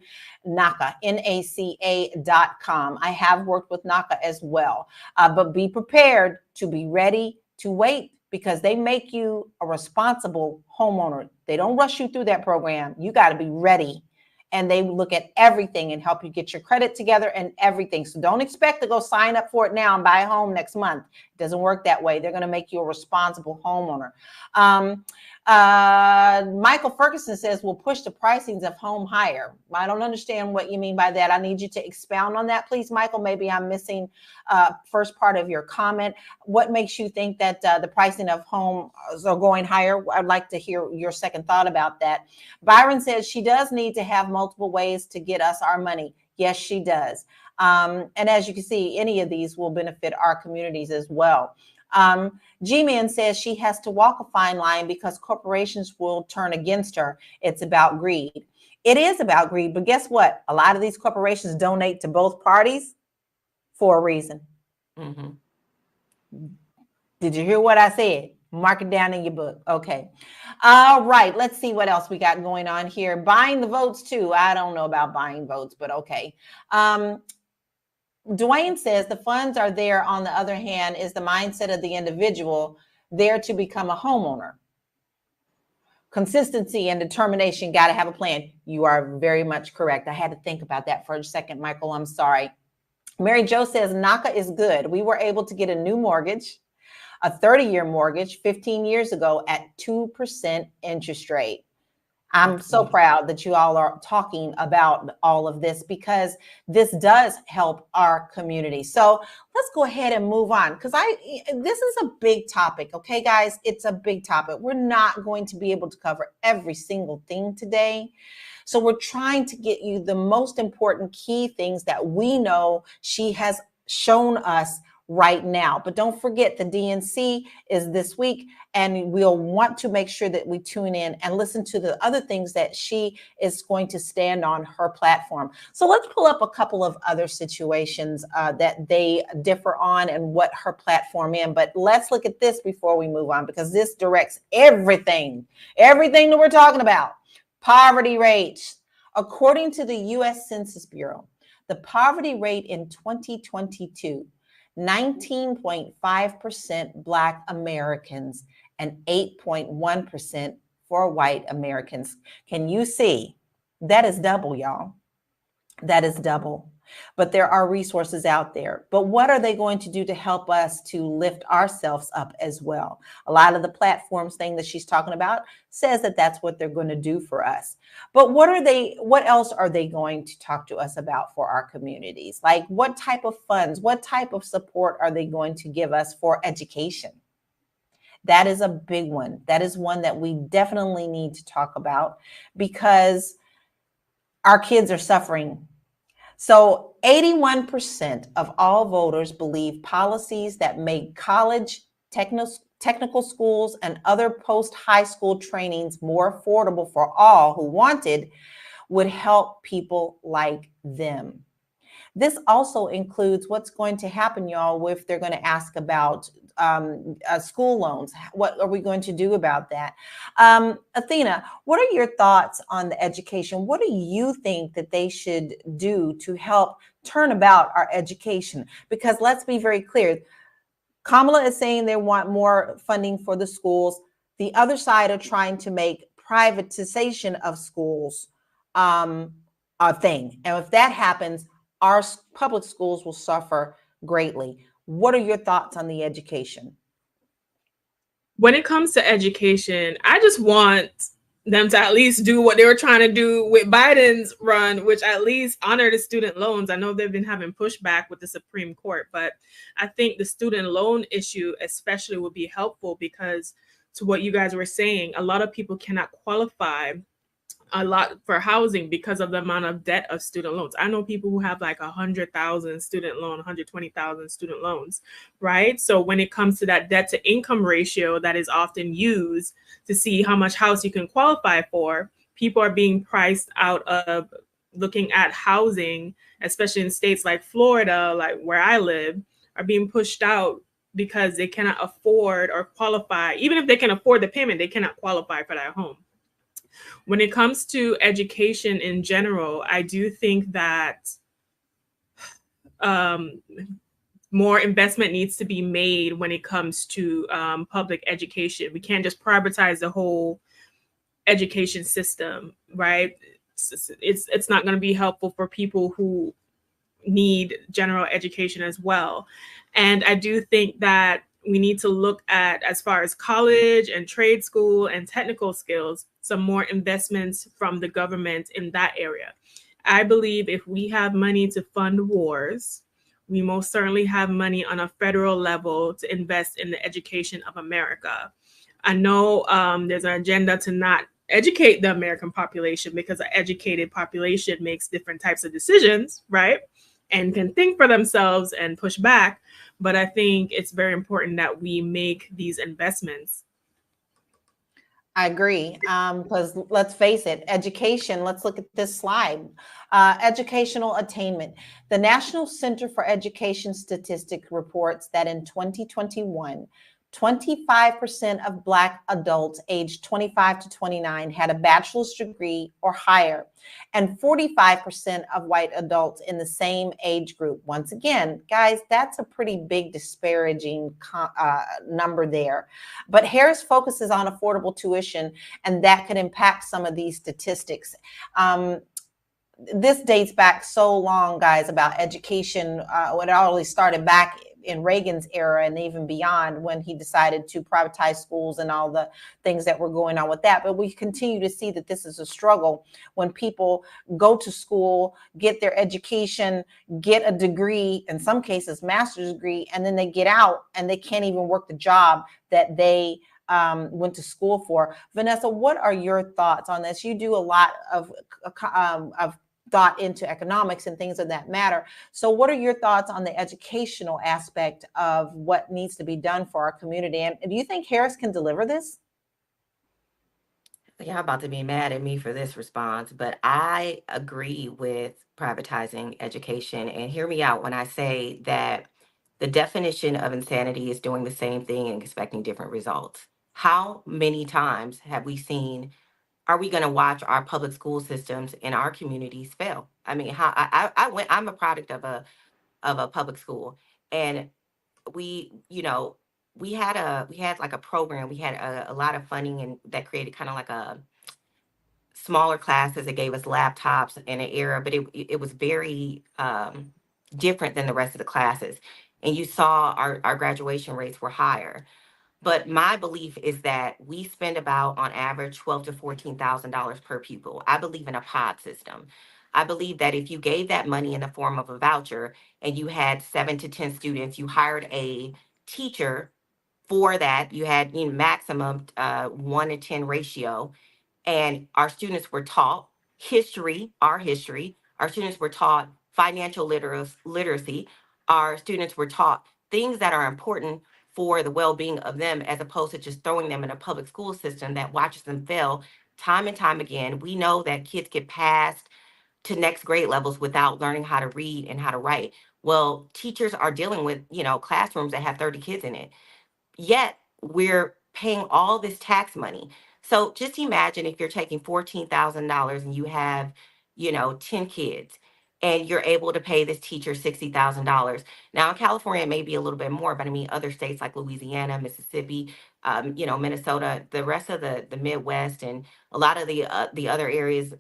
I have worked with NACA as well, but be prepared to be ready to wait because they make you a responsible homeowner. They don't rush you through that program. You got to be ready. And they look at everything and help you get your credit together and everything. So don't expect to go sign up for it now and buy a home next month. It doesn't work that way. They're going to make you a responsible homeowner. Michael Ferguson says, we'll push the pricings of home higher. I don't understand what you mean by that. I need you to expound on that, please, Michael. Maybe I'm missing first part of your comment. What makes you think that the pricing of homes are going higher? I'd like to hear your second thought about that. Byron says she does need to have multiple ways to get us our money. Yes, she does. And as you can see, any of these will benefit our communities as well. G-Man says she has to walk a fine line because corporations will turn against her. It's about greed. It is about greed, but guess what? A lot of these corporations donate to both parties for a reason. Mm-hmm. Did you hear what I said? Mark it down in your book. Okay. All right. Let's see what else we got going on here. Buying the votes too. I don't know about buying votes, but okay. Dwayne says the funds are there. On the other hand, is the mindset of the individual there to become a homeowner? Consistency and determination. Got to have a plan. You are very much correct. I had to think about that for a second, Michael. I'm sorry. Mary Jo says NACA is good. We were able to get a new mortgage, a 30-year mortgage 15 years ago at 2% interest rate. I'm so proud that you all are talking about all of this because this does help our community. So let's go ahead and move on because this is a big topic. Okay, guys, it's a big topic. We're not going to be able to cover every single thing today. So we're trying to get you the most important key things that we know she has shown us right now. But don't forget, the DNC is this week, and we'll want to make sure that we tune in and listen to the other things that she is going to stand on her platform. So let's pull up a couple of other situations that they differ on and what her platform in. But let's look at this before we move on, because this directs everything that we're talking about. Poverty rates. According to the U.S. Census Bureau, the poverty rate in 2022, 19.5% Black Americans and 8.1% for white Americans. Can you see? That is double, y'all. That is double. But there are resources out there. But what are they going to do to help us to lift ourselves up as well? A lot of the platforms thing that she's talking about says that that's what they're going to do for us. But what else are they going to talk to us about for our communities? Like what type of funds, what type of support are they going to give us for education? That is a big one. That is one that we definitely need to talk about because our kids are suffering. So 81% of all voters believe policies that make college, technical schools, and other post-high school trainings more affordable for all who wanted would help people like them. This also includes what's going to happen, y'all, if they're going to ask about school loans. What are we going to do about that? Athena, what are your thoughts on the education? What do you think that they should do to help turn about our education? Because let's be very clear. Kamala is saying they want more funding for the schools. The other side are trying to make privatization of schools a thing. And if that happens, our public schools will suffer greatly. What are your thoughts on the education? When it comes to education, I just want them to at least do what they were trying to do with Biden's run, which at least honor the student loans. I know they've been having pushback with the Supreme Court, but I think the student loan issue especially would be helpful because, to what you guys were saying, a lot of people cannot qualify a lot for housing because of the amount of debt of student loans. I know people who have like 100,000 student loan, 120,000 student loans, right? So when it comes to that debt to income ratio that is often used to see how much house you can qualify for, people are being priced out of looking at housing, especially in states like Florida, like where I live, are being pushed out because they cannot afford or qualify. Even if they can afford the payment, they cannot qualify for that home. When it comes to education in general, I do think that more investment needs to be made when it comes to public education. We can't just privatize the whole education system, right? It's not going to be helpful for people who need general education as well. And I do think that we need to look at, as far as college and trade school and technical skills, some more investments from the government in that area. I believe if we have money to fund wars, we most certainly have money on a federal level to invest in the education of America. I know there's an agenda to not educate the American population because an educated population makes different types of decisions, right? And can think for themselves and push back. But I think it's very important that we make these investments. I agree, because let's face it, education, let's look at this slide. Educational attainment. The National Center for Education Statistics reports that in 2021, 25% of Black adults aged 25 to 29 had a bachelor's degree or higher, and 45% of white adults in the same age group. Once again, guys, that's a pretty big disparaging number there. But Harris focuses on affordable tuition, and that could impact some of these statistics. This dates back so long, guys, about education. When it already started back in Reagan's era and even beyond, when he decided to privatize schools and all the things that were going on with that. But we continue to see that this is a struggle when people go to school, get their education, get a degree, in some cases master's degree, and then they get out and they can't even work the job that they went to school for. Vanessa, what are your thoughts on this? You do a lot of thought into economics and things of that matter. So what are your thoughts on the educational aspect of what needs to be done for our community? And do you think Harris can deliver this? Y'all about to be mad at me for this response, but I agree with privatizing education. And hear me out when I say that the definition of insanity is doing the same thing and expecting different results. How many times have we seen, are we going to watch our public school systems in our communities fail? I mean, I'm a product of a public school, and we had like a program, we had a lot of funding, and that created kind of like a smaller classes. It gave us laptops in an era, but it was very different than the rest of the classes. And you saw our graduation rates were higher. But my belief is that we spend about, on average, $12,000 to $14,000 per pupil. I believe in a pod system. I believe that if you gave that money in the form of a voucher and you had 7 to 10 students, you hired a teacher for that. You had maximum 1 to 10 ratio, and our students were taught history, our history. Our students were taught financial literacy. Our students were taught things that are important for the well-being of them, as opposed to just throwing them in a public school system that watches them fail time and time again. We know that kids get passed to next grade levels without learning how to read and how to write. Well, teachers are dealing with, classrooms that have 30 kids in it. Yet we're paying all this tax money. So just imagine if you're taking $14,000 and you have, 10 kids, and you're able to pay this teacher $60,000. Now in California, it may be a little bit more, but I mean, other states like Louisiana, Mississippi, Minnesota, the rest of the Midwest, and a lot of the other areas,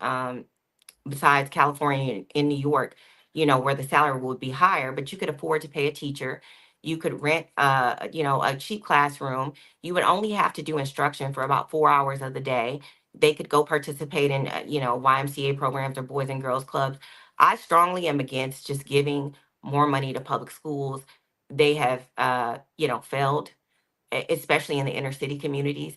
besides California and New York, where the salary would be higher, but you could afford to pay a teacher. You could rent, a cheap classroom. You would only have to do instruction for about 4 hours of the day. They could go participate in, YMCA programs or Boys and Girls Clubs. I strongly am against just giving more money to public schools. They have, failed, especially in the inner city communities.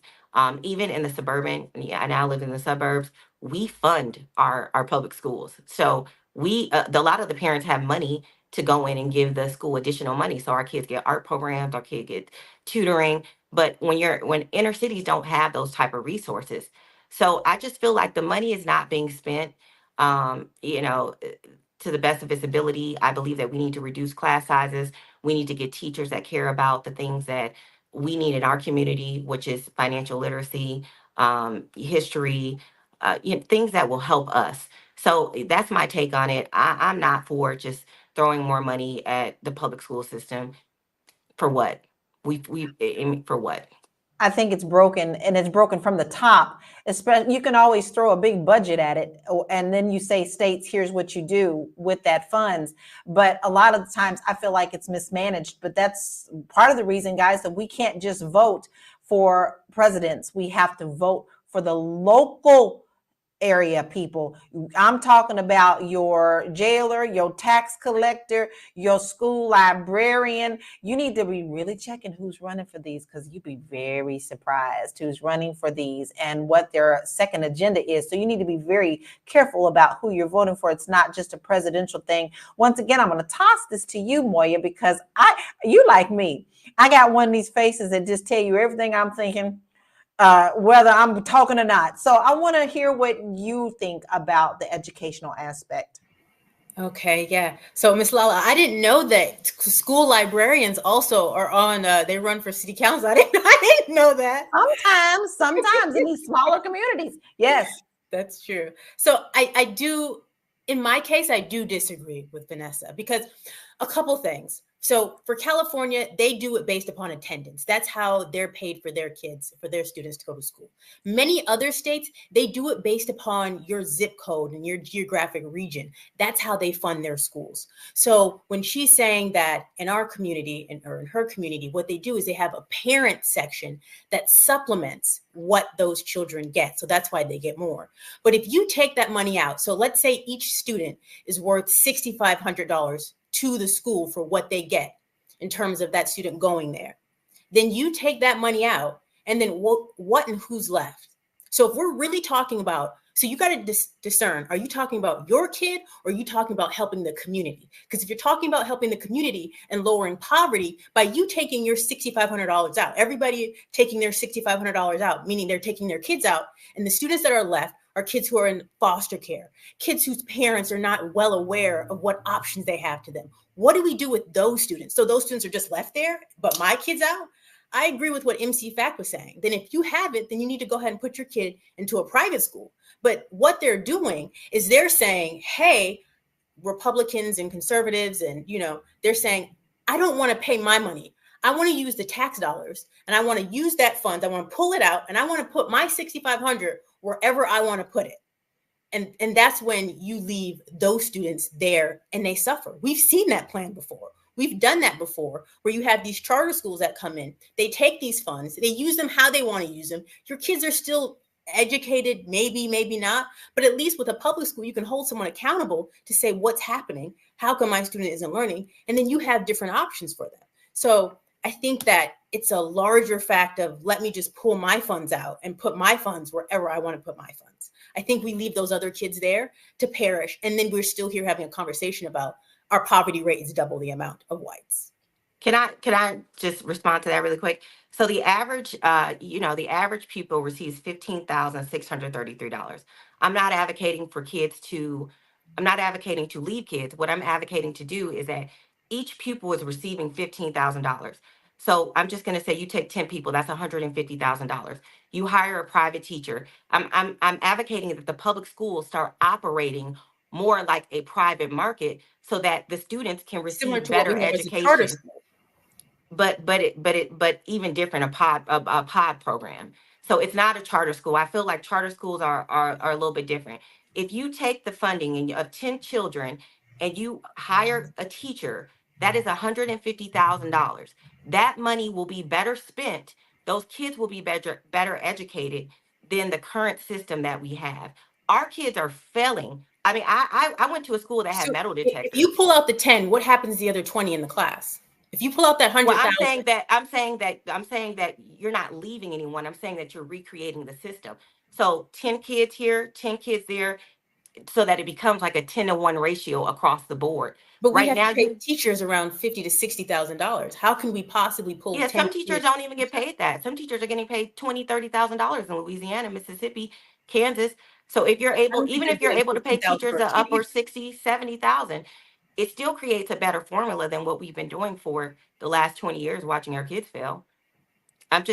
Even in the suburban, yeah, I now live in the suburbs, we fund our public schools. So a lot of the parents have money to go in and give the school additional money. So our kids get art programs, our kids get tutoring. But when inner cities don't have those type of resources. So I just feel like the money is not being spent, to the best of its ability. I believe that we need to reduce class sizes. We need to get teachers that care about the things that we need in our community, which is financial literacy, history, things that will help us. So that's my take on it. I'm not for just throwing more money at the public school system. For what? For what? I think it's broken, and it's broken from the top. Especially, you can always throw a big budget at it, and then you say, states, here's what you do with that funds. But a lot of the times I feel like it's mismanaged. But that's part of the reason, guys, that we can't just vote for presidents. We have to vote for the local area people. I'm talking about your jailer, your tax collector, your school librarian. You need to be really checking who's running for these, because you'd be very surprised who's running for these and what their second agenda is. So you need to be very careful about who you're voting for. It's not just a presidential thing. Once again, I'm going to toss this to you, Moya, because you like me. I got one of these faces that just tell you everything I'm thinking, whether I'm talking or not. So I want to hear what you think about the educational aspect. Okay, yeah. So, Miss Lala, I didn't know that school librarians also are on. They run for city council. I didn't know that. Sometimes in these smaller communities. Yes. That's true. So I do, in my case, I do disagree with Vanessa because a couple things. So for California, they do it based upon attendance. That's how they're paid for their kids, for their students to go to school. Many other states, they do it based upon your zip code and your geographic region. That's how they fund their schools. So when she's saying that in our community or in her community, what they do is they have a parent section that supplements what those children get. So that's why they get more. But if you take that money out, so let's say each student is worth $6,500 to the school for what they get in terms of that student going there, then you take that money out, and then what and who's left? So if we're really talking about, so you got to discern, are you talking about your kid or are you talking about helping the community? Because if you're talking about helping the community and lowering poverty, by you taking your $6,500 out, everybody taking their $6,500 out, meaning they're taking their kids out, and the students that are left are kids who are in foster care, kids whose parents are not well aware of what options they have to them. What do we do with those students? So those students are just left there, but my kid's out? I agree with what MC Fact was saying. Then if you have it, then you need to go ahead and put your kid into a private school. But what they're doing is they're saying, hey, Republicans and conservatives, and they're saying, I don't want to pay my money. I want to use the tax dollars, and I want to use that fund. I want to pull it out, and I want to put my $6,500 wherever I want to put it. And that's when you leave those students there and they suffer. We've seen that plan before. We've done that before, where you have these charter schools that come in, they take these funds, they use them how they want to use them. Your kids are still educated, maybe not, but at least with a public school, you can hold someone accountable to say what's happening. How come my student isn't learning? And then you have different options for them. So I think that it's a larger fact of, let me just pull my funds out and put my funds wherever I want to put my funds. I think we leave those other kids there to perish. And then we're still here having a conversation about our poverty rate is double the amount of whites. Can I just respond to that really quick? So the average, the average pupil receives $15,633. I'm not advocating for I'm not advocating to leave kids. What I'm advocating to do is that each pupil is receiving $15,000. So I'm just going to say you take 10 people, that's $150,000. You hire a private teacher. I'm advocating that the public schools start operating more like a private market so that the students can receive better education. But even different, a pod program. So it's not a charter school. I feel like charter schools are a little bit different. If you take the funding of 10 children and you hire a teacher, that is $150,000. That money will be better spent. Those kids will be better educated than the current system that we have. Our kids are failing. I mean, I went to a school that had metal detectors. If you pull out the 10, what happens to the other 20 in the class? If you pull out that 100,000, well, I'm saying that you're not leaving anyone. I'm saying that you're recreating the system. So 10 kids here, 10 kids there, so that it becomes like a 10-to-1 ratio across the board. But right now, to pay teachers around $50,000 to $60,000. How can we possibly pull? Yeah, some teachers don't even get paid that. Some teachers are getting paid $20,000, $30,000 in Louisiana, Mississippi, Kansas. So if you're able, even if you're able to pay teachers the upper 60, 70,000, it still creates a better formula than what we've been doing for the last 20 years, watching our kids fail. I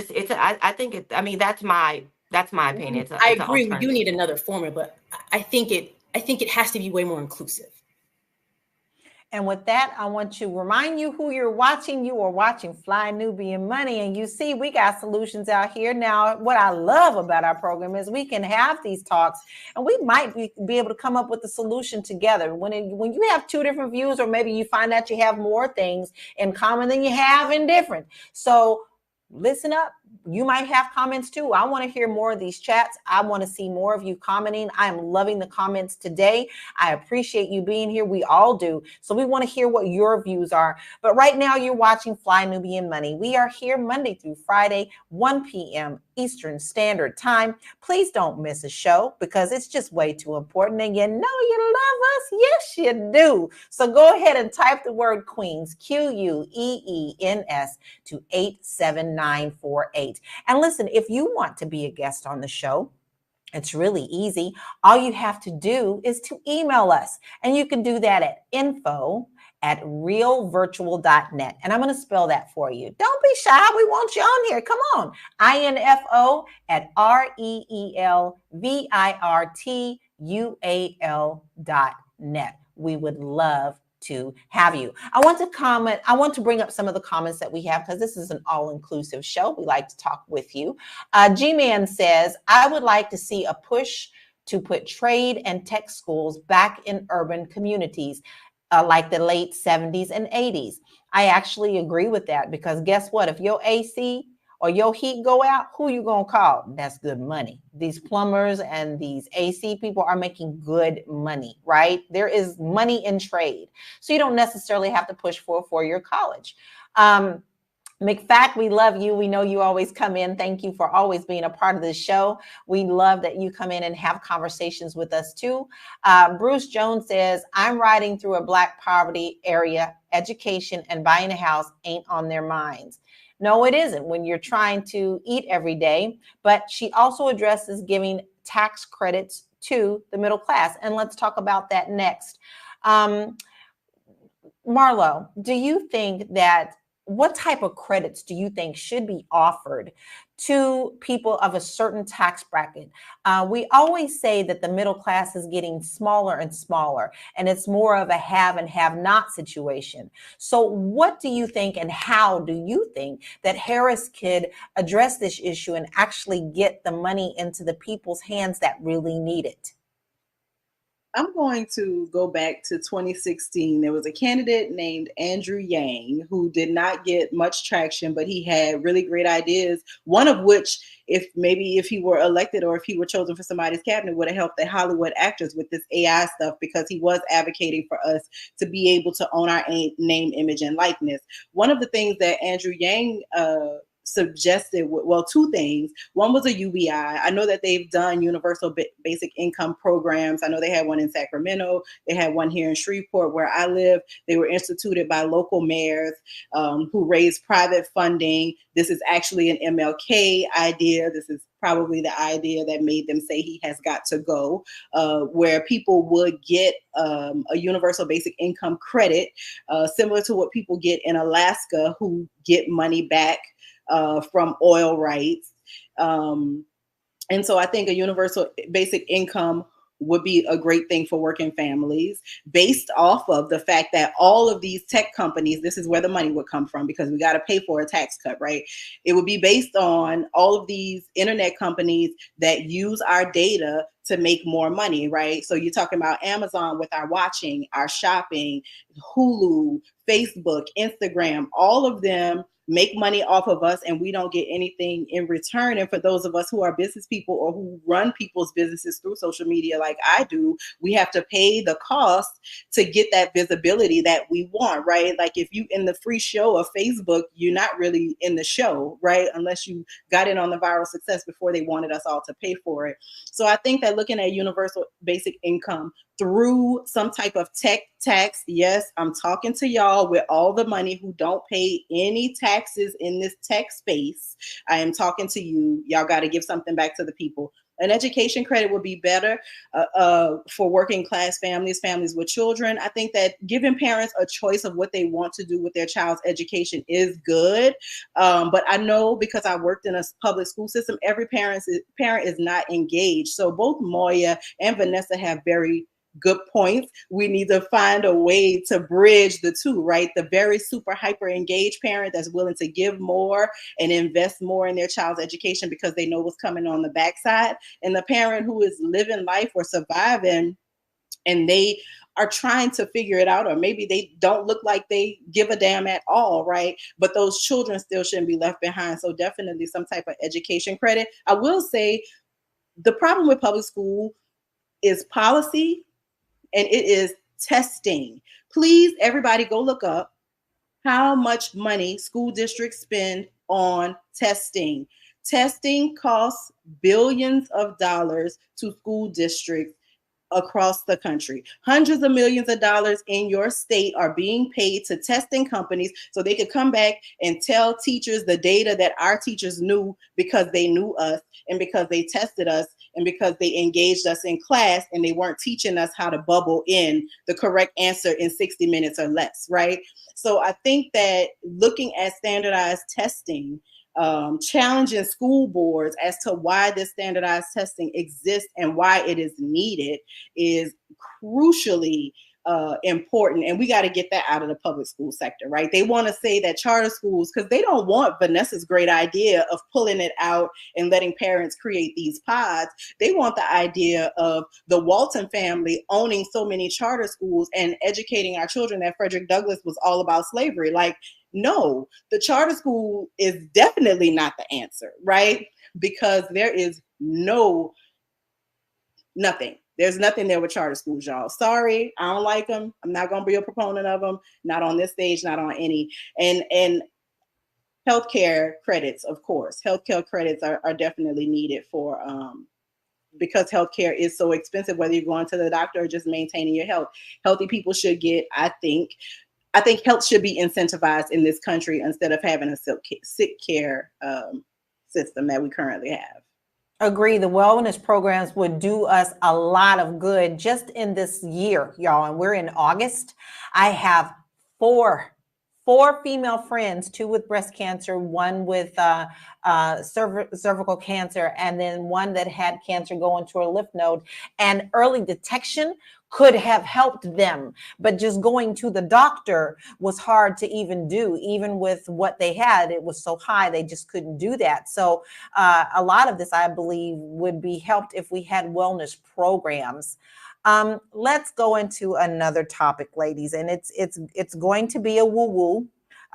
mean, that's my opinion. I agree. We do need another formula, but I think it has to be way more inclusive. And with that, I want to remind you who you're watching. You are watching Fly Nubian Money, and you see we got solutions out here. Now, what I love about our program is we can have these talks, and we might be able to come up with a solution together. When you have two different views, or maybe you find out you have more things in common than you have in different. So listen up. You might have comments too. I want to hear more of these chats. I want to see more of you commenting. I am loving the comments today. I appreciate you being here. We all do. So we want to hear what your views are. But right now you're watching Fly Nubian Money. We are here Monday through Friday, 1 p.m. Eastern Standard Time. Please don't miss a show because it's just way too important. And you know you love us. Yes, you do. So go ahead and type the word Queens, QUEENS, to 87948. And listen, if you want to be a guest on the show, It's really easy. All you have to do is to email us, and you can do that at info@realvirtual.net. And I'm going to spell that for you. Don't be shy. We want you on here. Come on. info@reelvirtual.net. We would love to have you. I want to bring up some of the comments that we have because this is an all-inclusive show. We like to talk with you. G-Man says, I would like to see a push to put trade and tech schools back in urban communities like the late 70s and 80s. I actually agree with that because guess what? If your AC or your heat go out, who you gonna call? That's good money. These plumbers and these AC people are making good money, right? There is money in trade. So you don't necessarily have to push for a four-year college. McFack, we love you. We know you always come in. Thank you for always being a part of this show. We love that you come in and have conversations with us too. Bruce Jones says, I'm riding through a Black poverty area. Education and buying a house ain't on their minds. No, it isn't when you're trying to eat every day. But she also addresses giving tax credits to the middle class. And let's talk about that next. Marlo, do you think that what type of credits do you think should be offered to people of a certain tax bracket? We always say that the middle class is getting smaller and smaller, and it's more of a have and have not situation. So what do you think, and how do you think that Harris could address this issue and actually get the money into the people's hands that really need it? I'm going to go back to 2016. There was a candidate named Andrew Yang who did not get much traction, but he had really great ideas. One of which, if he were elected or if he were chosen for somebody's cabinet, would have helped the Hollywood actors with this AI stuff, because he was advocating for us to be able to own our name, image, and likeness. One of the things that Andrew Yang suggested, well, two things. One was a UBI. I know that they've done universal basic income programs. I know they had one in Sacramento. They had one here in Shreveport where I live. They were instituted by local mayors who raised private funding. This is actually an MLK idea. This is probably the idea that made them say he has got to go, where people would get a universal basic income credit, similar to what people get in Alaska, who get money back from oil rights. And so I think a universal basic income would be a great thing for working families, based off of the fact that all of these tech companies, this is where the money would come from, because we got to pay for a tax cut, right? It would be based on all of these internet companies that use our data to make more money, right? So you're talking about Amazon with our watching, our shopping, Hulu, Facebook, Instagram, all of them make money off of us, and we don't get anything in return. And for those of us who are business people or who run people's businesses through social media like I do, we have to pay the cost to get that visibility that we want, right? Like if you in the free show of Facebook, you're not really in the show, right? Unless you got in on the viral success before they wanted us all to pay for it. So I think that looking at universal basic income through some type of tech tax. Yes, I'm talking to y'all with all the money who don't pay any taxes in this tech space. I am talking to you. Y'all got to give something back to the people. An education credit would be better for working class families, families with children. I think that giving parents a choice of what they want to do with their child's education is good. But I know, because I worked in a public school system, every parent is not engaged. So both Moya and Vanessa have very good points. We need to find a way to bridge the two, right? The very super hyper engaged parent that's willing to give more and invest more in their child's education because they know what's coming on the backside, and the parent who is living life or surviving and they are trying to figure it out, or maybe they don't look like they give a damn at all, right? But those children still shouldn't be left behind. So definitely some type of education credit. I will say the problem with public school is policy, and it is testing. Please, everybody, go look up how much money school districts spend on testing. Testing costs billions of dollars to school districts across the country. Hundreds of millions of dollars in your state are being paid to testing companies so they could come back and tell teachers the data that our teachers knew because they knew us and because they tested us and because they engaged us in class and they weren't teaching us how to bubble in the correct answer in 60 minutes or less, right? So I think that looking at standardized testing, challenging school boards as to why this standardized testing exists and why it is needed is crucially important. And we got to get that out of the public school sector, right? They want to say that charter schools, because they don't want Vanessa's great idea of pulling it out and letting parents create these pods. They want the idea of the Walton family owning so many charter schools and educating our children that Frederick Douglass was all about slavery. Like, no, the charter school is definitely not the answer, right? Because there is nothing. There's nothing there with charter schools, y'all. Sorry, I don't like them. I'm not going to be a proponent of them. Not on this stage, not on any. And healthcare credits, of course. Healthcare credits are definitely needed for because healthcare is so expensive, whether you're going to the doctor or just maintaining your health. Healthy people should get, I think health should be incentivized in this country instead of having a sick care system that we currently have. Agree. The wellness programs would do us a lot of good just in this year, y'all. And we're in August. I have four female friends, 2 with breast cancer, 1 with cervical cancer, and then 1 that had cancer going to a lymph node. And early detection could have helped them, but just going to the doctor was hard to even do. Even with what they had, it was so high, they just couldn't do that. So a lot of this, I believe, would be helped if we had wellness programs. Let's go into another topic, ladies, and it's going to be a woo-woo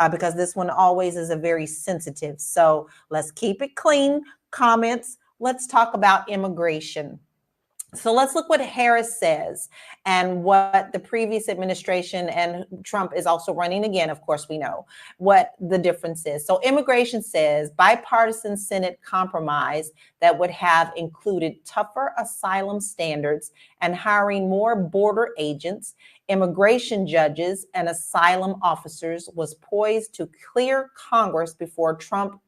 because this one always is a very sensitive. So let's keep it clean. Comments. Let's talk about immigration. So let's look what Harris says and what the previous administration, and Trump is also running again, of course, we know what the difference is. So immigration says bipartisan Senate compromise that would have included tougher asylum standards and hiring more border agents, immigration judges, and asylum officers was poised to clear Congress before Trump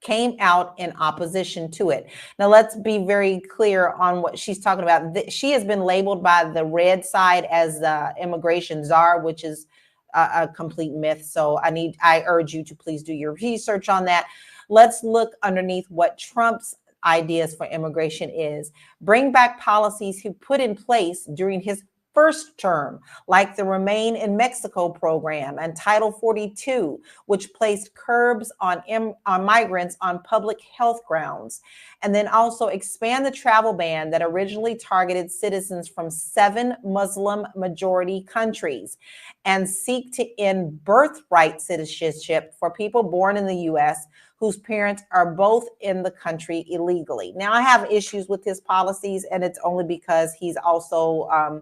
came out in opposition to it. Now, let's be very clear on what she's talking about. She has been labeled by the red side as the immigration czar, which is a complete myth. So I urge you to please do your research on that. Let's look underneath what Trump's ideas for immigration is. Bring back policies he put in place during his first term, like the Remain in Mexico program and Title 42, which placed curbs on migrants on public health grounds. And then also expand the travel ban that originally targeted citizens from 7 Muslim majority countries, and seek to end birthright citizenship for people born in the U.S. whose parents are both in the country illegally. Now, I have issues with his policies, and it's only because he's also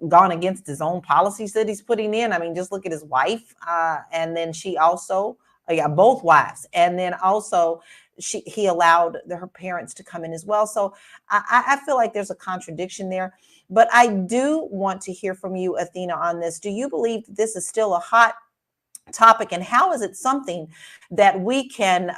gone against his own policies that he's putting in. I mean, just look at his wife. And then she also, both wives. And then also he allowed her parents to come in as well. So I feel like there's a contradiction there. But I do want to hear from you, Athena, on this. Do you believe that this is still a hot topic, and how is it something that we can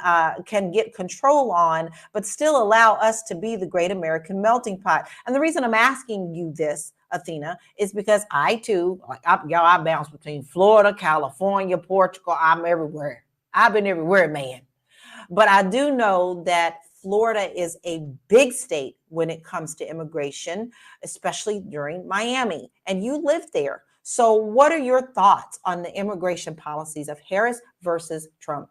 get control on, but still allow us to be the great American melting pot? And the reason I'm asking you this, Athena, is because I too, I bounce between Florida, California, Portugal. I'm everywhere. I've been everywhere, man. But I do know that Florida is a big state when it comes to immigration, especially during Miami, and you live there. So what are your thoughts on the immigration policies of Harris versus Trump?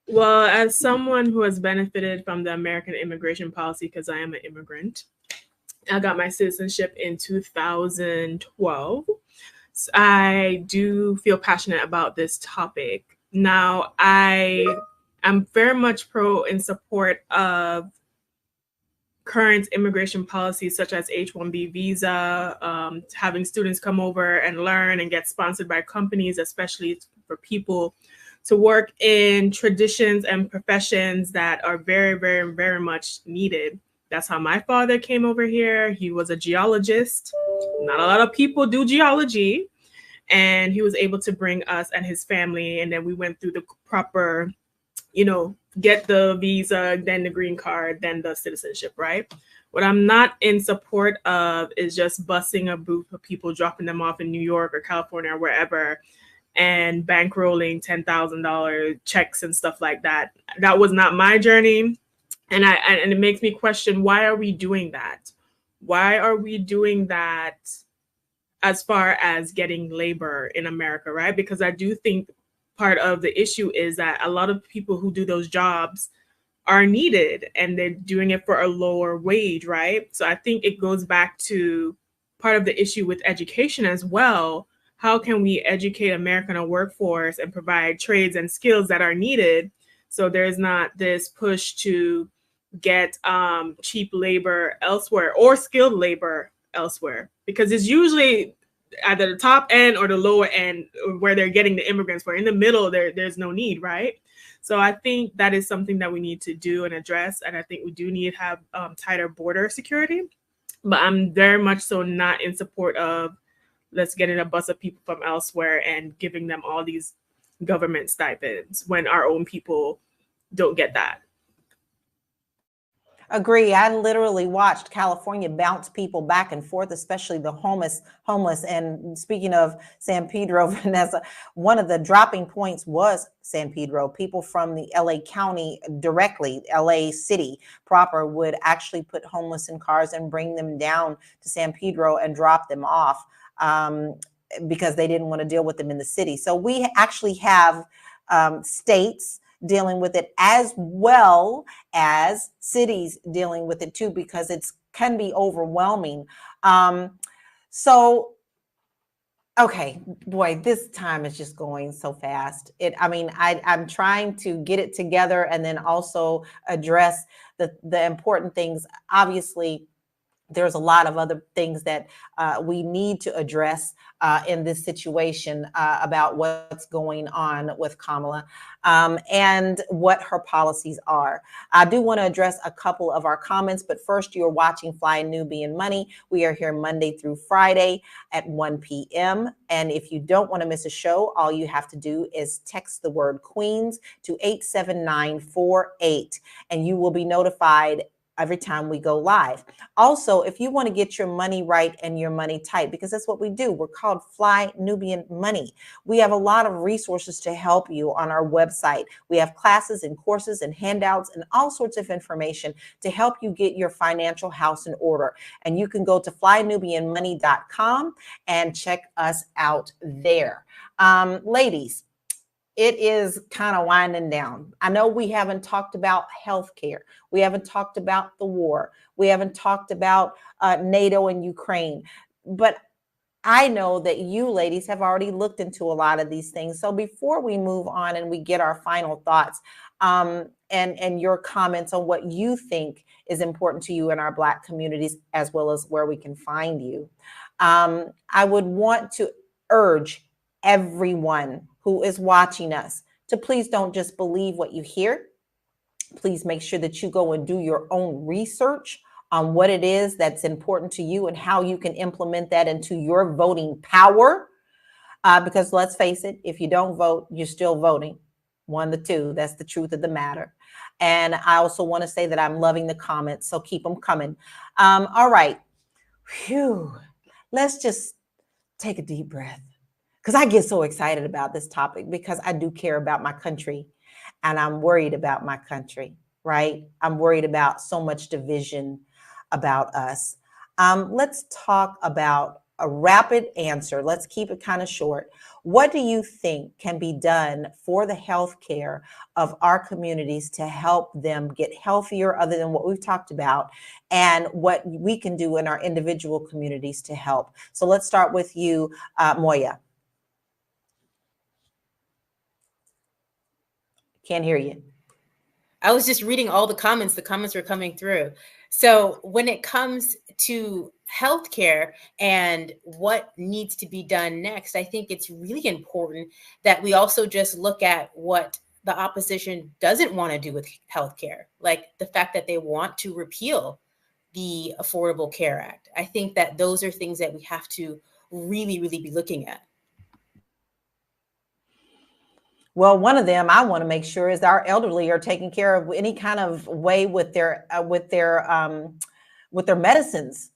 Well, as someone who has benefited from the American immigration policy, because I am an immigrant, I got my citizenship in 2012. So I do feel passionate about this topic. Now, I am very much pro in support of current immigration policies such as H-1B visa, having students come over and learn and get sponsored by companies, especially for people to work in traditions and professions that are very, very, very much needed. That's how my father came over here. He was a geologist. Not a lot of people do geology. And he was able to bring us and his family. And then we went through the proper, get the visa, then the green card, then the citizenship, right? What I'm not in support of is just busing a group of people, dropping them off in New York or California or wherever, and bankrolling $10,000 checks and stuff like that. That was not my journey. And it makes me question, why are we doing that? Why are we doing that as far as getting labor in America, right? Because I do think part of the issue is that a lot of people who do those jobs are needed and they're doing it for a lower wage, right? So I think it goes back to part of the issue with education as well. How can we educate American workforce and provide trades and skills that are needed so there's not this push to get cheap labor elsewhere or skilled labor elsewhere? Because it's usually either the top end or the lower end where they're getting the immigrants for. In the middle, there's no need, right? So I think that is something that we need to do and address. And I think we do need to have tighter border security. But I'm very much so not in support of let's get in a bus of people from elsewhere and giving them all these government stipends when our own people don't get that. Agree. I literally watched California bounce people back and forth, especially the homeless. And speaking of San Pedro, Vanessa, one of the dropping points was San Pedro. People from the LA County directly, LA City proper, would actually put homeless in cars and bring them down to San Pedro and drop them off because they didn't want to deal with them in the city. So we actually have states dealing with it as well as cities dealing with it too, because it can be overwhelming. Okay, boy, this time is just going so fast. I'm trying to get it together and then also address the important things. Obviously, there's a lot of other things that we need to address in this situation about what's going on with Kamala and what her policies are. I do want to address a couple of our comments, but first, you're watching Fly Nubian Money. We are here Monday through Friday at 1 p.m. And if you don't want to miss a show, all you have to do is text the word Queens to 87948, and you will be notified every time we go live. Also, if you want to get your money right and your money tight, because that's what we do, we're called Fly Nubian Money. We have a lot of resources to help you on our website. We have classes and courses and handouts and all sorts of information to help you get your financial house in order. And you can go to flynubianmoney.com and check us out there. Ladies, it is kind of winding down. I know we haven't talked about healthcare. We haven't talked about the war. We haven't talked about NATO and Ukraine. But I know that you ladies have already looked into a lot of these things. So before we move on and we get our final thoughts and your comments on what you think is important to you in our Black communities, as well as where we can find you, I would want to urge everyone who is watching us to please don't just believe what you hear. Please make sure that you go and do your own research on what it is that's important to you and how you can implement that into your voting power. Because let's face it, if you don't vote, you're still voting. One of the two. That's the truth of the matter. And I also want to say that I'm loving the comments, so keep them coming. All right. Phew. Let's just take a deep breath, because I get so excited about this topic because I do care about my country and I'm worried about my country, right? I'm worried about so much division about us. Let's talk about a rapid answer. Let's keep it kind of short. What do you think can be done for the health care of our communities to help them get healthier, other than what we've talked about, and what we can do in our individual communities to help? So let's start with you, Moya. Can't hear you. I was just reading all the comments. The comments were coming through. So when it comes to healthcare and what needs to be done next, I think it's really important that we also just look at what the opposition doesn't want to do with healthcare, like the fact that they want to repeal the Affordable Care Act. I think that those are things that we have to really, really be looking at. Well, one of them I want to make sure is our elderly are taken care of any kind of way with their medicines,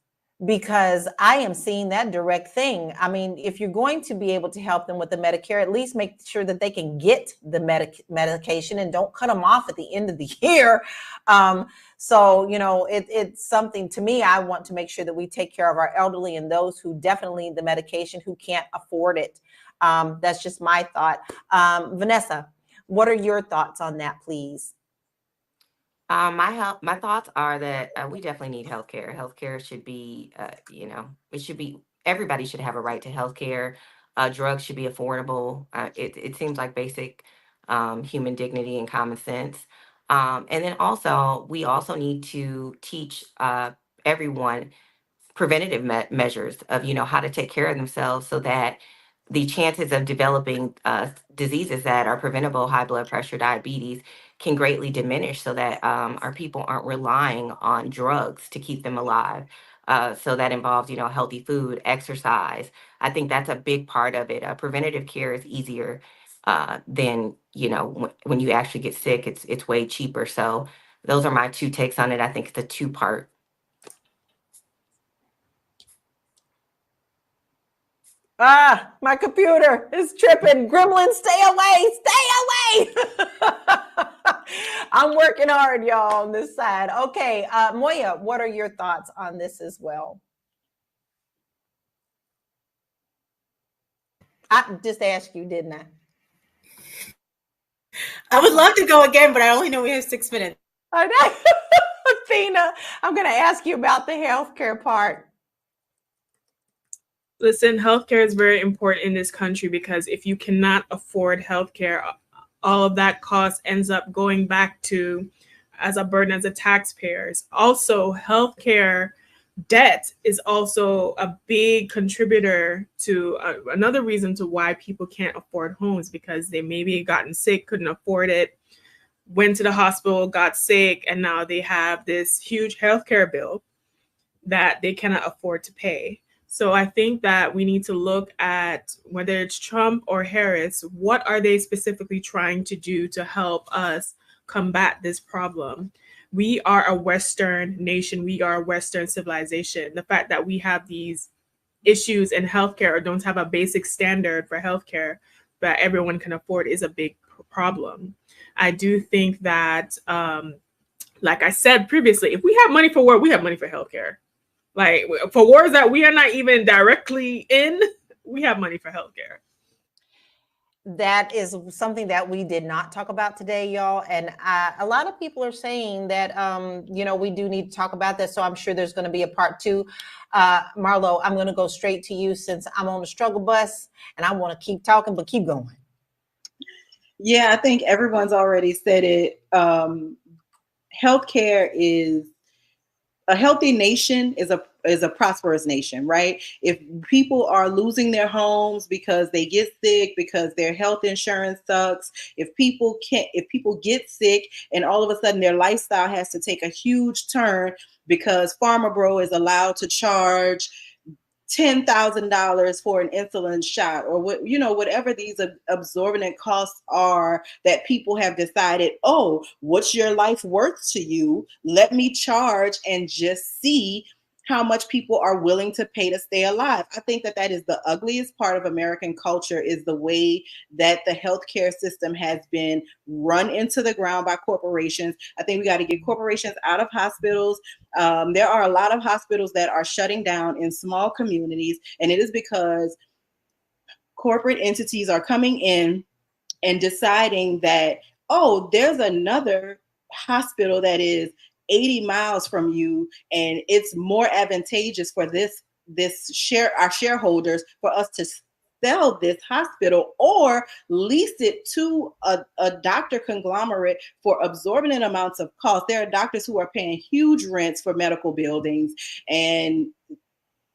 because I am seeing that direct thing. I mean, if you're going to be able to help them with the Medicare, at least make sure that they can get the medication and don't cut them off at the end of the year. So, it's something to me. I want to make sure that we take care of our elderly and those who definitely need the medication, who can't afford it. That's just my thought. Vanessa, what are your thoughts on that, please? My thoughts are that we definitely need healthcare. Healthcare should be, it should be, everybody should have a right to healthcare. Drugs should be affordable. It seems like basic human dignity and common sense. And then also, we also need to teach everyone preventative measures of how to take care of themselves, so that the chances of developing diseases that are preventable, high blood pressure, diabetes, can greatly diminish, so that our people aren't relying on drugs to keep them alive. So that involves healthy food, exercise. I think that's a big part of it. Preventative care is easier than when you actually get sick. It's way cheaper. So those are my two takes on it. I think it's a two-part. My computer is tripping. Gremlin, stay away, stay away. I'm working hard, y'all, on this side. Okay, Moya, what are your thoughts on this as well? I just asked you, didn't I? I would love to go again, but I only know we have 6 minutes. I know. Tina, I'm going to ask you about the healthcare part. Listen, healthcare is very important in this country, because if you cannot afford healthcare, all of that cost ends up going back to as a burden as a taxpayers. Also, healthcare debt is also a big contributor to another reason to why people can't afford homes, because they maybe gotten sick, couldn't afford it, went to the hospital, got sick, and now they have this huge healthcare bill that they cannot afford to pay. So I think that we need to look at, whether it's Trump or Harris, what are they specifically trying to do to help us combat this problem? We are a Western nation. We are a Western civilization. The fact that we have these issues in healthcare, or don't have a basic standard for healthcare that everyone can afford, is a big problem. I do think that, like I said previously, if we have money for war, we have money for healthcare. Like, for wars that we are not even directly in, we have money for healthcare. That is something that we did not talk about today, y'all. And a lot of people are saying that, we do need to talk about this. So I'm sure there's going to be a part 2. Marlo, I'm going to go straight to you, since I'm on the struggle bus and I want to keep talking, but keep going. Yeah, I think everyone's already said it. Healthcare is a healthy nation is a prosperous nation, right? If people are losing their homes because they get sick, because their health insurance sucks, if people get sick and all of a sudden their lifestyle has to take a huge turn because Pharma Bro is allowed to charge $10,000 for an insulin shot, or whatever these absorbent costs are that people have decided, oh, what's your life worth to you? Let me charge and just see how much people are willing to pay to stay alive. I think that is the ugliest part of American culture, is the way that the healthcare system has been run into the ground by corporations. I think we got to get corporations out of hospitals. There are a lot of hospitals that are shutting down in small communities, and it is because corporate entities are coming in and deciding that, oh, there's another hospital that is 80 miles from you, and it's more advantageous for our shareholders for us to sell this hospital or lease it to a doctor conglomerate for absorbent amounts of cost. There are doctors who are paying huge rents for medical buildings, and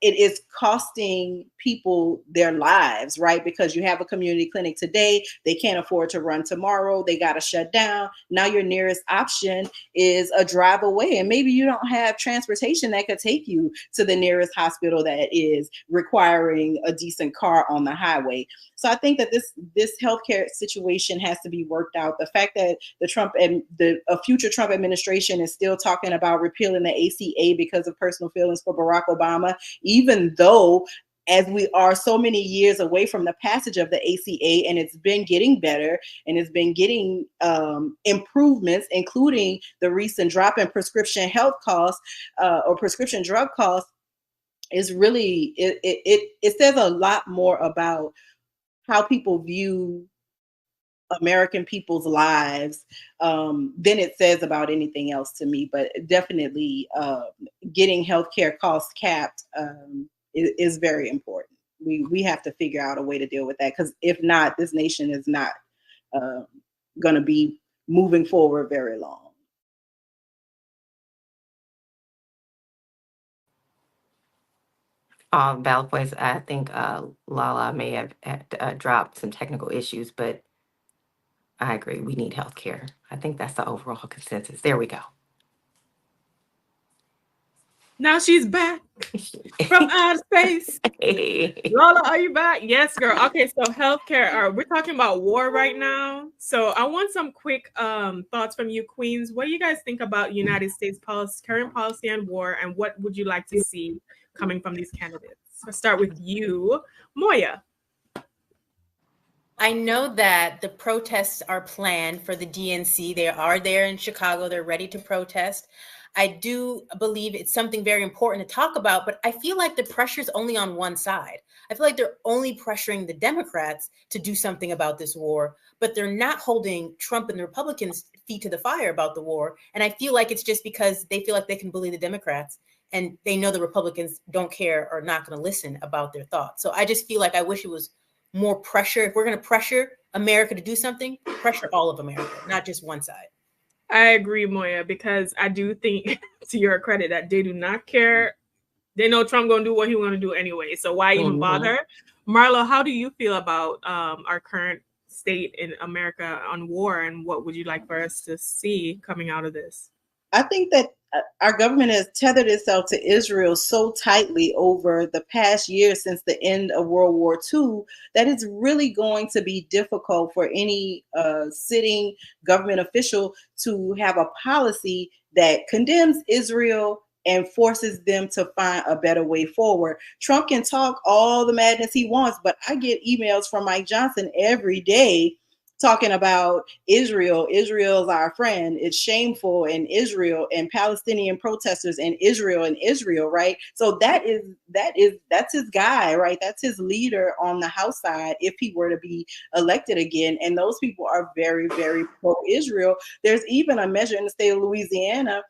it is costing people their lives, right? Because you have a community clinic today, they can't afford to run tomorrow, they got to shut down. Now your nearest option is a drive away, and maybe you don't have transportation that could take you to the nearest hospital that is requiring a decent car on the highway. So I think that this healthcare situation has to be worked out. The fact that the Trump and a future Trump administration is still talking about repealing the ACA because of personal feelings for Barack Obama, even though as we are so many years away from the passage of the ACA, and it's been getting better and it's been getting improvements, including the recent drop in prescription health costs or prescription drug costs, is really, it says a lot more about how people view American people's lives than it says about anything else to me. But definitely getting healthcare costs capped is very important. We have to figure out a way to deal with that, because if not, this nation is not going to be moving forward very long. Valid points. I think Lala may have dropped some technical issues, but I agree. We need healthcare. I think that's the overall consensus. There we go. Now she's back from outer space. Lala, are you back? Yes, girl. Okay, so healthcare. We're talking about war right now. So I want some quick thoughts from you, Queens. What do you guys think about United States current policy on war, and what would you like to see coming from these candidates? Let's start with you, Moya. I know that the protests are planned for the DNC. They are there in Chicago. They're ready to protest. I do believe it's something very important to talk about, but I feel like the pressure is only on one side. I feel like they're only pressuring the Democrats to do something about this war, but they're not holding Trump and the Republicans' feet to the fire about the war. And I feel like it's just because they feel like they can bully the Democrats, and they know the Republicans don't care or not going to listen about their thoughts. So I just feel like I wish it was more pressure. If we're going to pressure America to do something, pressure all of America, not just one side. I agree, Moya, because I do think, to your credit, that they do not care. They know Trump going to do what he want to do anyway. So why even bother? Marlo, how do you feel about our current state in America on war, and what would you like for us to see coming out of this? I think that our government has tethered itself to Israel so tightly over the past year since the end of World War II that it's really going to be difficult for any sitting government official to have a policy that condemns Israel and forces them to find a better way forward. Trump can talk all the madness he wants, but I get emails from Mike Johnson every day talking about Israel. Israel's our friend. It's shameful, and Israel and Palestinian protesters and Israel, right? So that's his guy, right? That's his leader on the House side if he were to be elected again. And those people are very, very pro-Israel. There's even a measure in the state of Louisiana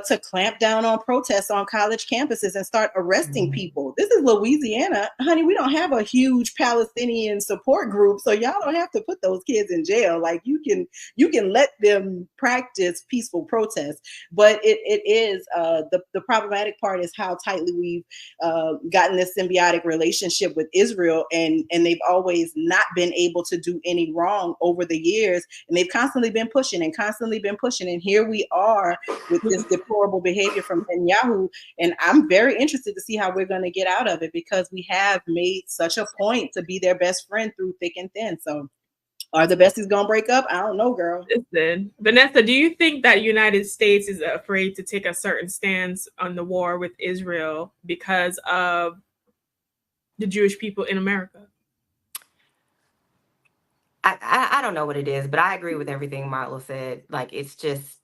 to clamp down on protests on college campuses and start arresting people. This is Louisiana. Honey, we don't have a huge Palestinian support group, so y'all don't have to put those kids in jail. Like, you can let them practice peaceful protest. But it is the problematic part is how tightly we've gotten this symbiotic relationship with Israel, and they've always not been able to do any wrong over the years, and they've constantly been pushing, and here we are with this deplorable behavior from Netanyahu. And I'm very interested to see how we're going to get out of it, because we have made such a point to be their best friend through thick and thin. So are the besties going to break up? I don't know, girl. Listen, Vanessa, do you think that United States is afraid to take a certain stance on the war with Israel because of the Jewish people in America? I don't know what it is, but I agree with everything Marlo said. Like, it's just,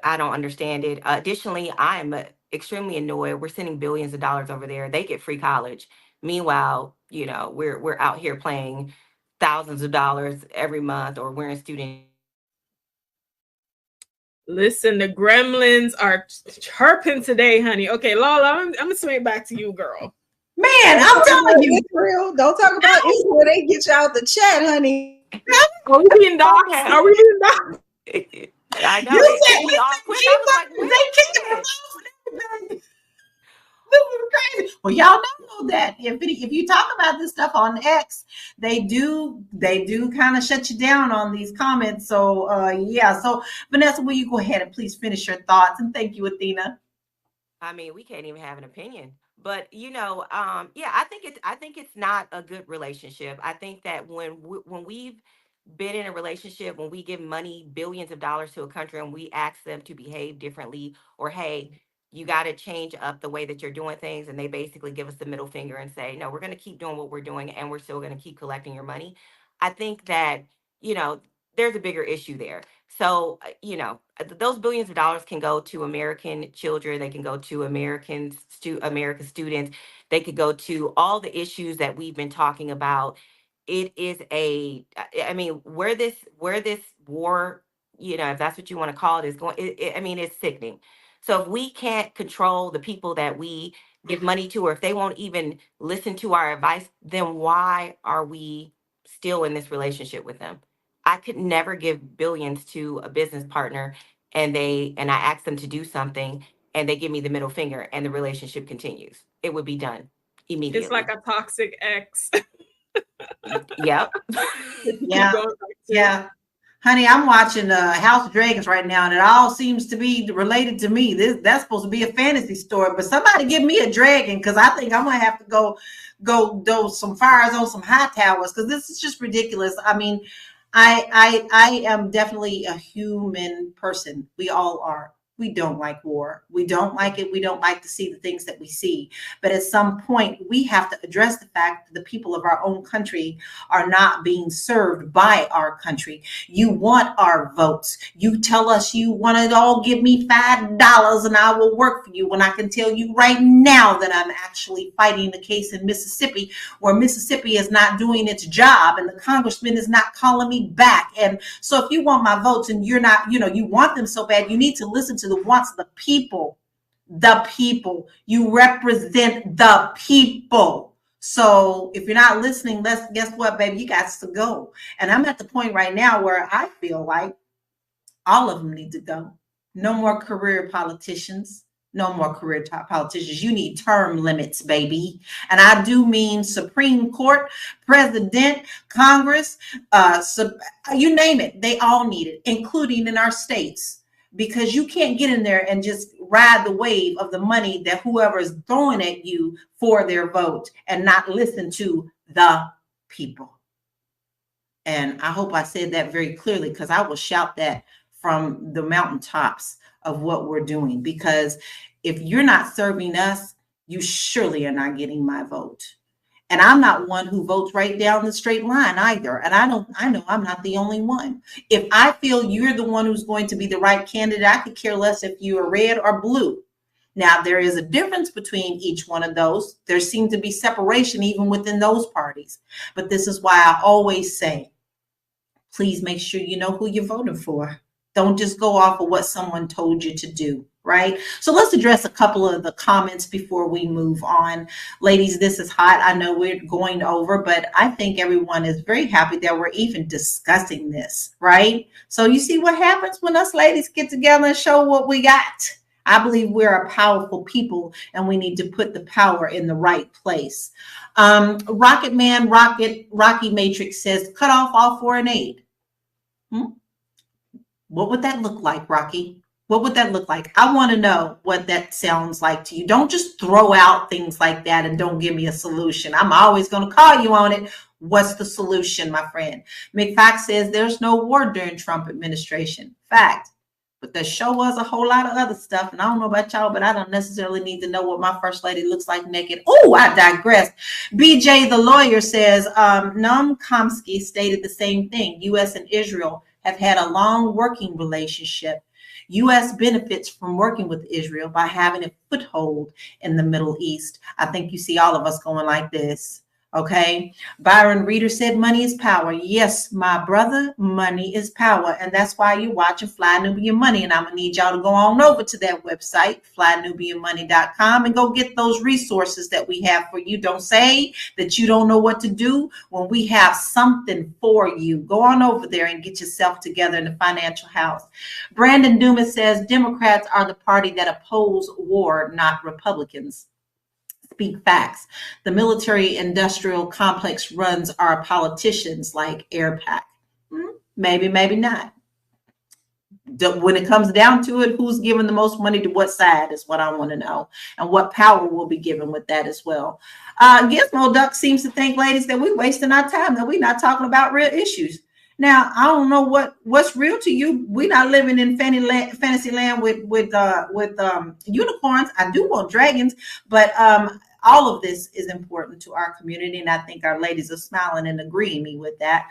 I don't understand it. Additionally, I'm extremely annoyed. We're sending billions of dollars over there. They get free college. Meanwhile, we're out here paying thousands of dollars every month, or we're in student. Listen, the gremlins are chirping today, honey. Okay, Lola, I'm gonna swing it back to you, girl. Man, I'm telling you, Israel. Don't talk about Israel. They get you out the chat, honey. Are we being dogs? Are we being dogs? I know. You said we all quick. I was like, they kicked him off. This is crazy. Well, y'all know that if you talk about this stuff on X, they do kind of shut you down on these comments. So yeah. So Vanessa, will you go ahead and please finish your thoughts? And thank you, Athena. I mean, we can't even have an opinion. But yeah, I think it's not a good relationship. I think that when we've been in a relationship, when we give money, billions of dollars to a country, and we ask them to behave differently, or hey, you got to change up the way that you're doing things, and they basically give us the middle finger and say, no, we're going to keep doing what we're doing, and we're still going to keep collecting your money. I think that you know there's a bigger issue there. So, those billions of dollars can go to American children. They can go to American students. They could go to all the issues that we've been talking about. It is I mean, where this war, if that's what you want to call it, is going. I mean, it's sickening. So if we can't control the people that we give money to, or if they won't even listen to our advice, then why are we still in this relationship with them? I could never give billions to a business partner, and I ask them to do something and they give me the middle finger and the relationship continues. It would be done It's like immediately. a toxic ex. Yep. Keep Yeah, going back to. yeah. Honey, I'm watching House of Dragons right now, and it all seems to be related to me. That's supposed to be a fantasy story, but somebody give me a dragon because I think I'm gonna have to go do some fires on some high towers because this is just ridiculous. I mean, I am definitely a human person. We all are. We don't like war. We don't like it. We don't like to see the things that we see. But at some point, we have to address the fact that the people of our own country are not being served by our country. You want our votes. You tell us you want to all give me $5 and I will work for you. When I can tell you right now that I'm actually fighting the case in Mississippi where Mississippi is not doing its job and the congressman is not calling me back. And so if you want my votes and you're not, you want them so bad, you need to listen to the wants of the people. The people. You represent the people. So if you're not listening, guess what, baby? You got to go. And I'm at the point right now where I feel like all of them need to go. No more career politicians. No more career politicians. You need term limits, baby. And I do mean Supreme Court, President, Congress, you name it. They all need it, including in our states, because you can't get in there and just ride the wave of the money that whoever is throwing at you for their vote and not listen to the people. And I hope I said that very clearly because I will shout that from the mountaintops of what we're doing. Because if you're not serving us, you surely are not getting my vote. And I'm not one who votes right down the straight line either. And I know I'm not the only one. If I feel you're the one who's going to be the right candidate, I could care less if you are red or blue. Now, there is a difference between each one of those. There seems to be separation even within those parties. But this is why I always say, please make sure you know who you're voting for. Don't just go off of what someone told you to do, right? So let's address a couple of the comments before we move on. Ladies, this is hot. I know we're going over, but I think everyone is very happy that we're even discussing this, right? So you see what happens when us ladies get together and show what we got. I believe we're a powerful people and we need to put the power in the right place. Rocket Man, Rocky Matrix says, cut off all foreign aid. What would that look like, Rocky? What would that look like? I want to know what that sounds like to you. Don't just throw out things like that and don't give me a solution. I'm always going to call you on it. What's the solution, my friend? McFax says there's no war during Trump administration. Fact. But the show was a whole lot of other stuff. And I don't know about y'all, but I don't necessarily need to know what my first lady looks like naked. Oh, I digress. BJ, the lawyer, says, Noam Chomsky stated the same thing. U.S. and Israel have had a long working relationship. U.S. benefits from working with Israel by having a foothold in the Middle East. I think you see all of us going like this. Okay. Byron Reader said money is power. Yes, my brother, money is power. And that's why you're watching Fly Nubian Money. And I'm going to need y'all to go on over to that website, flynubianmoney.com, and go get those resources that we have for you. Don't say that you don't know what to do when we have something for you. Go on over there and get yourself together in the financial house. Brandon Dumas says Democrats are the party that oppose war, not Republicans. speak facts. The military-industrial complex runs our politicians like AirPack. Maybe, maybe not. When it comes down to it, who's giving the most money to what side is what I want to know, and what power will be given with that as well. Gizmo Duck seems to think, ladies, that we're wasting our time, that we're not talking about real issues. Now, I don't know what's real to you. We're not living in fantasy land with unicorns. I do want dragons, but all of this is important to our community, and I think our ladies are smiling and agreeing me with that.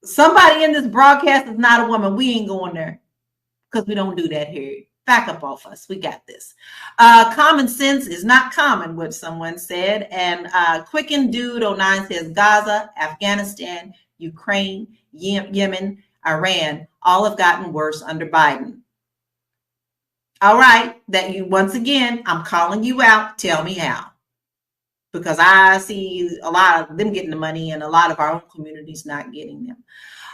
Somebody in this broadcast is not a woman. We ain't going there because we don't do that here. Back up off us. We got this. Common sense is not common, what someone said. And Quicken Dude 09 says Gaza, Afghanistan, Ukraine, Yemen, Iran, all have gotten worse under Biden. All right, that you once again, I'm calling you out. Tell me how. Because I see a lot of them getting the money and a lot of our own communities not getting them.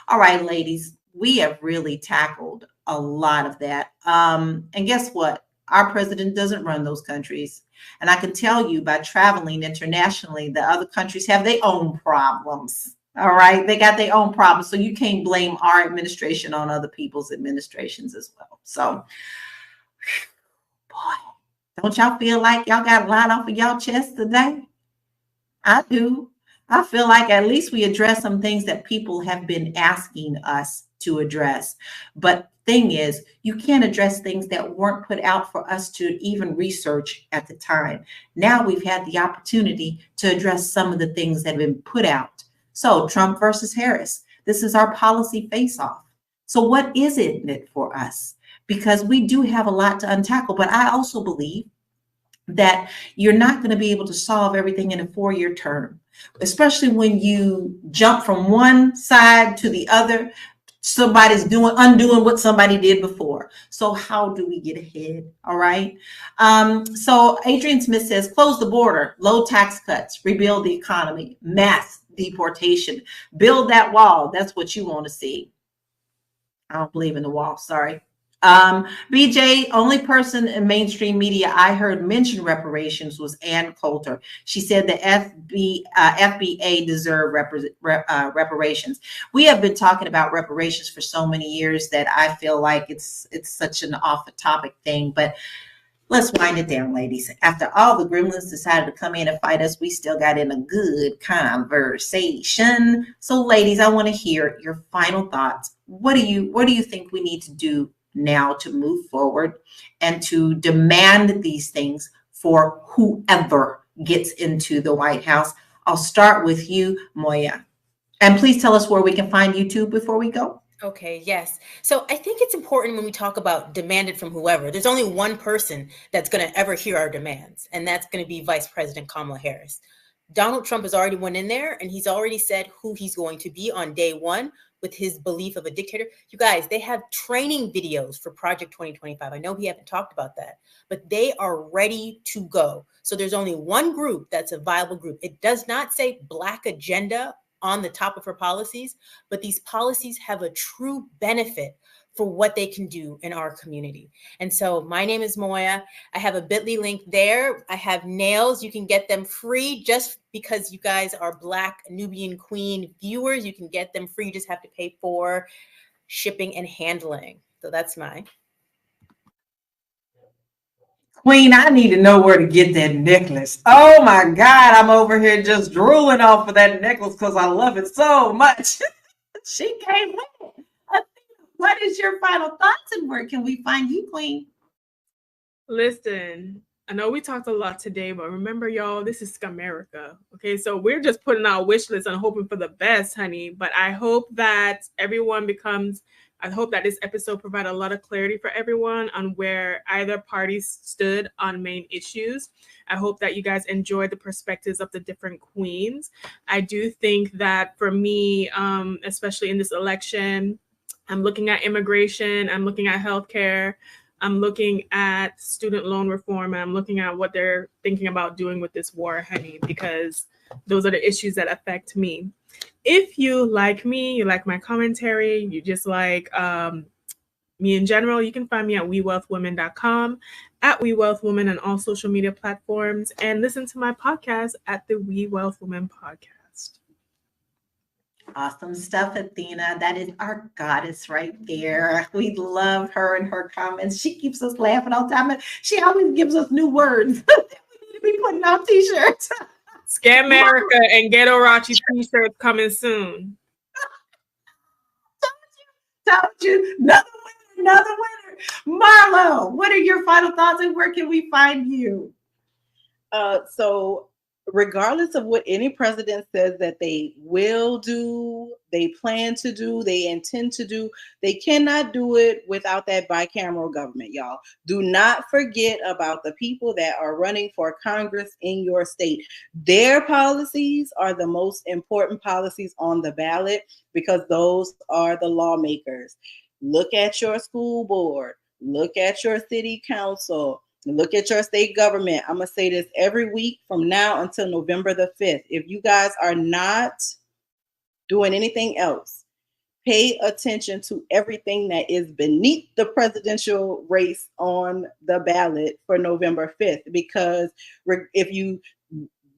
All right, ladies, we have really tackled a lot of that. And guess what? Our president doesn't run those countries. And I can tell you by traveling internationally, the other countries have their own problems. All right, they got their own problems. So you can't blame our administration on other people's administrations as well. So, boy, don't y'all feel like y'all got a lot off of y'all chest today? I do. I feel like at least we address some things that people have been asking us to address. But thing is, you can't address things that weren't put out for us to even research at the time. Now we've had the opportunity to address some of the things that have been put out. So Trump versus Harris, this is our policy face-off. So what is it for us? Because we do have a lot to untackle, but I also believe that you're not going to be able to solve everything in a 4-year term, especially when you jump from one side to the other. Somebody's undoing what somebody did before. So how do we get ahead? All right. So Adrian Smith says, close the border, low tax cuts, rebuild the economy, mass deportation, build that wall. That's what you want to see. I don't believe in the wall. Sorry. BJ, only person in mainstream media I heard mention reparations was Ann Coulter. She said the FBA deserve reparations. We have been talking about reparations for so many years that I feel like it's such an off-topic thing, but let's wind it down, ladies. After all the gremlins decided to come in and fight us, we still got in a good conversation. So, ladies, I want to hear your final thoughts. What do you think we need to do now to move forward and to demand these things for whoever gets into the White House? I'll start with you, Moya. And please tell us where we can find you too before we go. Okay, yes. So I think it's important when we talk about demanded from whoever, there's only one person that's going to ever hear our demands, and that's going to be Vice President Kamala Harris. Donald Trump has already went in there, and he's already said who he's going to be on day one with his belief of a dictator. You guys, they have training videos for Project 2025. I know we haven't talked about that, but they are ready to go. So there's only one group that's a viable group. It does not say Black agenda on the top of her policies, but these policies have a true benefit for what they can do in our community. And so my name is Moya. I have a bit.ly link there. I have nails. You can get them free just because you guys are Black Nubian Queen viewers. You can get them free. You just have to pay for shipping and handling. So that's mine. Queen, I need to know where to get that necklace. Oh my God, I'm over here just drooling off of that necklace because I love it so much. She came with it. What is your final thoughts and where can we find you, Queen? Listen, I know we talked a lot today, but remember, y'all, this is Scamerica. Okay, so we're just putting our wish list and hoping for the best, honey. But I hope that I hope that this episode provided a lot of clarity for everyone on where either party stood on main issues. I hope that you guys enjoyed the perspectives of the different queens. I do think that for me, especially in this election, I'm looking at immigration, I'm looking at healthcare, I'm looking at student loan reform, and I'm looking at what they're thinking about doing with this war, honey, because those are the issues that affect me. If you like me, you like my commentary, you just like me in general, you can find me at wewealthwomen.com, at wewealthwomen on all social media platforms, and listen to my podcast at the We Wealth Women podcast. Awesome stuff, Athena. That is our goddess right there. We love her and her comments. She keeps us laughing all the time. And she always gives us new words that we need to be putting on t-shirts. Scam America and Ghetto Rachi t-shirts coming soon. Told you, another winner. Marlo, what are your final thoughts and where can we find you? So regardless of what any president says that they will do, they plan to do, they intend to do, they cannot do it without that bicameral government, y'all. Do not forget about the people that are running for Congress in your state. Their policies are the most important policies on the ballot because those are the lawmakers. Look at your school board, look at your city council, look at your state government. I'm going to say this every week from now until November the 5th. If you guys are not doing anything else, pay attention to everything that is beneath the presidential race on the ballot for November 5th. Because if you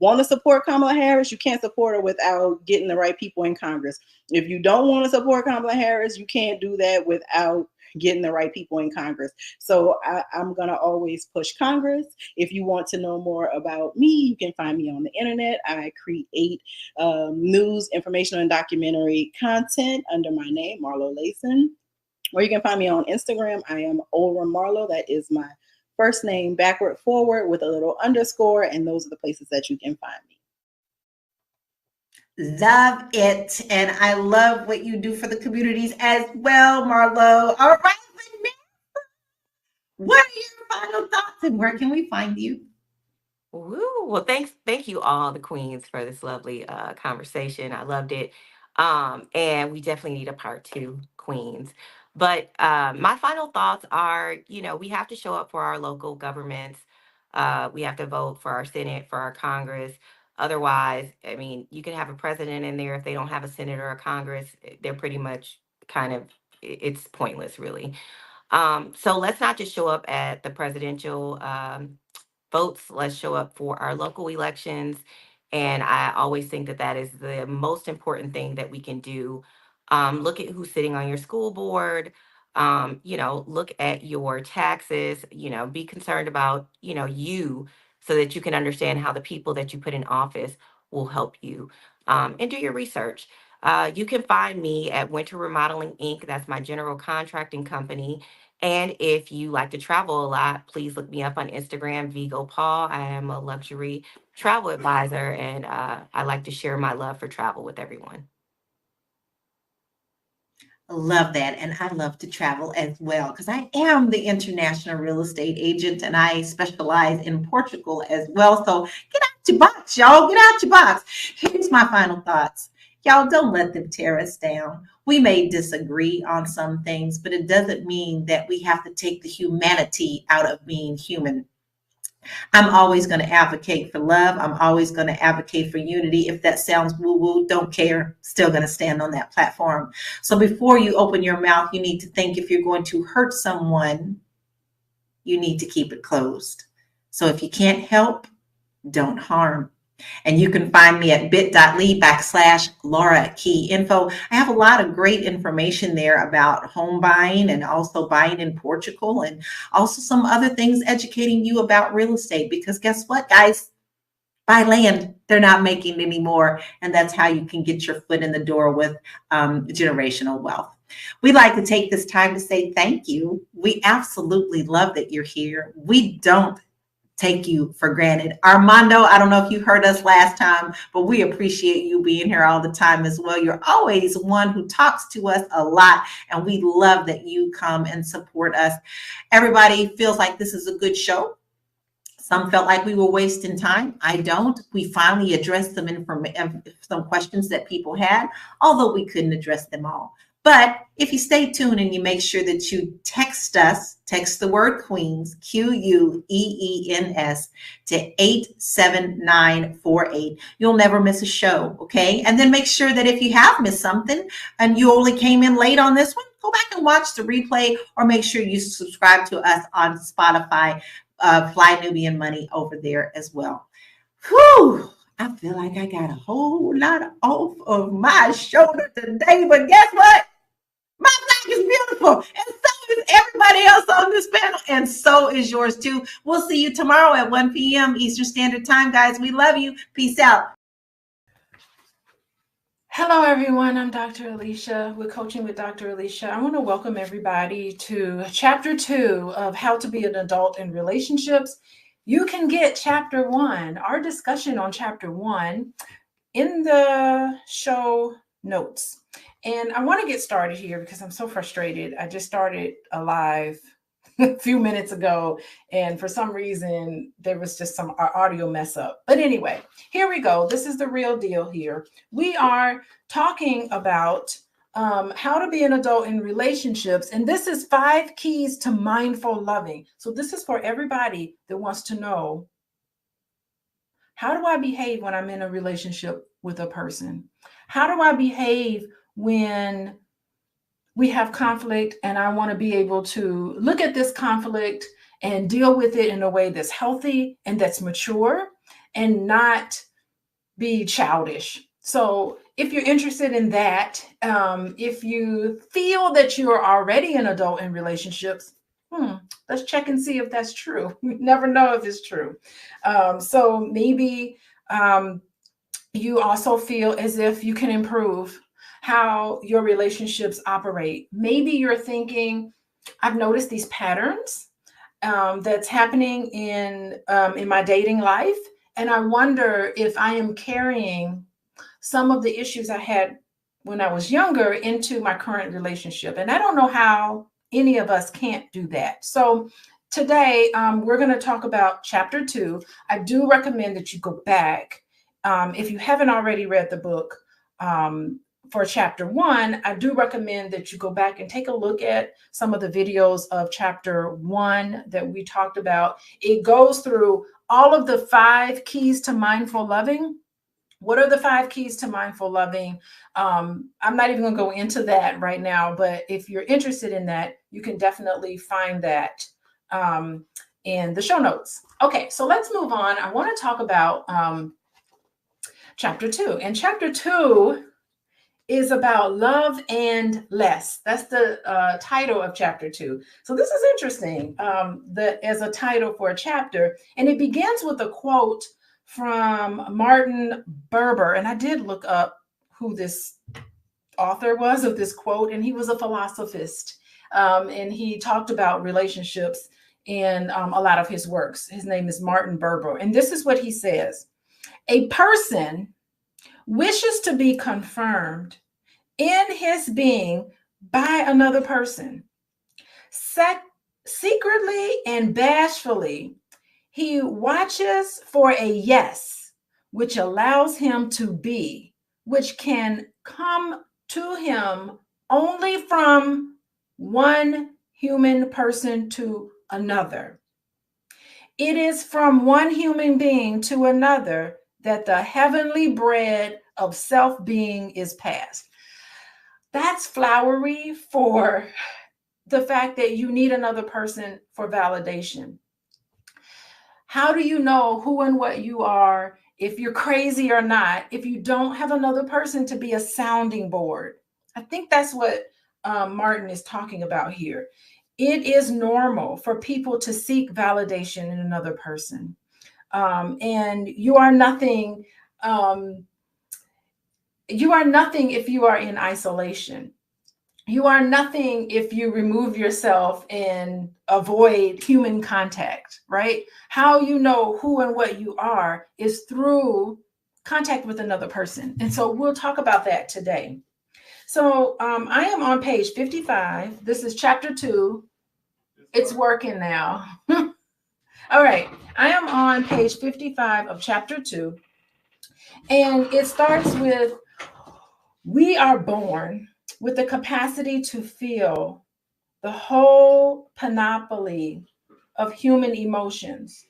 want to support Kamala Harris, you can't support her without getting the right people in Congress. If you don't want to support Kamala Harris, you can't do that without getting the right people in Congress. So I'm going to always push Congress. If you want to know more about me, you can find me on the internet. I create news, informational, and documentary content under my name, Marlo Layson. Or you can find me on Instagram. I am Olra Marlo. That is my first name backward forward with a little underscore. And those are the places that you can find me. Love it. And I love what you do for the communities as well, Marlo. All right, what are your final thoughts and where can we find you? Woo. Well, thank you all, the queens, for this lovely conversation. I loved it. And we definitely need a part two, queens. But my final thoughts are, we have to show up for our local governments. We have to vote for our Senate, for our Congress. Otherwise, I mean, you can have a president in there. If they don't have a Senate or a Congress, they're pretty much it's pointless, really. So let's not just show up at the presidential votes. Let's show up for our local elections. And I always think that that is the most important thing that we can do. Look at who's sitting on your school board. Look at your taxes. Be concerned about, you, so that you can understand how the people that you put in office will help you. And do your research. You can find me at Winter Remodeling Inc. That's my general contracting company. And if you like to travel a lot, please look me up on Instagram, Vigo Paul. I am a luxury travel advisor, and I like to share my love for travel with everyone. Love that. And I love to travel as well because I am the international real estate agent and I specialize in Portugal as well. So get out your box, y'all. Get out your box. Here's my final thoughts. Y'all, don't let them tear us down. We may disagree on some things, but it doesn't mean that we have to take the humanity out of being human. I'm always going to advocate for love. I'm always going to advocate for unity. If that sounds woo-woo, don't care. Still going to stand on that platform. So before you open your mouth, you need to think if you're going to hurt someone, you need to keep it closed. So if you can't help, don't harm. And you can find me at bit.ly/Laura Key Info. I have a lot of great information there about home buying and also buying in Portugal and also some other things educating you about real estate. Because guess what, guys? Buy land, they're not making anymore. And that's how you can get your foot in the door with generational wealth. We'd like to take this time to say thank you. We absolutely love that you're here. We don't take you for granted. Armando, I don't know if you heard us last time, but we appreciate you being here all the time as well. You're always one who talks to us a lot, and we love that you come and support us. Everybody feels like this is a good show. Some felt like we were wasting time. I don't. We finally addressed some questions that people had, although we couldn't address them all. But if you stay tuned and you make sure that you text the word Queens, QUEENS, to 87948. You'll never miss a show, okay? And then make sure that if you have missed something and you only came in late on this one, go back and watch the replay, or make sure you subscribe to us on Spotify, Fly Nubian Money over there as well. Whew! I feel like I got a whole lot off of my shoulder today, but guess what? My black is beautiful, and so is everybody else on this panel, and so is yours too. We'll see you tomorrow at 1 p.m. Eastern Standard Time, guys. We love you. Peace out. Hello, everyone. I'm Dr. Alicia with Coaching with Dr. Alicia. I want to welcome everybody to Chapter 2 of How to Be an Adult in Relationships. You can get Chapter 1, our discussion on Chapter 1, in the show notes. And I want to get started here because I'm so frustrated. I just started a live a few minutes ago, and for some reason, there was just some audio mess up. But anyway, here we go. This is the real deal here. We are talking about how to be an adult in relationships, and this is 5 keys to mindful loving. So this is for everybody that wants to know, how do I behave when I'm in a relationship with a person? How do I behave when we have conflict and I want to be able to look at this conflict and deal with it in a way that's healthy and that's mature and not be childish? So if you're interested in that, if you feel that you're already an adult in relationships, let's check and see if that's true. We never know if it's true. So maybe you also feel as if you can improve how your relationships operate. Maybe you're thinking, I've noticed these patterns that's happening in my dating life, and I wonder if I am carrying some of the issues I had when I was younger into my current relationship. And I don't know how any of us can't do that. So today we're going to talk about Chapter 2. I do recommend that you go back. If you haven't already read the book for Chapter 1, I do recommend that you go back and take a look at some of the videos of Chapter 1 that we talked about. It goes through all of the 5 keys to mindful loving. What are the 5 keys to mindful loving? I'm not even going to go into that right now, but if you're interested in that, you can definitely find that in the show notes. Okay, so let's move on. I want to talk about Chapter 2. And Chapter 2 is about love and less. That's the title of Chapter 2. So this is interesting as a title for a chapter. And it begins with a quote from Martin Buber. And I did look up who this author was of this quote, and he was a philosophist. And he talked about relationships in a lot of his works. His name is Martin Buber. And this is what he says: a person wishes to be confirmed in his being by another person. Secretly and bashfully, he watches for a yes, which allows him to be, which can come to him only from one human person to another. It is from one human being to another that the heavenly bread of self-being is passed. That's flowery for the fact that you need another person for validation. How do you know who and what you are, if you're crazy or not, if you don't have another person to be a sounding board? I think that's what Martin is talking about here. It is normal for people to seek validation in another person. And you are nothing. You are nothing if you are in isolation. You are nothing if you remove yourself and avoid human contact, right? How you know who and what you are is through contact with another person. And so we'll talk about that today. So I am on page 55. This is Chapter 2. It's working now. All right. I am on page 55 of Chapter 2. And it starts with, we are born with the capacity to feel the whole panoply of human emotions.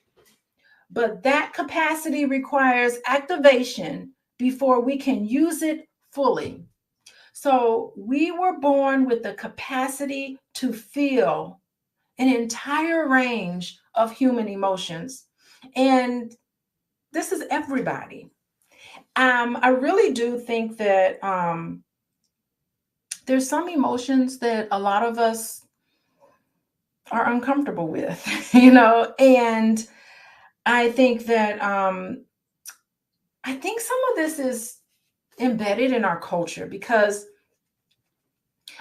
But that capacity requires activation before we can use it fully. So we were born with the capacity to feel an entire range of human emotions. And this is everybody. I really do think that there's some emotions that a lot of us are uncomfortable with, and I think that I think some of this is embedded in our culture because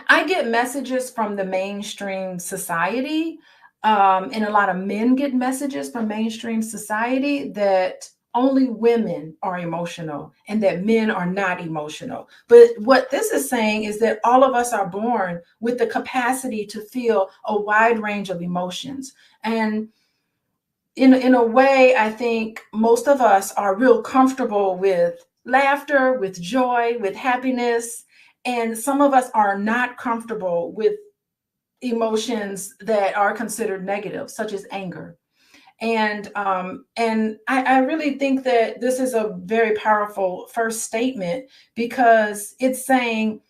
I get messages from the mainstream society, and a lot of men get messages from mainstream society that only women are emotional and that men are not emotional. But what this is saying is that all of us are born with the capacity to feel a wide range of emotions. And in a way, I think most of us are real comfortable with laughter, with joy, with happiness. And some of us are not comfortable with emotions that are considered negative, such as anger. And I really think that this is a very powerful first statement because it's saying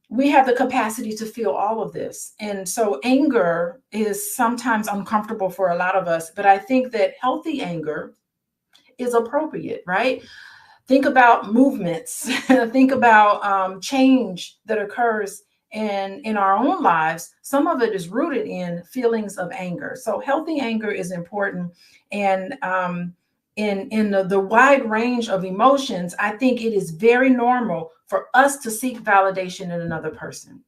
we have the capacity to feel all of this. And so anger is sometimes uncomfortable for a lot of us, but I think that healthy anger is appropriate, right? Think about movements, think about change that occurs in our own lives. Some of it is rooted in feelings of anger. So healthy anger is important. And in the wide range of emotions, I think it is very normal for us to seek validation in another person.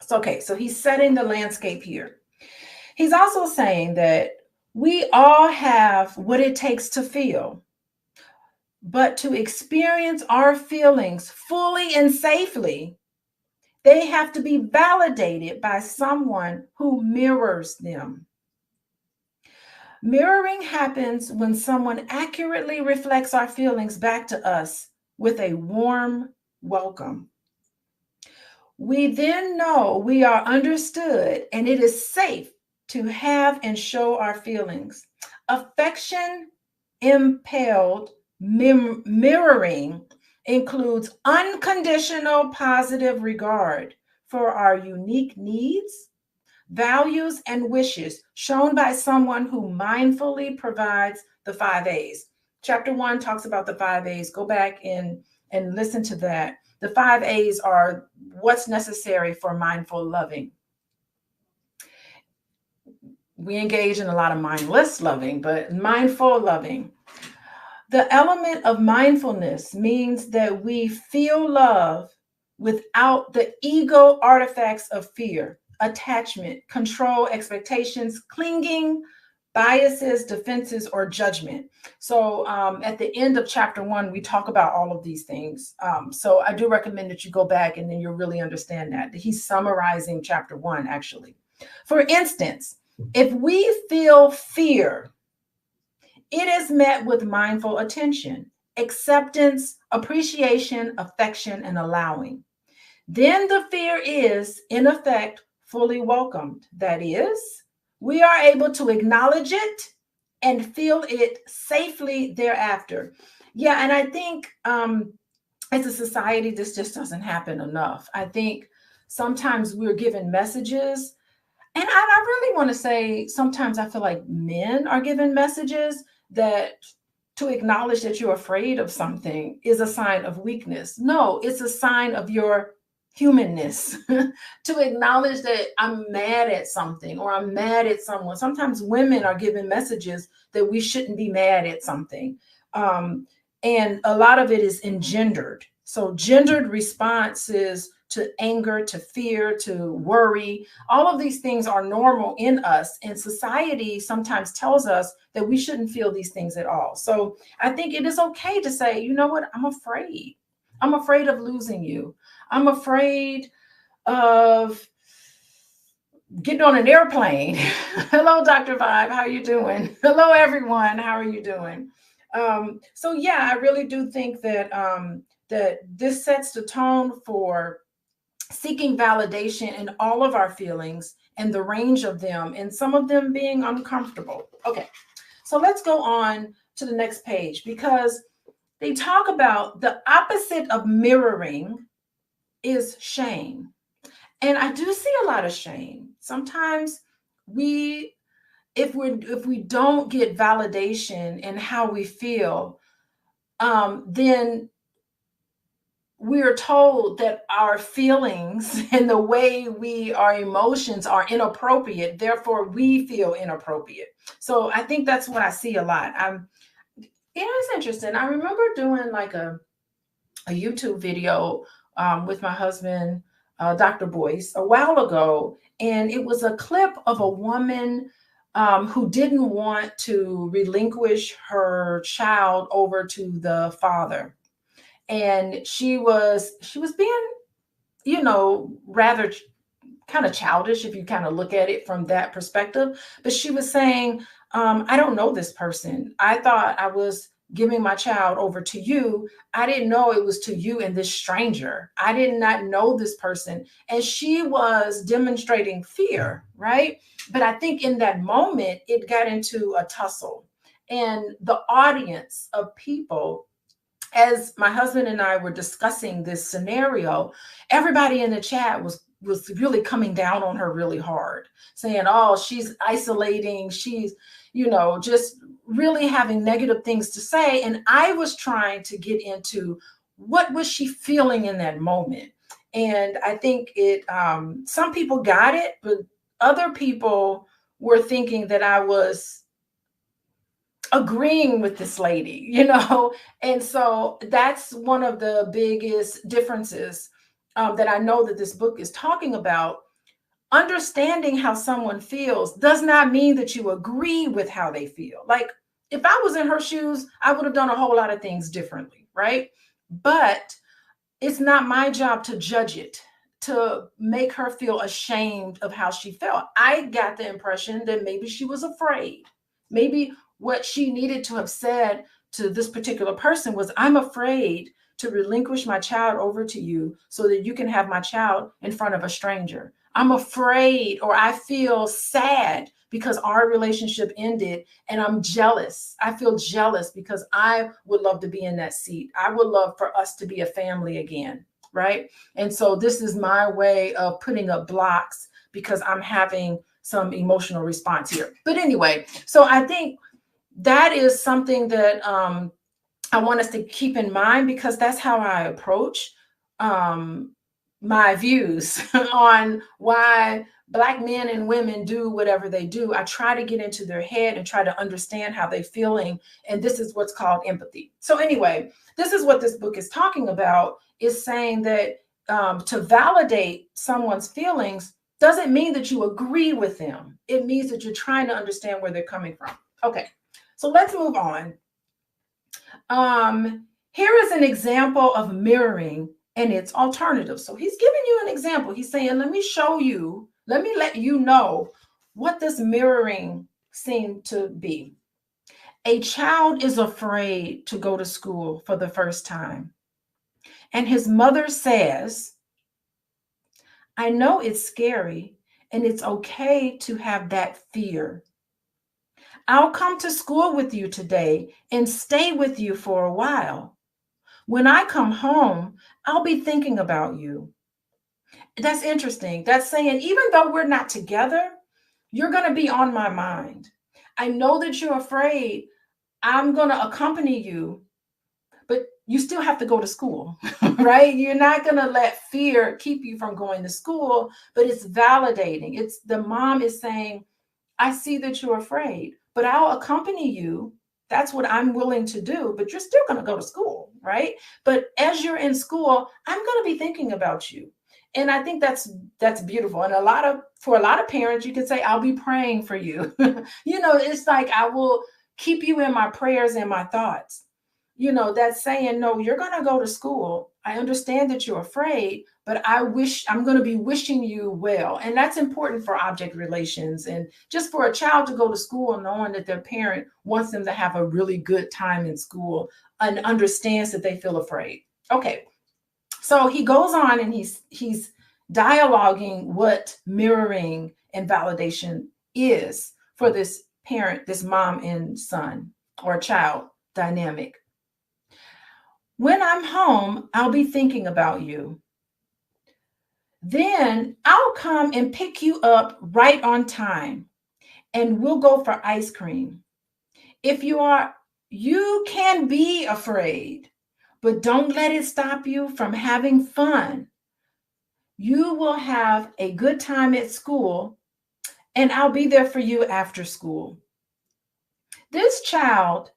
So, okay, so he's setting the landscape here. He's also saying that we all have what it takes to feel, but to experience our feelings fully and safely, they have to be validated by someone who mirrors them. Mirroring happens when someone accurately reflects our feelings back to us with a warm welcome. We then know we are understood and it is safe to have and show our feelings. Affection impelled mirroring includes unconditional positive regard for our unique needs, values, and wishes shown by someone who mindfully provides the 5 A's. Chapter 1 talks about the 5 A's. Go back and listen to that. The 5 A's are what's necessary for mindful loving. We engage in a lot of mindless loving, but mindful loving. The element of mindfulness means that we feel love without the ego artifacts of fear, attachment, control, expectations, clinging, biases, defenses, or judgment. So at the end of chapter 1, we talk about all of these things. So I do recommend that you go back and then you'll really understand that. He's summarizing chapter 1, actually. For instance, if we feel fear, it is met with mindful attention, acceptance, appreciation, affection, and allowing. Then the fear is, in effect, fully welcomed. That is, we are able to acknowledge it and feel it safely thereafter. Yeah, and I think as a society, this just doesn't happen enough. I think sometimes we're given messages, and I really want to say sometimes I feel like men are given messages that to acknowledge that you're afraid of something is a sign of weakness. No, it's a sign of your humanness. To acknowledge that I'm mad at something or I'm mad at someone. Sometimes women are given messages that we shouldn't be mad at something. And a lot of it is engendered. So gendered responses to anger, to fear, to worry, all of these things are normal in us. And society sometimes tells us that we shouldn't feel these things at all. So I think it is okay to say, you know what, I'm afraid. I'm afraid of losing you. I'm afraid of getting on an airplane. Hello, Dr. Vibe. How are you doing? Hello, everyone. How are you doing? So yeah, I really do think that that this sets the tone for seeking validation in all of our feelings and the range of them, and some of them being uncomfortable. Okay, so let's go on to the next page, because they talk about the opposite of mirroring is shame. And I do see a lot of shame. Sometimes if we don't get validation in how we feel, then we're told that our feelings and the way our emotions are inappropriate, therefore we feel inappropriate. So I think that's what I see a lot. It's interesting. I remember doing like a YouTube video with my husband, Dr. Boyce, a while ago, and it was a clip of a woman who didn't want to relinquish her child over to the father. And she was being, rather kind of childish if you kind of look at it from that perspective. But she was saying, I don't know this person. I thought I was giving my child over to you. I didn't know it was to you and this stranger. I did not know this person. And she was demonstrating fear, right? But I think in that moment, it got into a tussle. And the audience of people, as my husband and I were discussing this scenario, everybody in the chat was really coming down on her really hard, saying, oh, she's isolating. She's, just really having negative things to say. And I was trying to get into what was she feeling in that moment. And I think some people got it, but other people were thinking that I was agreeing with this lady, and so that's one of the biggest differences that I know that this book is talking about. Understanding how someone feels does not mean that you agree with how they feel. Like, if I was in her shoes, I would have done a whole lot of things differently, right? But it's not my job to judge it, to make her feel ashamed of how she felt. I got the impression that maybe she was afraid. Maybe what she needed to have said to this particular person was, I'm afraid to relinquish my child over to you so that you can have my child in front of a stranger. I'm afraid, or I feel sad because our relationship ended and I'm jealous. I feel jealous because I would love to be in that seat. I would love for us to be a family again, right? And so this is my way of putting up blocks because I'm having some emotional response here. But anyway, so I think that is something that I want us to keep in mind, because that's how I approach my views on why Black men and women do whatever they do. I try to get into their head and try to understand how they're feeling. And this is what's called empathy. So anyway, this is what this book is talking about, is saying that to validate someone's feelings doesn't mean that you agree with them. It means that you're trying to understand where they're coming from. Okay, so let's move on. Here is an example of mirroring and its alternatives. So he's giving you an example. He's saying, let me show you, let me let you know what this mirroring seemed to be. A child is afraid to go to school for the first time, and his mother says, I know it's scary and it's okay to have that fear. I'll come to school with you today and stay with you for a while. When I come home, I'll be thinking about you. That's interesting. That's saying, even though we're not together, you're going to be on my mind. I know that you're afraid. I'm going to accompany you, but you still have to go to school, right? You're not going to let fear keep you from going to school, but it's validating. It's the mom is saying, I see that you're afraid, but I'll accompany you. That's what I'm willing to do, but you're still going to go to school, right? But as you're in school, I'm going to be thinking about you. And I think that's beautiful. And for a lot of parents, you can say, I'll be praying for you. It's like, I will keep you in my prayers and my thoughts. That's saying, no, you're going to go to school. I understand that you're afraid, but I'm going to be wishing you well. And that's important for object relations, and just for a child to go to school knowing that their parent wants them to have a really good time in school and understands that they feel afraid. Okay. So he goes on and he's dialoguing what mirroring and validation is for this parent, this mom and son or child dynamic. When I'm home, I'll be thinking about you. Then I'll come and pick you up right on time, and we'll go for ice cream. If you can be afraid, but don't let it stop you from having fun. You will have a good time at school, and I'll be there for you after school. This child,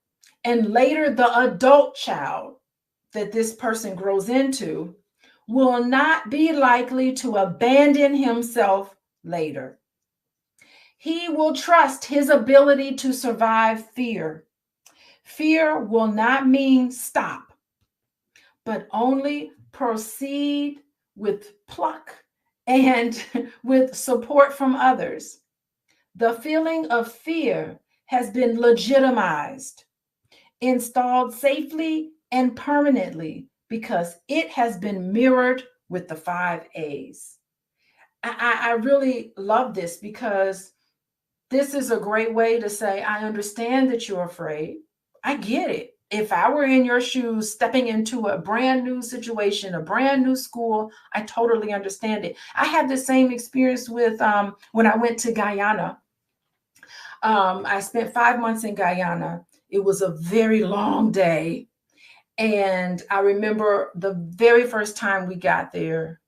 and later the adult child that this person grows into, will not be likely to abandon himself later. He will trust his ability to survive fear. Fear will not mean stop, but only proceed with pluck and with support from others. The feeling of fear has been legitimized, installed safely and permanently because it has been mirrored with the 5 A's. I really love this because this is a great way to say, I understand that you're afraid. I get it. If I were in your shoes, stepping into a brand new situation, a brand new school, I totally understand it. I had the same experience with when I went to Guyana. I spent 5 months in Guyana. It was a very long day. And I remember the very first time we got there,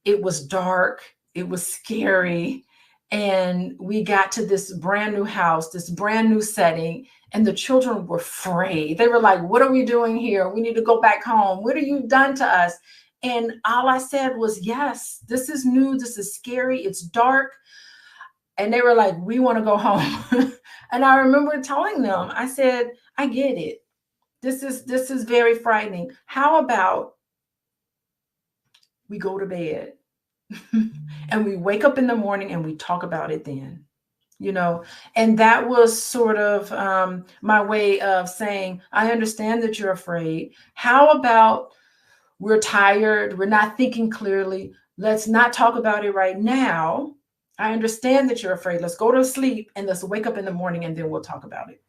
it was dark, it was scary. And we got to this brand new house, this brand new setting, and the children were afraid. They were like, what are we doing here? We need to go back home. What have you done to us? And all I said was, yes, this is new. This is scary. It's dark. And they were like, we want to go home. And I remember telling them, I said, I get it. This is very frightening. How about we go to bed and we wake up in the morning and we talk about it then, and that was sort of my way of saying, I understand that you're afraid. How about we're tired, we're not thinking clearly. Let's not talk about it right now. I understand that you're afraid. Let's go to sleep and let's wake up in the morning and then we'll talk about it.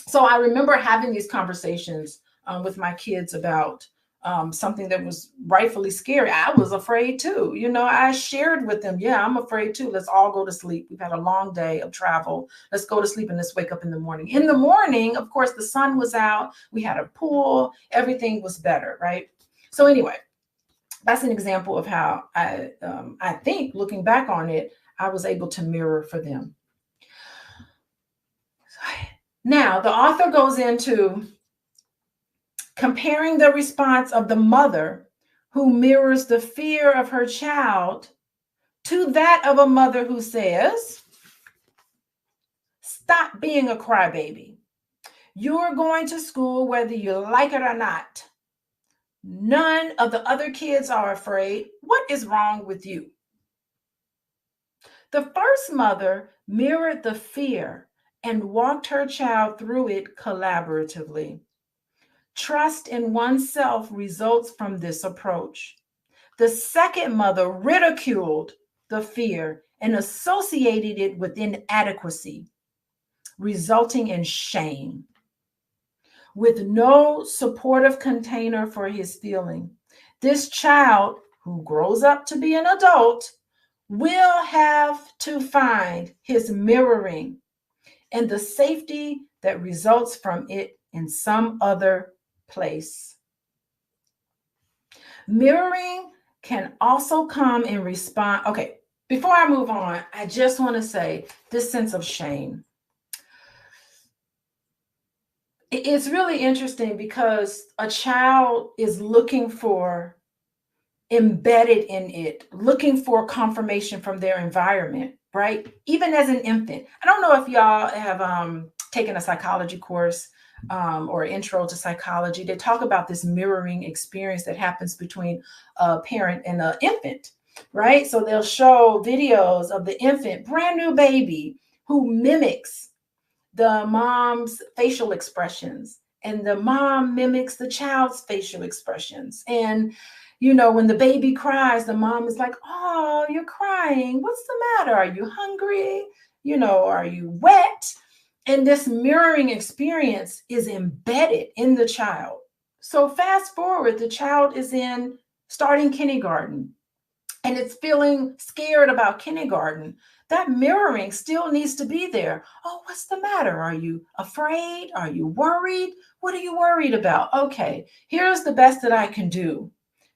So I remember having these conversations with my kids about something that was rightfully scary. I was afraid too. I shared with them, yeah, I'm afraid too. Let's all go to sleep. We've had a long day of travel. Let's go to sleep and let's wake up in the morning. In the morning, of course, the sun was out. We had a pool. Everything was better, right? So anyway, that's an example of how I think, looking back on it, I was able to mirror for them. Now, the author goes into comparing the response of the mother who mirrors the fear of her child to that of a mother who says, stop being a crybaby. You're going to school whether you like it or not. None of the other kids are afraid. What is wrong with you? The first mother mirrored the fear and walked her child through it collaboratively. Trust in oneself results from this approach. The second mother ridiculed the fear and associated it with inadequacy, resulting in shame. With no supportive container for his feeling, this child, who grows up to be an adult, will have to find his mirroring and the safety that results from it in some other place. Mirroring can also come in response. Okay, before I move on, I just want to say this sense of shame. It's really interesting because a child is looking for, embedded in it, looking for confirmation from their environment, right? Even as an infant. I don't know if y'all have taken a psychology course or intro to psychology. They talk about this mirroring experience that happens between a parent and an infant, right? So they'll show videos of the infant, brand new baby, who mimics the mom's facial expressions, and the mom mimics the child's facial expressions. And You know, when the baby cries, the mom is like, oh, you're crying. What's the matter? Are you hungry? You know, are you wet? And this mirroring experience is embedded in the child. So fast forward, the child is in starting kindergarten and it's feeling scared about kindergarten. That mirroring still needs to be there. Oh, what's the matter? Are you afraid? Are you worried? What are you worried about? Okay, here's the best that I can do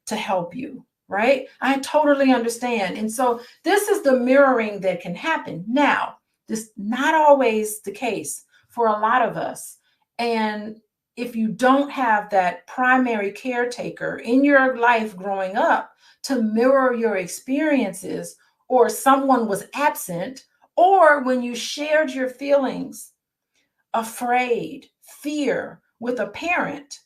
to help you, right? I totally understand. And so this is the mirroring that can happen. Now, this is not always the case for a lot of us. And if you don't have that primary caretaker in your life growing up to mirror your experiences, or someone was absent, or when you shared your feelings, afraid, fear with a parent,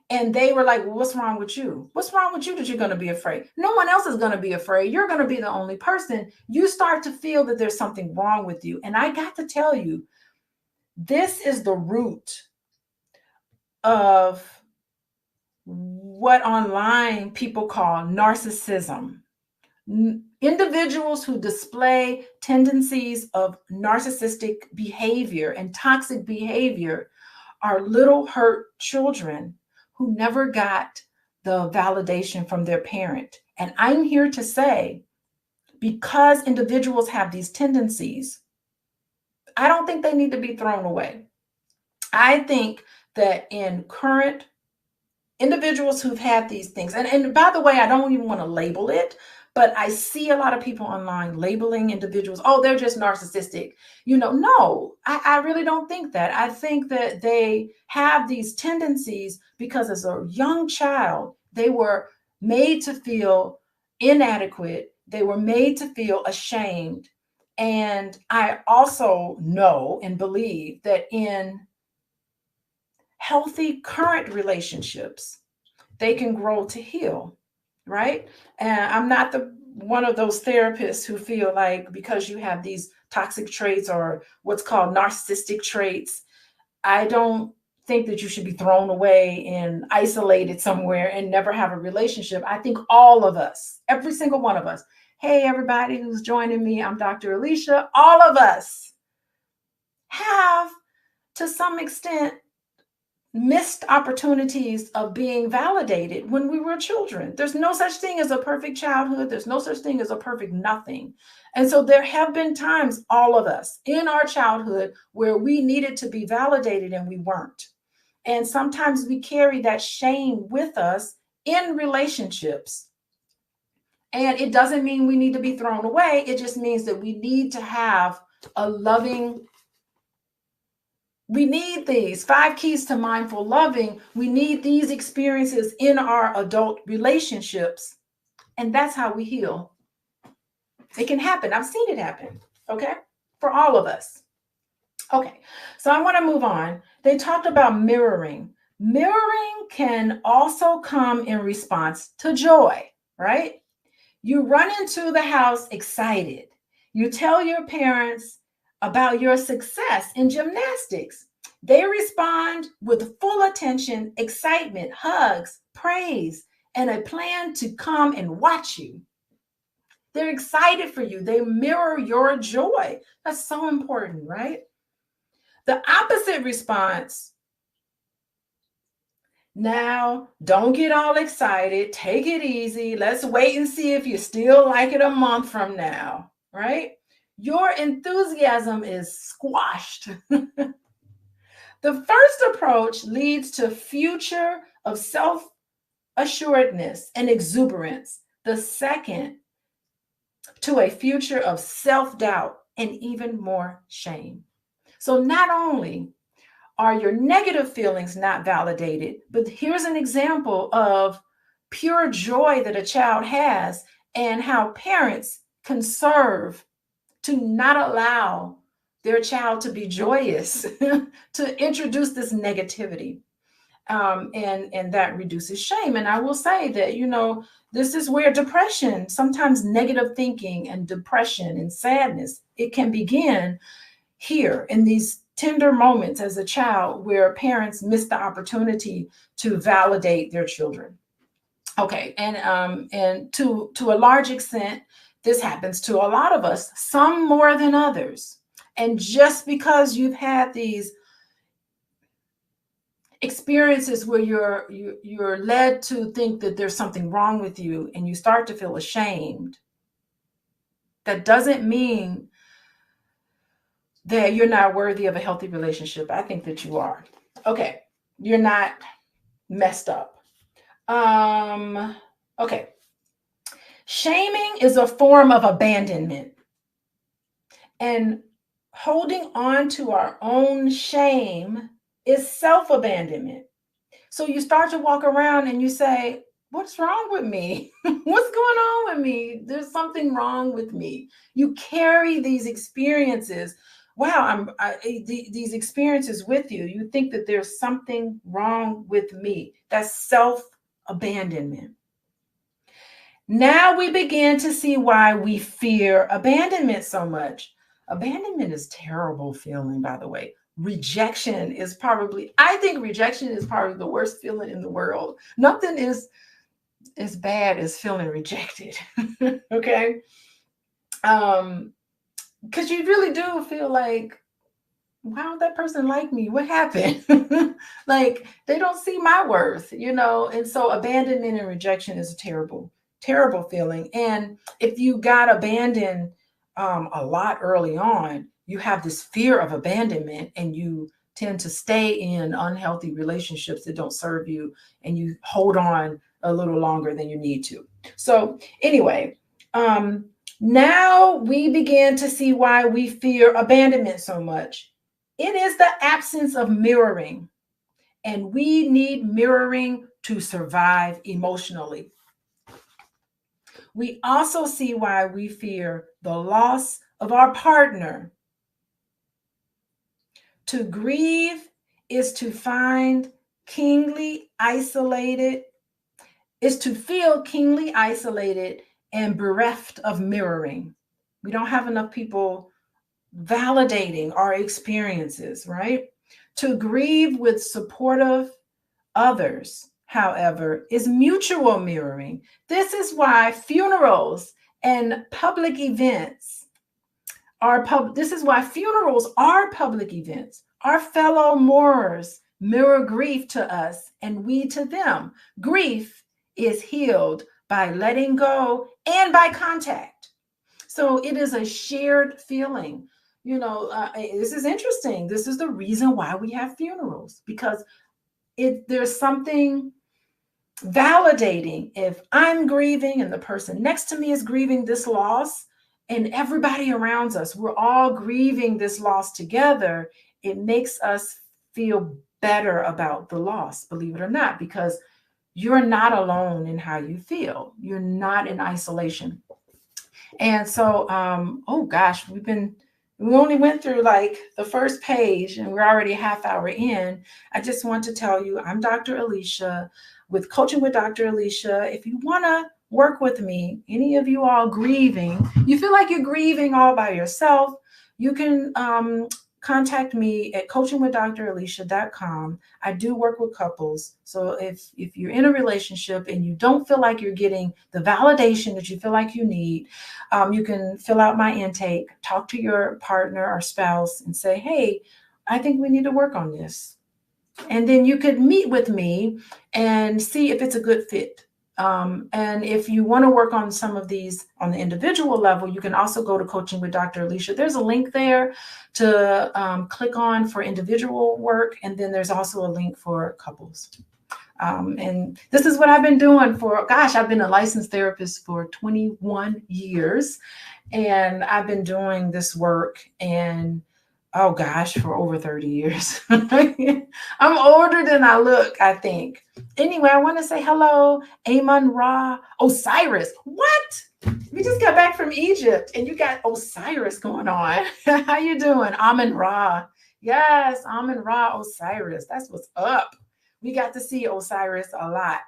and they were like, well, what's wrong with you? What's wrong with you that you're going to be afraid? No one else is going to be afraid. You're going to be the only person. You start to feel that there's something wrong with you. And I got to tell you, this is the root of what online people call narcissism. Individuals who display tendencies of narcissistic behavior and toxic behavior are little hurt children who never got the validation from their parent. And I'm here to say, because individuals have these tendencies, I don't think they need to be thrown away. I think that in current individuals who've had these things, and by the way, I don't even want to label it, but I see a lot of people online labeling individuals, oh, they're just narcissistic. You know, no, I really don't think that. I think that they have these tendencies because as a young child, they were made to feel inadequate. They were made to feel ashamed. And I also know and believe that in healthy current relationships, they can grow to heal, right? And I'm not one of those therapists who feel like because you have these toxic traits or what's called narcissistic traits, I don't think that you should be thrown away and isolated somewhere and never have a relationship. I think all of us, every single one of us, hey, everybody who's joining me, I'm Dr. Alicia, all of us have to some extent missed opportunities of being validated when we were children. There's no such thing as a perfect childhood. There's no such thing as a perfect nothing. And so there have been times, all of us in our childhood, where we needed to be validated and we weren't. And sometimes we carry that shame with us in relationships. And it doesn't mean we need to be thrown away. It just means that we need to have a loving. We need these 5 keys to mindful loving. We need these experiences in our adult relationships. And that's how we heal. It can happen. I've seen it happen. Okay. For all of us. Okay. So I want to move on. They talked about mirroring. Mirroring can also come in response to joy, right? You run into the house excited. You tell your parents about your success in gymnastics. They respond with full attention, excitement, hugs, praise, and a plan to come and watch you. They're excited for you. They mirror your joy. That's so important, right? The opposite response, now, don't get all excited. Take it easy. Let's wait and see if you still like it a month from now, right? Your enthusiasm is squashed. The first approach leads to future of self-assuredness and exuberance. The second, to a future of self-doubt and even more shame. So not only are your negative feelings not validated, but here's an example of pure joy that a child has and how parents can serve to not allow their child to be joyous, to introduce this negativity. And that reduces shame. And I will say that, you know, this is where depression, sometimes negative thinking and depression and sadness, it can begin here in these tender moments as a child where parents miss the opportunity to validate their children. Okay, and to a large extent, this happens to a lot of us, some more than others. And just because you've had these experiences where you're led to think that there's something wrong with you and you start to feel ashamed, that doesn't mean that you're not worthy of a healthy relationship. I think that you are. Okay, you're not messed up. Okay. Shaming is a form of abandonment. And holding on to our own shame is self-abandonment. So you start to walk around and you say, what's wrong with me? What's going on with me? There's something wrong with me. You carry these experiences. Wow, these experiences with you. You think that there's something wrong with me. That's self-abandonment. Now we begin to see why we fear abandonment so much. Abandonment is a terrible feeling, by the way. Rejection is probably, I think rejection is probably the worst feeling in the world. Nothing is as bad as feeling rejected. Okay. Because you really do feel like, why don't that person like me? What happened? Like they don't see my worth, you know? And so abandonment and rejection is a terrible, terrible feeling. And if you got abandoned a lot early on, you have this fear of abandonment and you tend to stay in unhealthy relationships that don't serve you, and you hold on a little longer than you need to. So anyway, now we begin to see why we fear abandonment so much. It is the absence of mirroring, and we need mirroring to survive emotionally. We also see why we fear the loss of our partner. To grieve is to find keenly isolated, is to feel keenly isolated and bereft of mirroring. We don't have enough people validating our experiences, right? To grieve with supportive others, however, is mutual mirroring. This is why funerals and public events this is why funerals are public events. Our fellow mourners mirror grief to us and we to them. Grief is healed by letting go and by contact. So it is a shared feeling. You know, this is interesting. This is the reason why we have funerals, because there's something validating. If I'm grieving and the person next to me is grieving this loss, and everybody around us, we're all grieving this loss together, it makes us feel better about the loss, believe it or not, because you're not alone in how you feel. You're not in isolation. And so, oh gosh, we only went through like the first page and we're already a half hour in. I just want to tell you, I'm Dr. Alicia with Coaching with Dr. Alicia. If you want to work with me, any of you all grieving, you feel like you're grieving all by yourself, you can contact me at coachingwithdralicia.com. I do work with couples. So if you're in a relationship and you don't feel like you're getting the validation that you feel like you need, you can fill out my intake, talk to your partner or spouse and say, hey, I think we need to work on this. And then you could meet with me and see if it's a good fit. And if you want to work on some of these on the individual level, you can also go to Coaching with Dr. Alicia. There's a link there to click on for individual work. And then there's also a link for couples. And this is what I've been doing I've been a licensed therapist for 21 years. And I've been doing this work for over 30 years. I'm older than I look, I think. Anyway, I want to say hello, Amun Ra, Osiris. What? We just got back from Egypt and you got Osiris going on. How you doing? Amun Ra. Yes, Amun Ra, Osiris. That's what's up. We got to see Osiris a lot.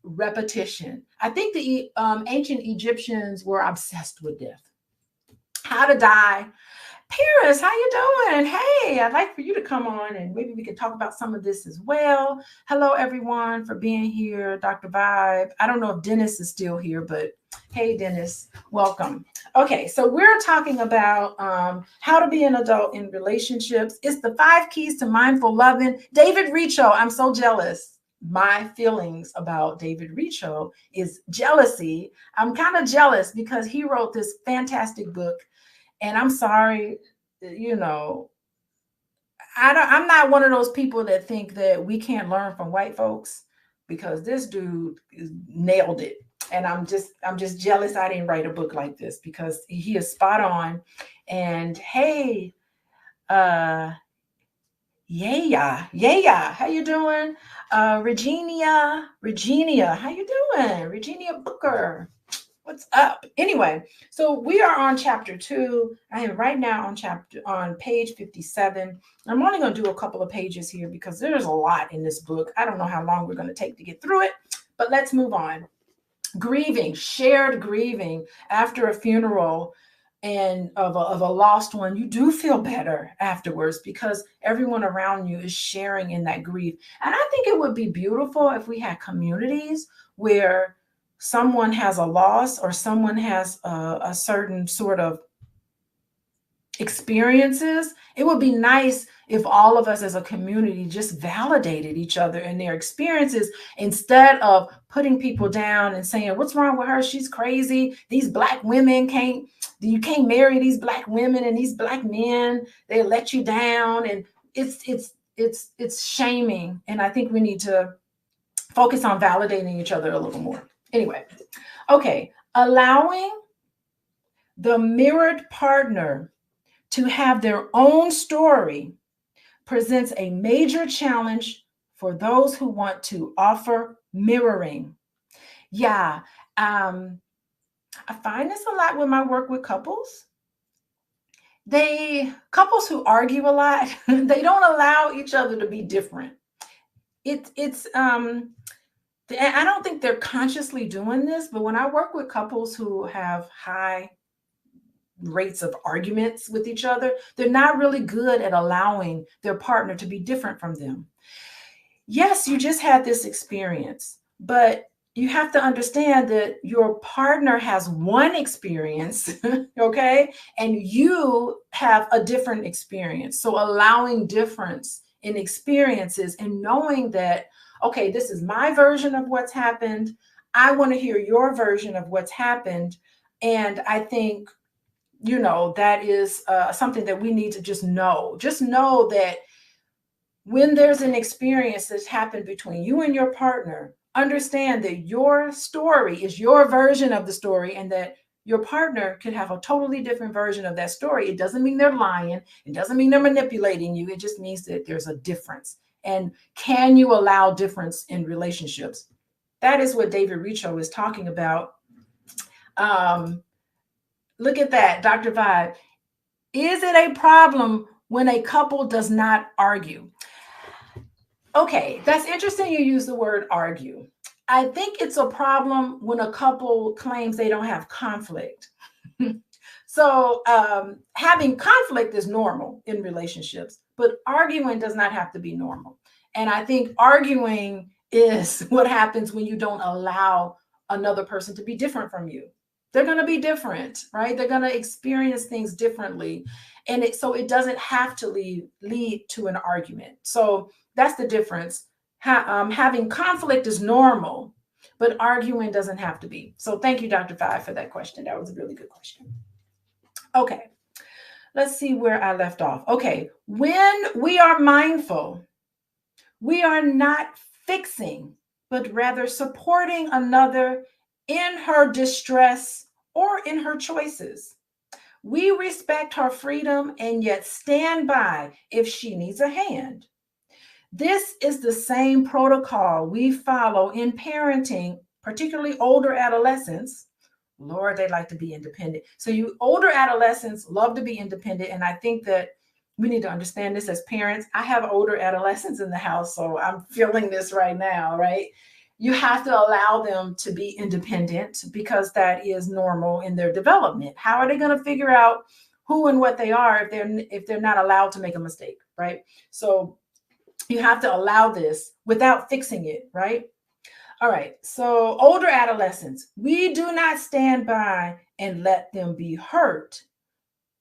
Repetition. I think the ancient Egyptians were obsessed with death. How to die. Paris, how you doing? Hey, hey, I'd like for you to come on and maybe we can talk about some of this as well. Hello, everyone, for being here. Dr. Vibe. I don't know if Dennis is still here, but hey, Dennis, welcome. Okay, so we're talking about how to be an adult in relationships. It's the 5 keys to mindful loving. David Richo, I'm so jealous. My feelings about David Richo is jealousy. I'm kind of jealous because he wrote this fantastic book. And I'm sorry, you know, I'm not one of those people that think that we can't learn from white folks, because this dude nailed it. And I'm just jealous I didn't write a book like this, because he is spot on. And hey, yeah, how you doing? Regina, how you doing? Regina Booker, what's up? Anyway, so we are on chapter 2. I am right now on page 57. I'm only going to do a couple of pages here because there's a lot in this book. I don't know how long we're going to take to get through it, but let's move on. Grieving, shared grieving after a funeral and of a lost one, you do feel better afterwards because everyone around you is sharing in that grief. And I think it would be beautiful if we had communities where someone has a loss or someone has a certain sort of experiences. It would be nice if all of us as a community just validated each other and their experiences, instead of putting people down and saying, what's wrong with her? She's crazy. These Black women you can't marry these Black women, and these Black men, they let you down. And it's shaming. And I think we need to focus on validating each other a little more. Anyway, okay. Allowing the mirrored partner to have their own story presents a major challenge for those who want to offer mirroring. Yeah, I find this a lot when I work with couples. Couples who argue a lot, they don't allow each other to be different. I don't think they're consciously doing this, but when I work with couples who have high rates of arguments with each other, they're not really good at allowing their partner to be different from them. Yes, you just had this experience, but you have to understand that your partner has one experience, okay? And you have a different experience. So allowing difference in experiences and knowing that, okay, this is my version of what's happened. I want to hear your version of what's happened. And I think, that is something that we need to just know. Just know that when there's an experience that's happened between you and your partner, understand that your story is your version of the story, and that your partner could have a totally different version of that story. It doesn't mean they're lying. It doesn't mean they're manipulating you. It just means that there's a difference. And can you allow difference in relationships? That is what David Richo is talking about. Look at that, Dr. Vibe. Is it a problem when a couple does not argue? Okay, that's interesting you use the word argue. I think it's a problem when a couple claims they don't have conflict. So having conflict is normal in relationships, but arguing does not have to be normal. And I think arguing is what happens when you don't allow another person to be different from you. They're going to be different, right? They're going to experience things differently. And so it doesn't have to lead to an argument. So that's the difference. Having conflict is normal, but arguing doesn't have to be. So thank you, Dr. Five, for that question. That was a really good question. Okay, let's see where I left off. Okay, when we are mindful, we are not fixing, but rather supporting another in her distress or in her choices. We respect her freedom and yet stand by if she needs a hand. This is the same protocol we follow in parenting, particularly older adolescents. Lord, they like to be independent. So you older adolescents love to be independent. And I think that we need to understand this as parents. I have older adolescents in the house, so I'm feeling this right now, right? You have to allow them to be independent because that is normal in their development. How are they going to figure out who and what they are if they're not allowed to make a mistake? right? So you have to allow this without fixing it, right? All right, so older adolescents, we do not stand by and let them be hurt.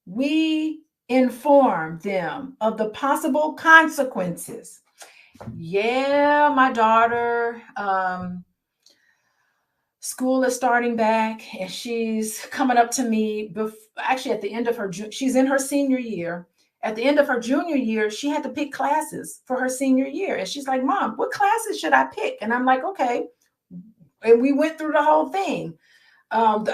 We inform them of the possible consequences. Yeah, my daughter, school is starting back and she's coming up to me. Actually, at the end of she's in her senior year. At the end of her junior year, she had to pick classes for her senior year. And she's like, Mom, what classes should I pick? And I'm like, okay. And we went through the whole thing. All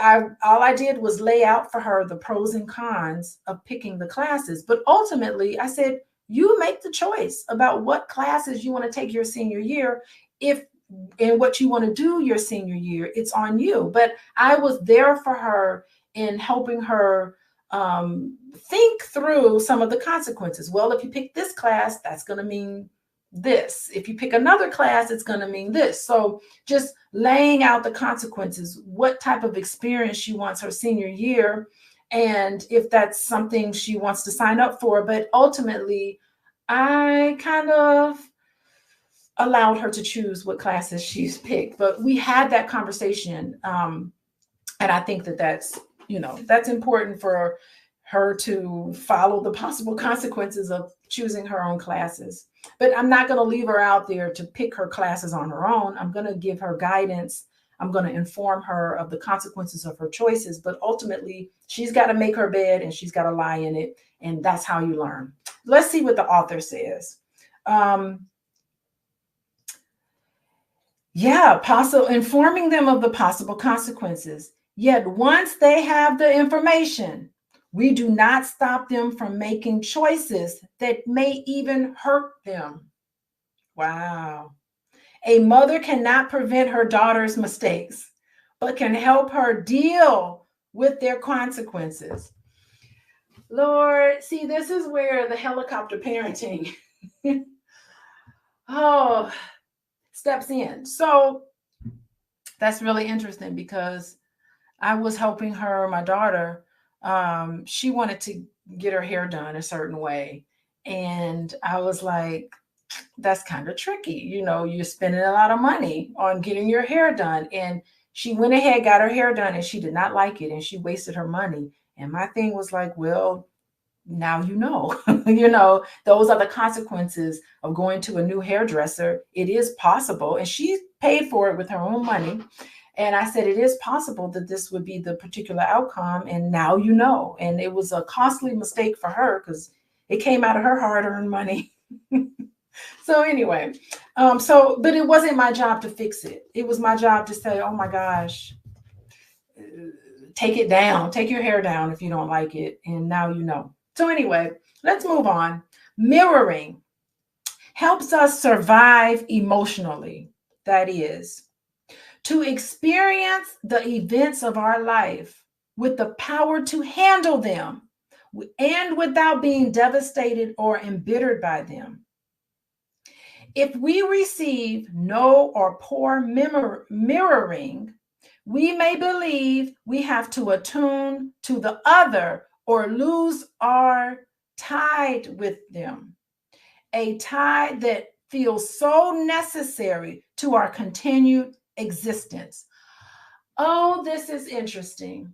I did was lay out for her the pros and cons of picking the classes. But ultimately, I said, you make the choice about what classes you want to take your senior year. And what you want to do your senior year, it's on you. But I was there for her in helping her think through some of the consequences. Well, if you pick this class, that's going to mean this. If you pick another class, it's going to mean this. So just laying out the consequences, what type of experience she wants her senior year, and if that's something she wants to sign up for. But ultimately, I kind of allowed her to choose what classes she's picked. But we had that conversation. And I think that's important for her to follow the possible consequences of choosing her own classes. But I'm not going to leave her out there to pick her classes on her own. I'm going to give her guidance. I'm going to inform her of the consequences of her choices. But ultimately, she's got to make her bed and she's got to lie in it. And that's how you learn. Let's see what the author says. Informing them of the possible consequences. Yet once they have the information, we do not stop them from making choices that may even hurt them. Wow. A mother cannot prevent her daughter's mistakes, but can help her deal with their consequences. Lord, see, this is where the helicopter parenting steps in. So that's really interesting because I was helping my daughter. She wanted to get her hair done a certain way. And I was like, that's kind of tricky. You're spending a lot of money on getting your hair done. And she went ahead, got her hair done, and she did not like it. And she wasted her money. And my thing was like, well, now those are the consequences of going to a new hairdresser. It is possible. And she paid for it with her own money. And I said, it is possible that this would be the particular outcome. And now you know. And it was a costly mistake for her because it came out of her hard-earned money. So anyway, but it wasn't my job to fix it. It was my job to say, oh my gosh, take it down. Take your hair down if you don't like it. And now you know. So anyway, let's move on. Mirroring helps us survive emotionally. That is, to experience the events of our life with the power to handle them and without being devastated or embittered by them. If we receive no or poor mirroring, we may believe we have to attune to the other or lose our tide with them, a tide that feels so necessary to our continued existence. Oh, this is interesting.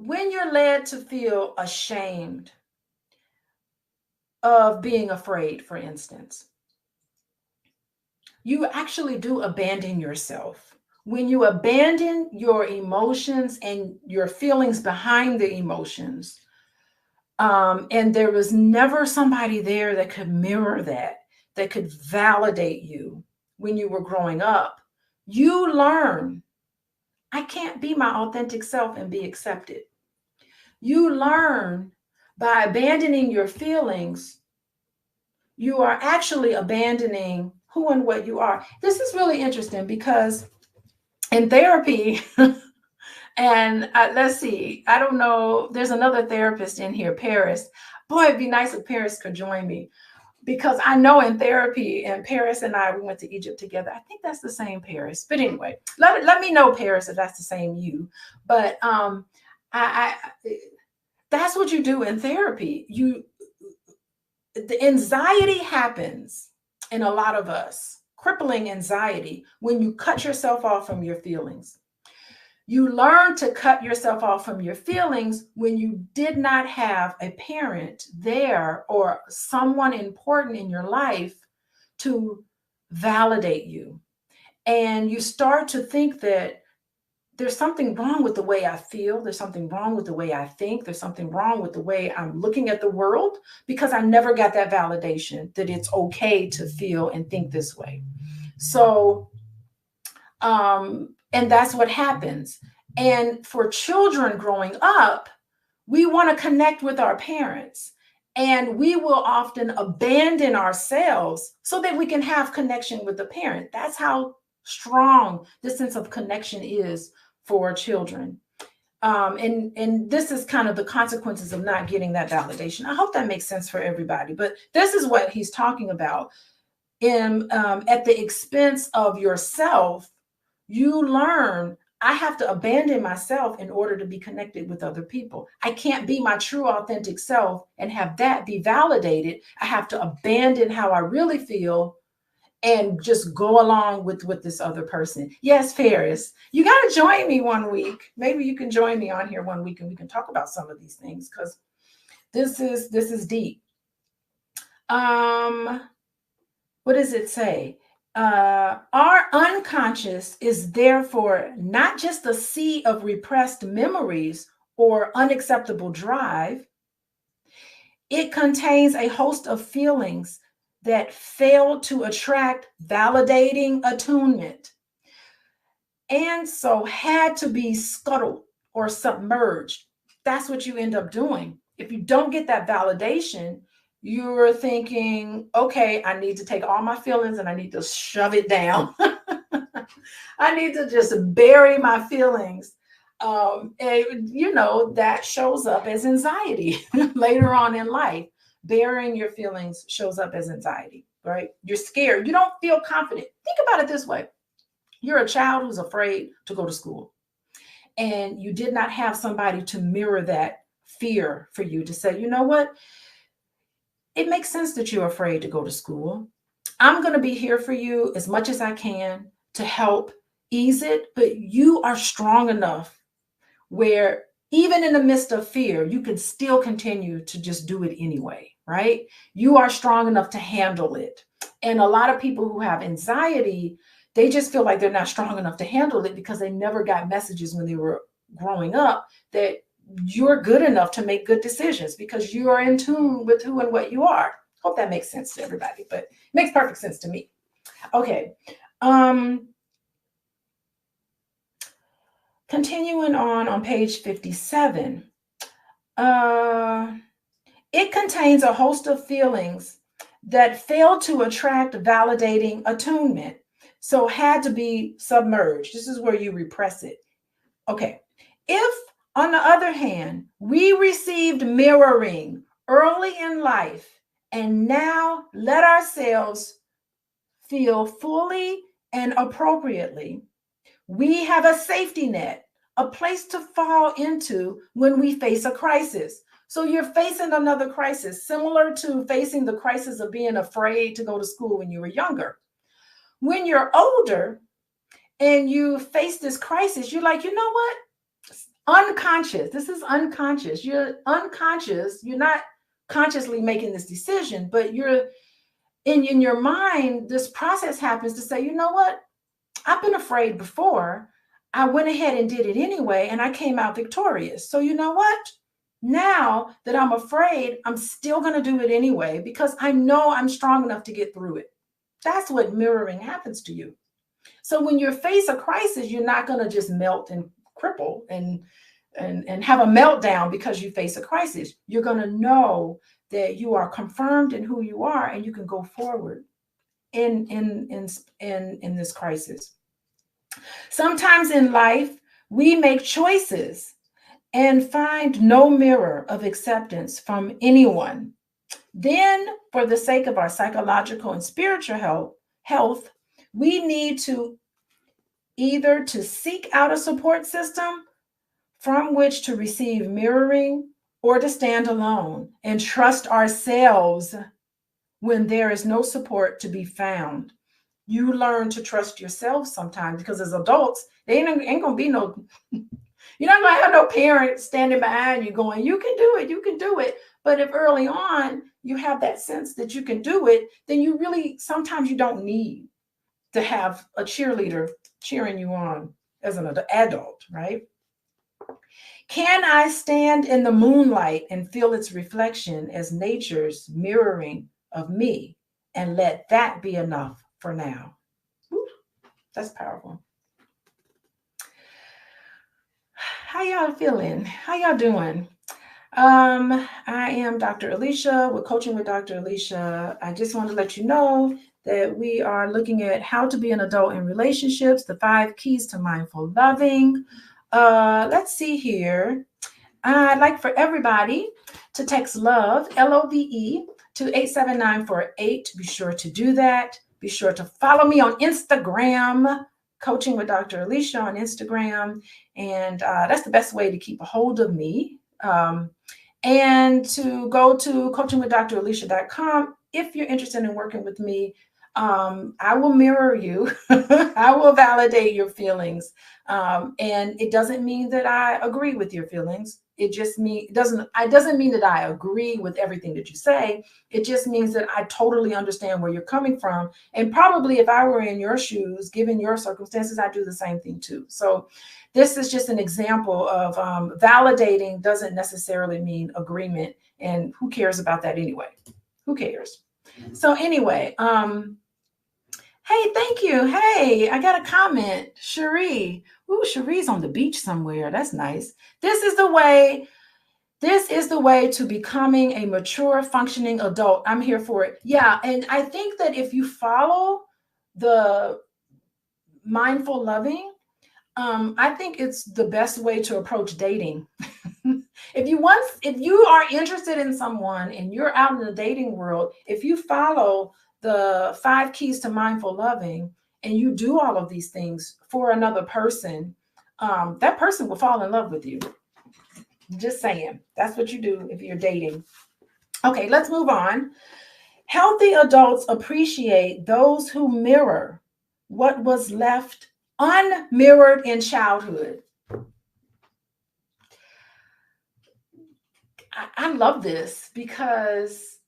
When you're led to feel ashamed of being afraid, for instance, you actually do abandon yourself. When you abandon your emotions and your feelings behind the emotions, and there was never somebody there that could mirror that could validate you when you were growing up, you learn, I can't be my authentic self and be accepted. You learn by abandoning your feelings, you are actually abandoning who and what you are. This is really interesting because in therapy, and let's see, I don't know, there's another therapist in here, Paris. Boy, it'd be nice if Paris could join me because I know in therapy, and Paris and we went to Egypt together. I think that's the same Paris. But anyway, let me know, Paris, if that's the same you. But That's what you do in therapy. The anxiety happens in a lot of us, crippling anxiety, when you cut yourself off from your feelings. You learn to cut yourself off from your feelings when you did not have a parent there or someone important in your life to validate you. And you start to think that there's something wrong with the way I feel. There's something wrong with the way I think. There's something wrong with the way I'm looking at the world, because I never got that validation that it's okay to feel and think this way. So, and that's what happens. And for children growing up, we want to connect with our parents, and we will often abandon ourselves so that we can have connection with the parent. That's how strong the sense of connection is for children. And this is kind of the consequences of not getting that validation. I hope that makes sense for everybody. But this is what he's talking about. At the expense of yourself, you learn, I have to abandon myself in order to be connected with other people. I can't be my true, authentic self and have that be validated. I have to abandon how I really feel and just go along with this other person. Yes, Ferris, you got to join me one week. Maybe you can join me on here one week and we can talk about some of these things, because this is deep. What does it say? Our unconscious is therefore not just a sea of repressed memories or unacceptable drive. It contains a host of feelings that fail to attract validating attunement, and so had to be scuttled or submerged. That's what you end up doing. If you don't get that validation, you're thinking, okay, I need to take all my feelings and I need to shove it down. I need to just bury my feelings. And, that shows up as anxiety later on in life. Burying your feelings shows up as anxiety, right? You're scared. You don't feel confident. Think about it this way. You're a child who's afraid to go to school, and you did not have somebody to mirror that fear for you to say, you know what? It makes sense that you're afraid to go to school. I'm going to be here for you as much as I can to help ease it, but you are strong enough where even in the midst of fear, you can still continue to just do it anyway, right? You are strong enough to handle it. And a lot of people who have anxiety, they just feel like they're not strong enough to handle it because they never got messages when they were growing up that you're good enough to make good decisions because you are in tune with who and what you are. Hope that makes sense to everybody, but it makes perfect sense to me. Okay. Continuing on page 57, it contains a host of feelings that fail to attract validating attunement, so had to be submerged. This is where you repress it. Okay. If, on the other hand, we received mirroring early in life and now let ourselves feel fully and appropriately, we have a safety net, a place to fall into when we face a crisis. So you're facing another crisis, similar to facing the crisis of being afraid to go to school when you were younger. When you're older and you face this crisis, you're like, you know what? Unconscious. This is unconscious. You're unconscious. You're not consciously making this decision, but you're in your mind, this process happens to say, you know what? I've been afraid before. I went ahead and did it anyway, and I came out victorious. So you know what? Now that I'm afraid, I'm still going to do it anyway because I know I'm strong enough to get through it. That's what mirroring happens to you. So when you face a crisis, you're not going to just melt and cripple and have a meltdown because you face a crisis. You're going to know that you are confirmed in who you are, and you can go forward in this crisis. Sometimes in life, we make choices and find no mirror of acceptance from anyone. Then, for the sake of our psychological and spiritual health, we need to either to seek out a support system from which to receive mirroring or to stand alone and trust ourselves when there is no support to be found. You learn to trust yourself sometimes, because as adults, they ain't gonna be no, you're not gonna have no parents standing behind you going, you can do it, you can do it. But if early on you have that sense that you can do it, then you really, sometimes you don't need to have a cheerleader cheering you on as an adult, right? Can I stand in the moonlight and feel its reflection as nature's mirroring of me and let that be enough for now? Ooh, that's powerful. How y'all feeling? How y'all doing? I am Dr. Alicia with Coaching with Dr. Alicia. I just want to let you know that we are looking at how to be an adult in relationships, the 5 keys to mindful loving. Let's see here. I'd like for everybody to text LOVE, LOVE, to 87948. Be sure to do that. Be sure to follow me on Instagram, Coaching with Dr. Alicia on Instagram. And that's the best way to keep a hold of me. And to go to coachingwithdralicia.com if you're interested in working with me. I will mirror you. I will validate your feelings. And it doesn't mean that I agree with your feelings. It just doesn't mean that I agree with everything that you say. It just means that I totally understand where you're coming from. And probably if I were in your shoes, given your circumstances, I'd do the same thing too. So this is just an example of validating doesn't necessarily mean agreement. And who cares about that anyway? Who cares? So anyway, hey, thank you. Hey, I got a comment. Cherie. Ooh, Cherie's on the beach somewhere. That's nice. This is the way to becoming a mature, functioning adult. I'm here for it. Yeah, and I think that if you follow the mindful loving, I think it's the best way to approach dating. If you are interested in someone and you're out in the dating world, if you follow the 5 keys to mindful loving and you do all of these things for another person, that person will fall in love with you. Just saying. That's what you do if you're dating. Okay, let's move on. Healthy adults appreciate those who mirror what was left unmirrored in childhood. I love this, because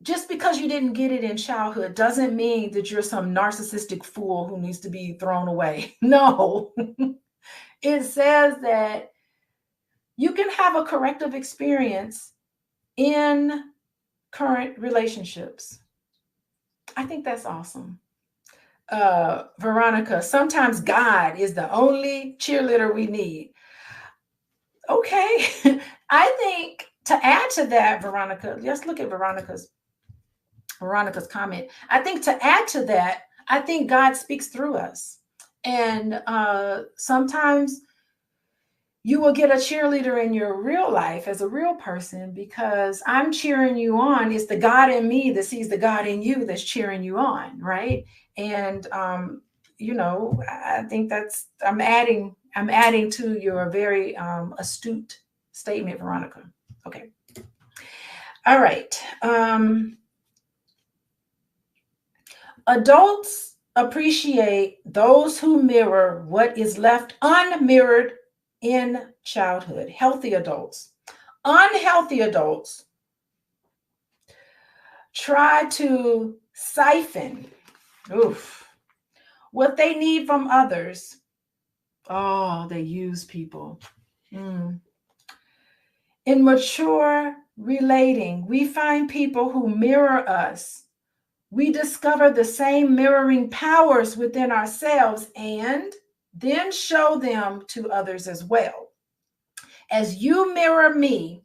just because you didn't get it in childhood doesn't mean that you're some narcissistic fool who needs to be thrown away. No, it says that you can have a corrective experience in current relationships. I think that's awesome. Veronica, sometimes God is the only cheerleader we need. Okay. I think to add to that, Veronica, let's look at Veronica's comment. I think to add to that, I think God speaks through us. And sometimes you will get a cheerleader in your real life as a real person, because I'm cheering you on. It's the God in me that sees the God in you that's cheering you on, right? And I think I'm adding to your very astute statement, Veronica. Okay. All right. Adults appreciate those who mirror what is left unmirrored in childhood. Healthy adults. Unhealthy adults try to siphon what they need from others. Oh, they use people. In mature relating, we find people who mirror us. We discover the same mirroring powers within ourselves and then show them to others as well. As you mirror me,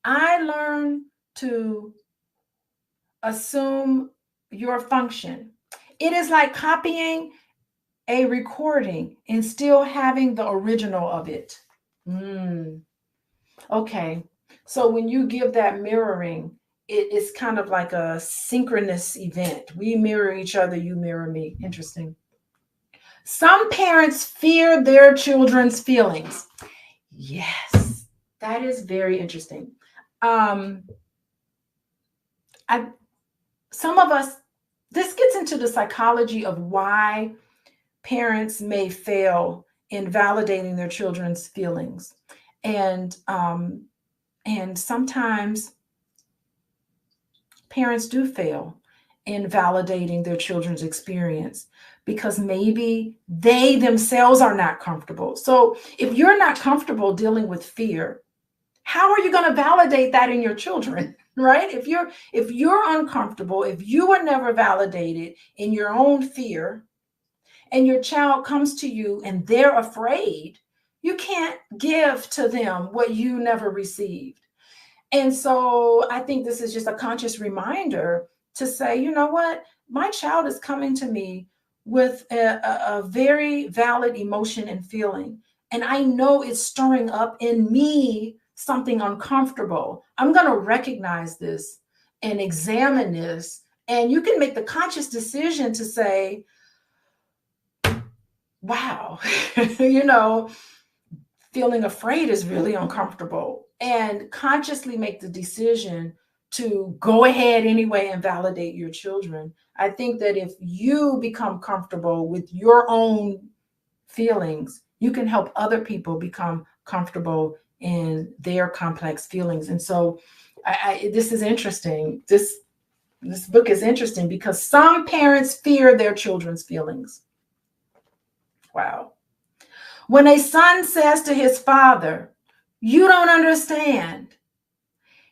I learn to assume your function. It is like copying a recording and still having the original of it. Okay, so when you give that mirroring, it is kind of like a synchronous event. We mirror each other, you mirror me. Interesting. Some parents fear their children's feelings. Yes, that is very interesting. Some of us, this gets into the psychology of why parents may fail in validating their children's feelings, and sometimes parents do fail in validating their children's experience because maybe they themselves are not comfortable. So if you're not comfortable dealing with fear, how are you going to validate that in your children? Right? If you're uncomfortable, if you were never validated in your own fear, and your child comes to you and they're afraid, you can't give to them what you never received. And so I think this is just a conscious reminder to say, you know what? My child is coming to me with a very valid emotion and feeling. And I know it's stirring up in me something uncomfortable. I'm going to recognize this and examine this. And you can make the conscious decision to say, wow, feeling afraid is really uncomfortable, and consciously make the decision to go ahead anyway and validate your children. I think that if you become comfortable with your own feelings, you can help other people become comfortable in their complex feelings. And so this is interesting. This book is interesting because some parents fear their children's feelings. Wow. When a son says to his father, "You don't understand,"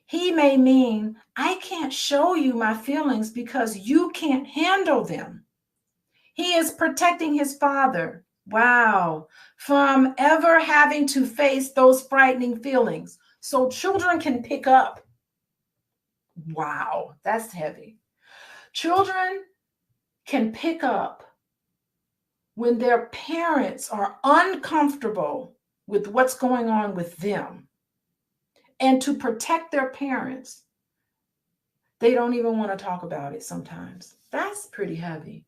he may mean, "I can't show you my feelings because you can't handle them." He is protecting his father, wow, from ever having to face those frightening feelings. So children can pick up. Wow, that's heavy. Children can pick up when their parents are uncomfortable with what's going on with them. And to protect their parents, they don't even want to talk about it sometimes. That's pretty heavy.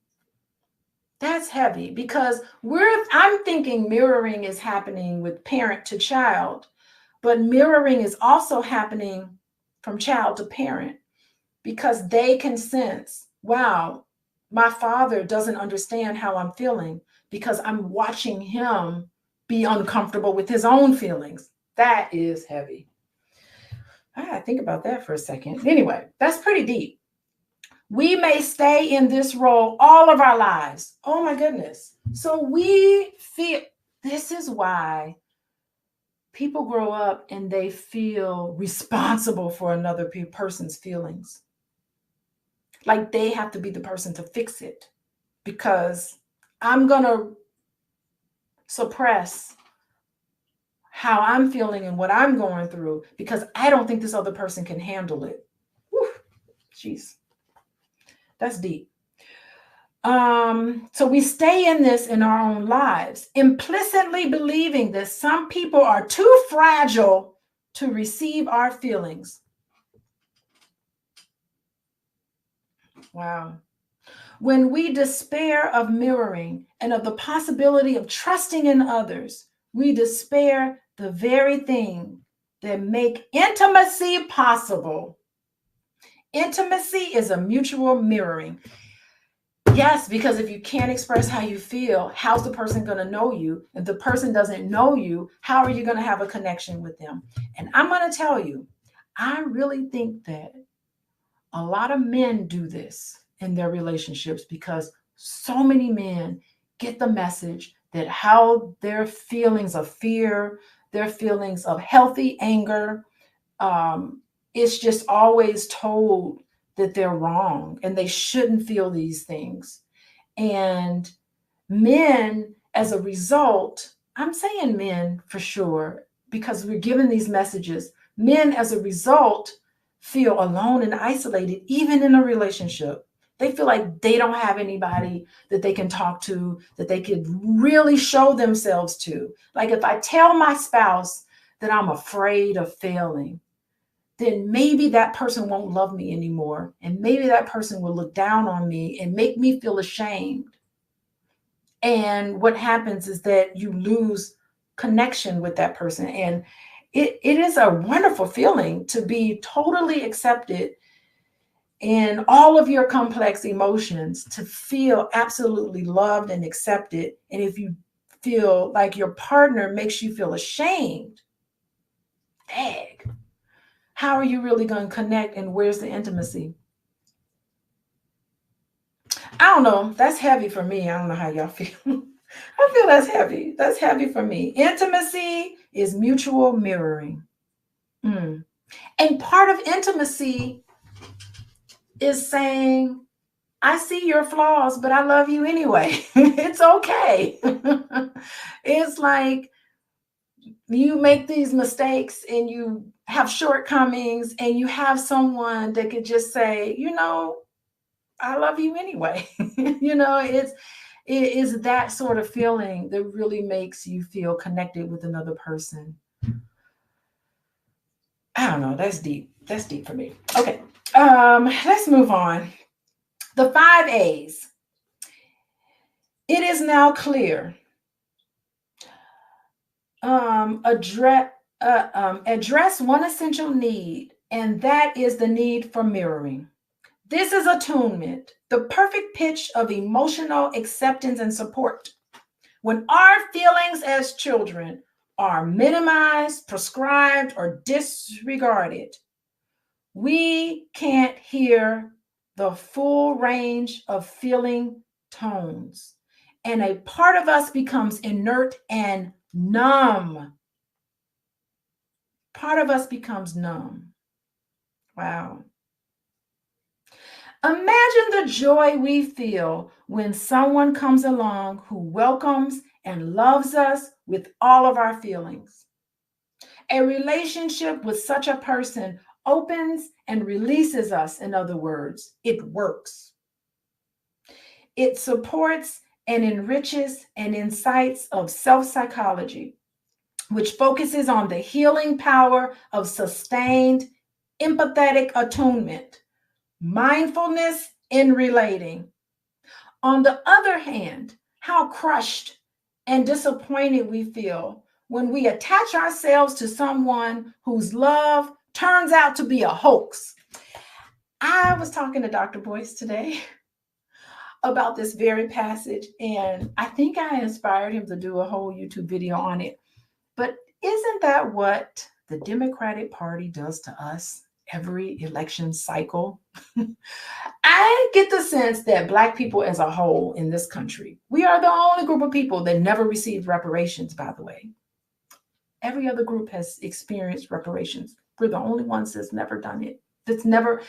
That's heavy because I'm thinking mirroring is happening with parent to child, but mirroring is also happening from child to parent because they can sense, wow, my father doesn't understand how I'm feeling because I'm watching him be uncomfortable with his own feelings. That is heavy. Think about that for a second. Anyway, that's pretty deep. We may stay in this role all of our lives. Oh my goodness. So we feel, this is why people grow up and they feel responsible for another person's feelings. Like they have to be the person to fix it because I'm going to suppress how I'm feeling and what I'm going through because I don't think this other person can handle it. Whew, jeez, that's deep. So we stay in this in our own lives, implicitly believing that some people are too fragile to receive our feelings. Wow. When we despair of mirroring and of the possibility of trusting in others, we despair the very thing that make intimacy possible. Intimacy is a mutual mirroring. Yes, because if you can't express how you feel, how's the person going to know you? If the person doesn't know you, how are you going to have a connection with them? And I'm going to tell you, I really think that a lot of men do this in their relationships because so many men get the message that how their feelings of fear, their feelings of healthy anger, it's just always told that they're wrong and they shouldn't feel these things. And men, as a result, I'm saying men for sure, because we're given these messages, men as a result feel alone and isolated, even in a relationship. They feel like they don't have anybody that they can talk to, that they could really show themselves to. Like if I tell my spouse that I'm afraid of failing, then maybe that person won't love me anymore. And maybe that person will look down on me and make me feel ashamed. And what happens is that you lose connection with that person. And it is a wonderful feeling to be totally accepted in all of your complex emotions, to feel absolutely loved and accepted. And if you feel like your partner makes you feel ashamed, dang, how are you really going to connect, and where's the intimacy? I don't know. That's heavy for me. I don't know how y'all feel. I feel that's heavy. That's heavy for me. Intimacy is mutual mirroring. And part of intimacy is saying, I see your flaws, but I love you anyway. It's okay. It's like you make these mistakes and you have shortcomings, and you have someone that could just say, I love you anyway. It is that sort of feeling that really makes you feel connected with another person. I don't know. That's deep. That's deep for me. Okay. Let's move on. The 5 A's. It is now clear. Address one essential need, and that is the need for mirroring. This is attunement, the perfect pitch of emotional acceptance and support. When our feelings as children are minimized, prescribed, or disregarded, we can't hear the full range of feeling tones, and a part of us becomes inert and numb. Part of us becomes numb. Wow. Imagine the joy we feel when someone comes along who welcomes and loves us with all of our feelings. A relationship with such a person opens and releases us. In other words, it works. It supports and enriches and insights of self-psychology, which focuses on the healing power of sustained empathetic attunement, mindfulness in relating. On the other hand, how crushed and disappointed we feel when we attach ourselves to someone whose love turns out to be a hoax. I was talking to Dr. Boyce today about this very passage, and I think I inspired him to do a whole YouTube video on it. But isn't that what the Democratic Party does to us every election cycle? I get the sense that Black people as a whole in this country, we are the only group of people that never received reparations, by the way. Every other group has experienced reparations. We're the only ones that's never done it, that's never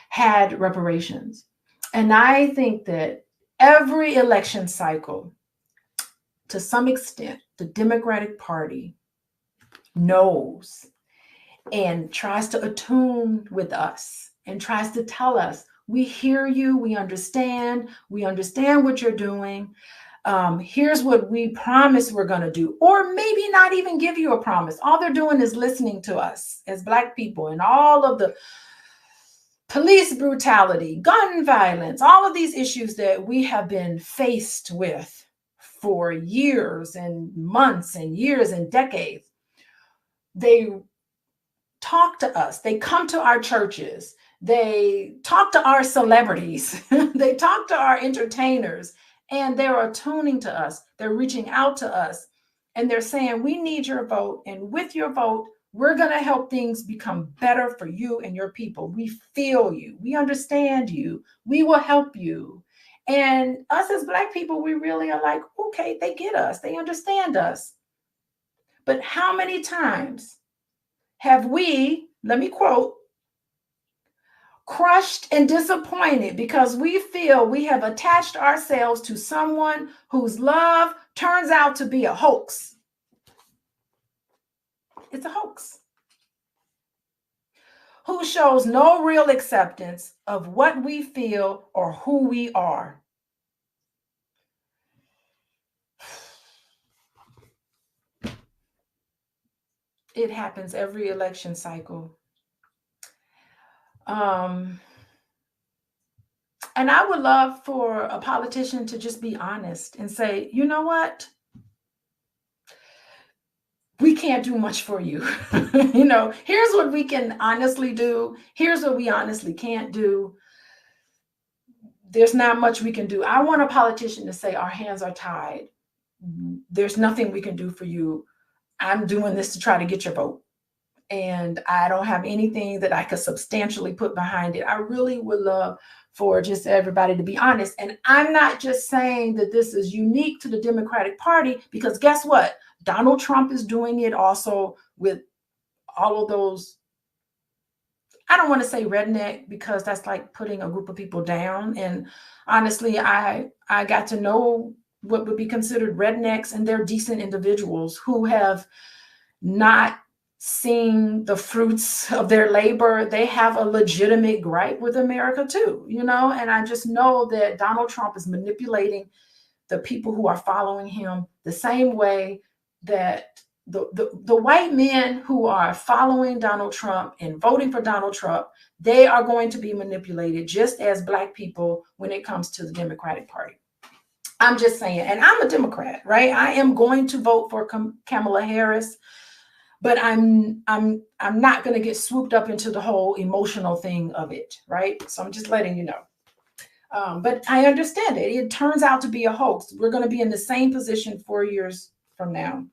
had reparations. And I think that every election cycle, to some extent, the Democratic Party knows and tries to attune with us and tries to tell us, we hear you, we understand what you're doing. Here's what we promise we're going to do, or maybe not even give you a promise. All they're doing is listening to us as Black people, and all of the police brutality, gun violence, all of these issues that we have been faced with for years and months and years and decades. They talk to us. They come to our churches. They talk to our celebrities. They talk to our entertainers, and they're attuning to us. They're reaching out to us, and they're saying, we need your vote. And with your vote, we're going to help things become better for you and your people. We feel you. We understand you. We will help you. And us as Black people, we really are like, okay, they get us. They understand us. But how many times have we, let me quote, crushed and disappointed because we feel we have attached ourselves to someone whose love turns out to be a hoax? It's a hoax. Who shows no real acceptance of what we feel or who we are. It happens every election cycle. And I would love for a politician to just be honest and say, you know what? we can't do much for you. You know, here's what we can honestly do. Here's what we honestly can't do. There's not much we can do. I want a politician to say our hands are tied. There's nothing we can do for you. I'm doing this to try to get your vote. And I don't have anything that I could substantially put behind it. I really would love for just everybody to be honest. And I'm not just saying that this is unique to the Democratic Party, because guess what? Donald Trump is doing it also with all of those. I don't want to say redneck, because that's like putting a group of people down. And honestly, I got to know what would be considered rednecks, and they're decent individuals who have not seen the fruits of their labor. They have a legitimate gripe with America too, you know? And I just know that Donald Trump is manipulating the people who are following him the same way that the white men who are following Donald Trump and voting for Donald Trump, they are going to be manipulated just as Black people when it comes to the Democratic Party. I'm just saying, and I'm a Democrat, right? I am going to vote for Kamala Harris, but I'm not going to get swooped up into the whole emotional thing of it, right? So I'm just letting you know. But I understand it. It turns out to be a hoax. We're going to be in the same position 4 years from now.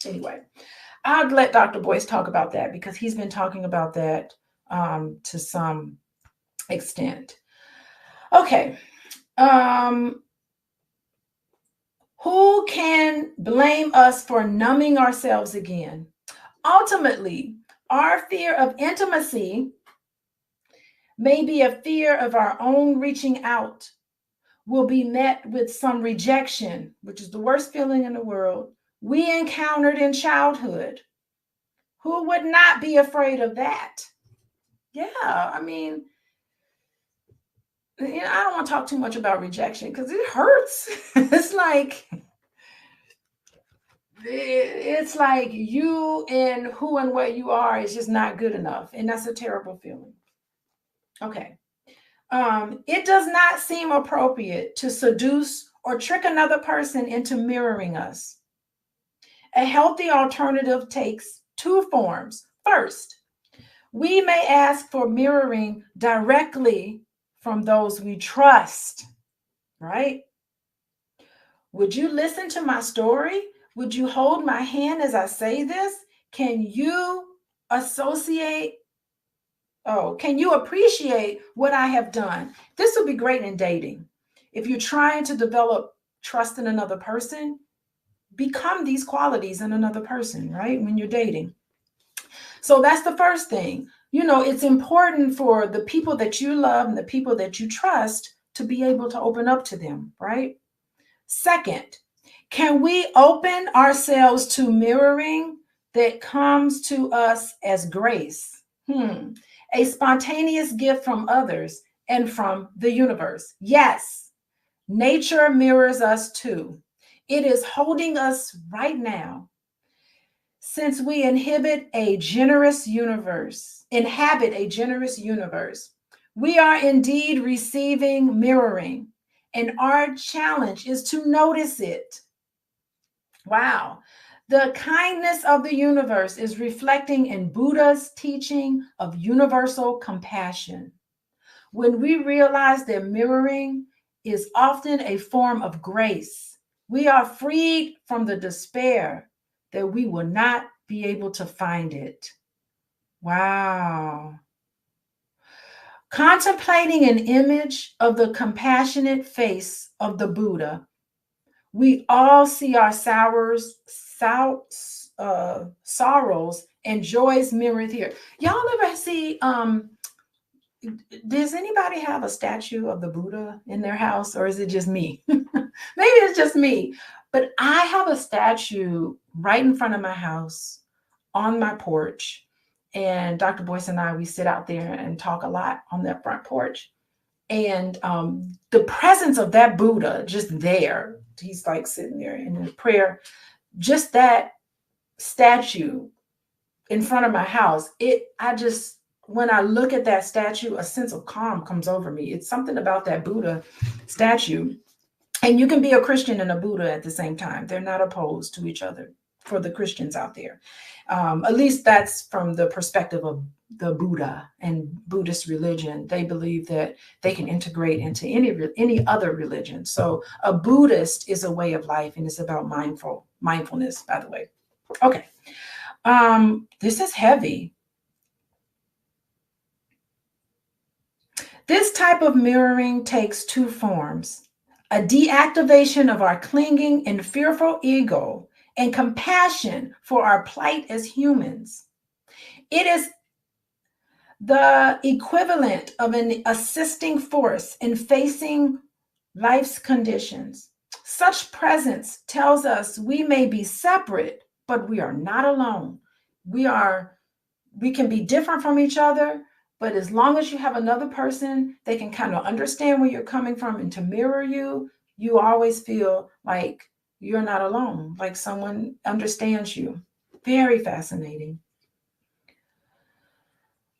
Anyway, I'd let Dr. Boyce talk about that, because he's been talking about that to some extent. Okay. Who can blame us for numbing ourselves again? Ultimately, our fear of intimacy may be a fear of our own reaching out, will be met with some rejection, which is the worst feeling in the world, we encountered in childhood. Who would not be afraid of that? Yeah, I mean, you know, I don't want to talk too much about rejection because it hurts. It's like you and who and what you are is just not good enough. And that's a terrible feeling. Okay. It does not seem appropriate to seduce or trick another person into mirroring us. A healthy alternative takes two forms. First, we may ask for mirroring directly from those we trust, right? Would you listen to my story? Would you hold my hand as I say this? Can you appreciate what I have done? This would be great in dating. If you're trying to develop trust in another person, become these qualities in another person, right? When you're dating. So that's the first thing. You know, it's important for the people that you love and the people that you trust to be able to open up to them, right? Second, can we open ourselves to mirroring that comes to us as grace? A spontaneous gift from others and from the universe. Yes, nature mirrors us too. It is holding us right now. Since we inhabit a generous universe, we are indeed receiving mirroring, and our challenge is to notice it. Wow. The kindness of the universe is reflecting in Buddha's teaching of universal compassion. When we realize that mirroring is often a form of grace, we are freed from the despair that we will not be able to find it. Wow. Contemplating an image of the compassionate face of the Buddha, we all see our sorrows and joys mirrored here. Y'all ever see, does anybody have a statue of the Buddha in their house, or is it just me? Maybe it's just me, but I have a statue right in front of my house on my porch. And Dr. Boyce and I, we sit out there and talk a lot on that front porch. And the presence of that Buddha just there, he's like sitting there in his prayer, just that statue in front of my house, when I look at that statue, a sense of calm comes over me. It's something about that Buddha statue. And you can be a Christian and a Buddha at the same time. They're not opposed to each other. for the Christians out there. At least that's from the perspective of the Buddha and Buddhist religion. They believe that they can integrate into any other religion. So a Buddhist is a way of life, and it's about mindfulness, by the way. Okay. This is heavy. This type of mirroring takes two forms: a deactivation of our clinging and fearful ego, and compassion for our plight as humans. It is the equivalent of an assisting force in facing life's conditions. Such presence tells us we may be separate, but we are not alone. We can be different from each other, but as long as you have another person, they can kind of understand where you're coming from and to mirror you, you always feel like you're not alone, like someone understands you. Very fascinating.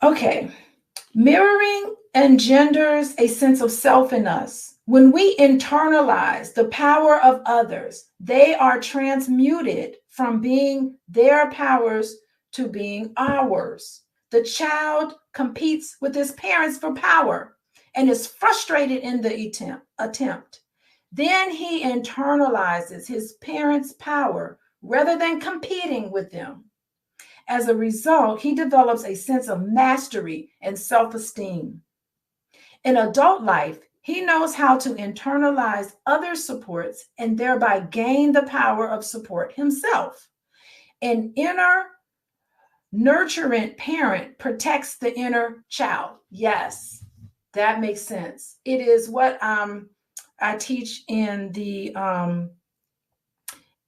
Okay. Mirroring engenders a sense of self in us. When we internalize the power of others, they are transmuted from being their powers to being ours. The child competes with his parents for power and is frustrated in the attempt. Then he internalizes his parents' power rather than competing with them. As a result, he develops a sense of mastery and self-esteem. In adult life, he knows how to internalize other supports and thereby gain the power of support himself. An inner nurturant parent protects the inner child. Yes, that makes sense. It is what I teach in the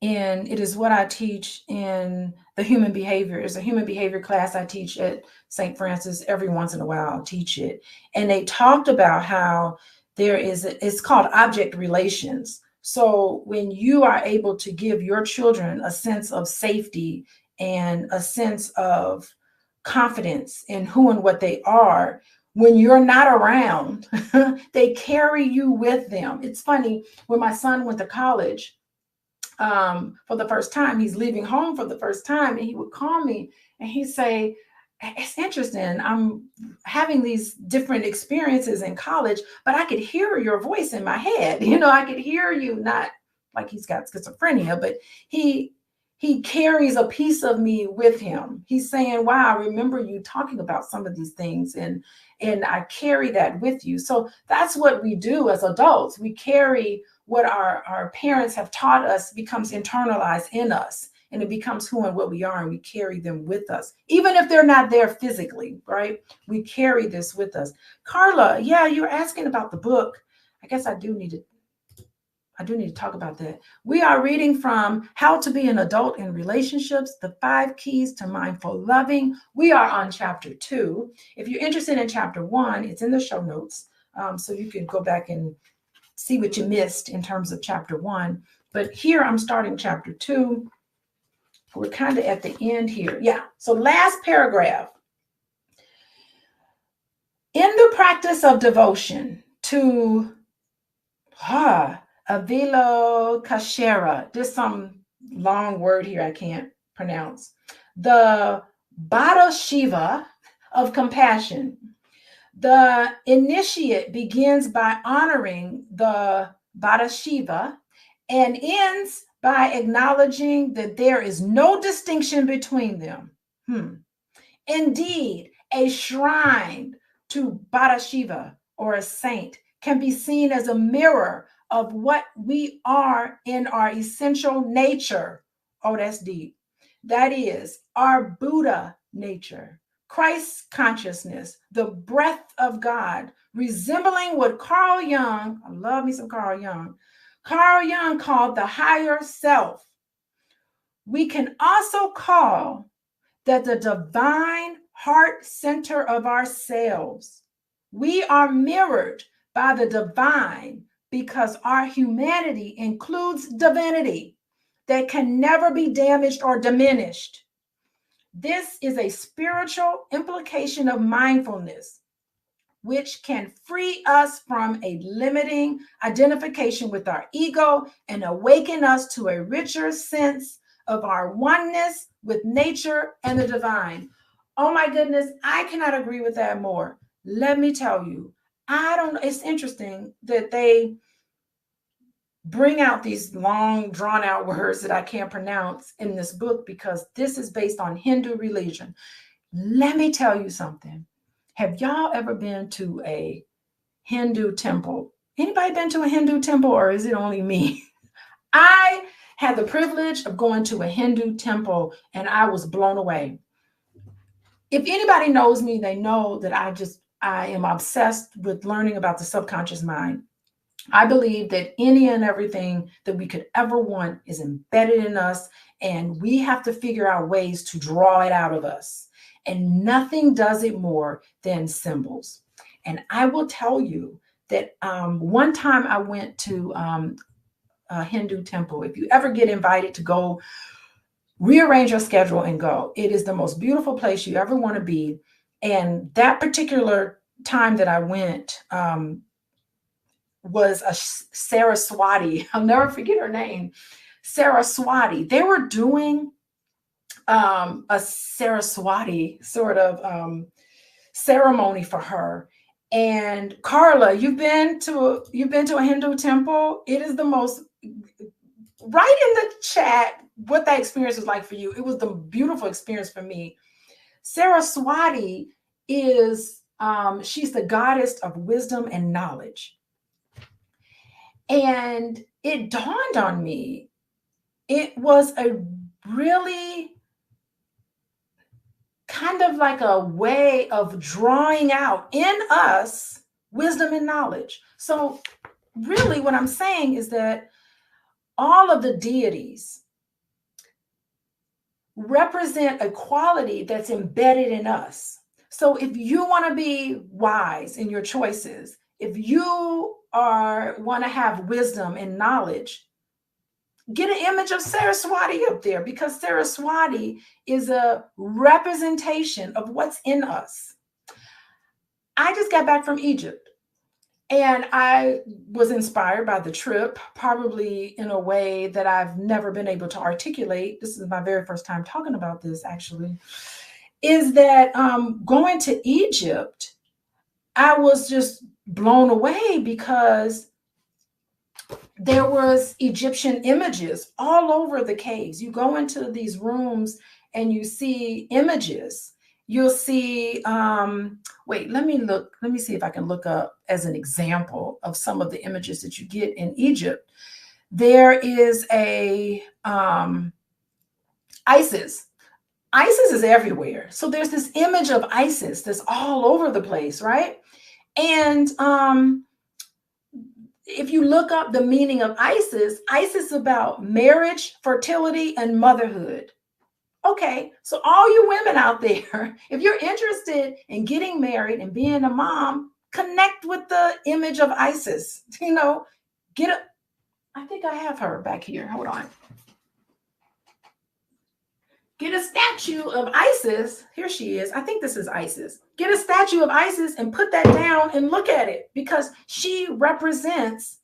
it is what I teach in the human behavior. It's a human behavior class I teach at St. Francis. Every once in a while, I'll teach it. And they talked about how it's called object relations. So when you are able to give your children a sense of safety and a sense of confidence in who and what they are, when you're not around, they carry you with them. It's funny, when my son went to college, for the first time, he's leaving home for the first time, and he would call me and he'd say, it's interesting, I'm having these different experiences in college, but I could hear your voice in my head. I could hear you, not like he's got schizophrenia, but he carries a piece of me with him. He's saying, wow, I remember you talking about some of these things, and I carry that with you. So that's what we do as adults. We carry what our parents have taught us, becomes internalized in us, and it becomes who and what we are, and we carry them with us. Even if they're not there physically, right? We carry this with us. Carla, yeah, you're asking about the book. I guess I do need to talk about that. We are reading from How to Be an Adult in Relationships, the 5 Keys to Mindful Loving. We are on chapter 2. If you're interested in chapter 1, it's in the show notes. So you can go back and see what you missed in terms of chapter 1. But here I'm starting chapter 2. We're kind of at the end here. Yeah. So last paragraph. In the practice of devotion to Avalokiteshvara, there's some long word here I can't pronounce. The Bodhisattva of compassion. The initiate begins by honoring the Bodhisattva and ends by acknowledging that there is no distinction between them. Indeed, a shrine to Bodhisattva or a saint can be seen as a mirror of what we are in our essential nature. Oh, that's deep. That is our Buddha nature. Christ's consciousness, the breath of God, resembling what Carl Jung, I love me some Carl Jung called the higher self. We can also call that the divine heart center of ourselves. We are mirrored by the divine because our humanity includes divinity that can never be damaged or diminished. This is a spiritual implication of mindfulness, which can free us from a limiting identification with our ego and awaken us to a richer sense of our oneness with nature and the divine. Oh my goodness, I cannot agree with that more. Let me tell you, it's interesting that they bring out these long drawn out words that I can't pronounce in this book, because this is based on Hindu religion. Let me tell you something. Have y'all ever been to a Hindu temple? Anybody been to a Hindu temple, or is it only me? I had the privilege of going to a Hindu temple and I was blown away. If anybody knows me, they know that I am obsessed with learning about the subconscious mind. I believe that any and everything that we could ever want is embedded in us, and we have to figure out ways to draw it out of us. And nothing does it more than symbols. And I will tell you that one time I went to a Hindu temple. If you ever get invited to go, rearrange your schedule and go. It is the most beautiful place you ever want to be. And that particular time that I went, was a Saraswati. I'll never forget her name. Saraswati. They were doing a Saraswati sort of ceremony for her. And Carla, you've been to a Hindu temple. It is the most. Write in the chat what that experience was like for you. It was the beautiful experience for me. Saraswati is she's the goddess of wisdom and knowledge. And it dawned on me, it was a really kind of like a way of drawing out in us wisdom and knowledge. So really what I'm saying is that all of the deities represent a quality that's embedded in us. So if you want to be wise in your choices, if you want to have wisdom and knowledge, get an image of Saraswati up there, because Saraswati is a representation of what's in us. I just got back from Egypt, and I was inspired by the trip, probably in a way that I've never been able to articulate. This is my very first time talking about this, actually, is that going to Egypt, I was just blown away because there was Egyptian images all over the caves. You go into these rooms and you see images. You'll see, wait, let me see if I can look up as an example of some of the images that you get in Egypt. There is a Isis. Isis is everywhere. So there's this image of Isis that's all over the place, right? And if you look up the meaning of Isis, Isis is about marriage, fertility, and motherhood. Okay, so all you women out there, if you're interested in getting married and being a mom, connect with the image of Isis. You know, I think I have her back here. Hold on. Get a statue of Isis. Here she is. I think this is Isis. Get a statue of Isis and put that down and look at it, because she represents,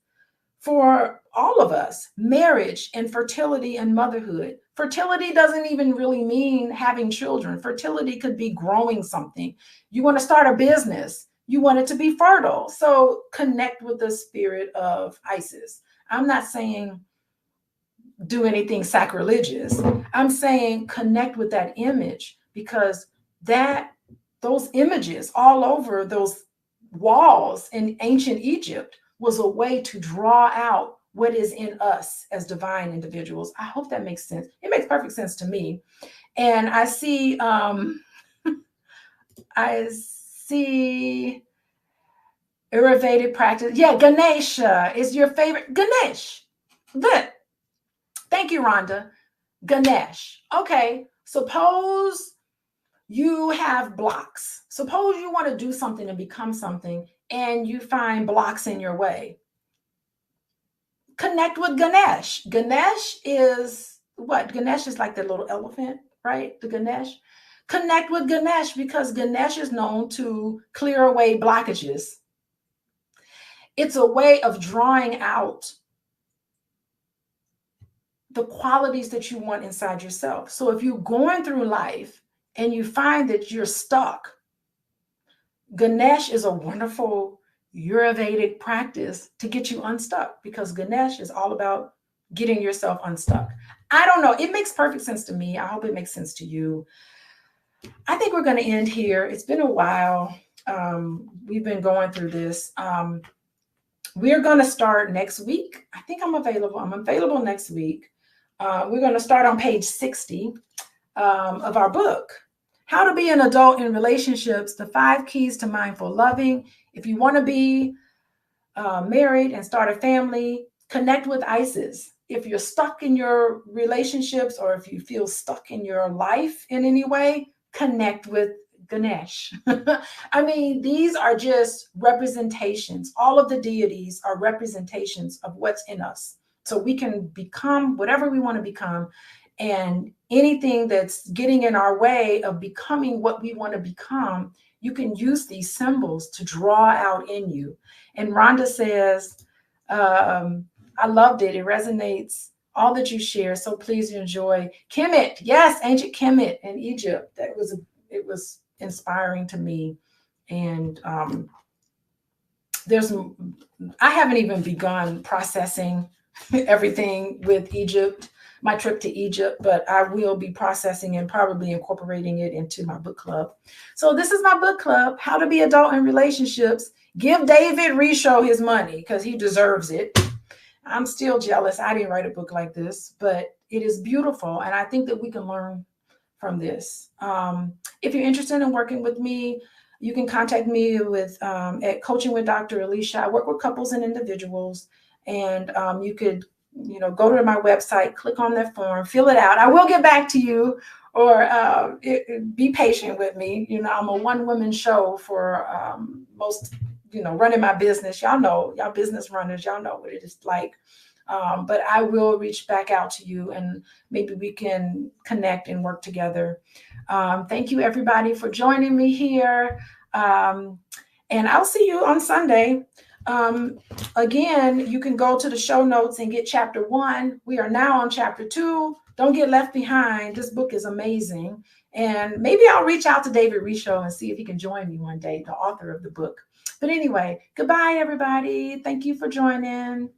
for all of us, marriage and fertility and motherhood. Fertility doesn't even really mean having children. Fertility could be growing something. You want to start a business. You want it to be fertile. So connect with the spirit of Isis. I'm not saying do anything sacrilegious. I'm saying connect with that image, because those images all over those walls in ancient Egypt was a way to draw out what is in us as divine individuals. I hope that makes sense. It makes perfect sense to me. And I see Ayurvedic practice. Yeah, Ganesha is your favorite. Ganesh. Good. Thank you, Rhonda. Ganesh. Okay, suppose you have blocks. Suppose you want to do something and become something, and you find blocks in your way. Connect with Ganesh. Ganesh is what? Ganesh is like the little elephant, right? The Ganesh. Connect with Ganesh, because Ganesh is known to clear away blockages. It's a way of drawing out the qualities that you want inside yourself. So if you're going through life and you find that you're stuck, Ganesh is a wonderful Ayurvedic practice to get you unstuck, because Ganesh is all about getting yourself unstuck. I don't know. It makes perfect sense to me. I hope it makes sense to you. I think we're going to end here. It's been a while. We've been going through this. We're going to start next week. I think I'm available. I'm available next week. We're going to start on page 60 of our book, How to Be an Adult in Relationships, the 5 Keys to Mindful Loving. If you want to be married and start a family, connect with Isis. If you're stuck in your relationships, or if you feel stuck in your life in any way, connect with Ganesh. I mean, these are just representations. All of the deities are representations of what's in us. So we can become whatever we want to become. And anything that's getting in our way of becoming what we want to become, you can use these symbols to draw out in you. And Rhonda says, I loved it. It resonates. All that you share. So please enjoy. Kemet. Yes, ancient Kemet in Egypt. It was inspiring to me. And I haven't even begun processing everything with Egypt, my trip to Egypt, but I will be processing and probably incorporating it into my book club. So this is my book club, How to Be Adult in Relationships. Give David Risho his money because he deserves it. I'm still jealous. I didn't write a book like this, but it is beautiful. And I think that we can learn from this. If you're interested in working with me, you can contact me at Coaching with Dr. Alicia. I work with couples and individuals, and you could, go to my website, click on that form, fill it out. I will get back to you, or be patient with me. I'm a one-woman show for most, running my business. Y'all business runners, y'all know what it is like. But I will reach back out to you, and maybe we can connect and work together. Thank you, everybody, for joining me here. And I'll see you on Sunday. Again, you can go to the show notes and get chapter 1. We are now on chapter 2. Don't get left behind. This book is amazing. And maybe I'll reach out to David Risho and see if he can join me one day, the author of the book. But anyway, goodbye, everybody. Thank you for joining.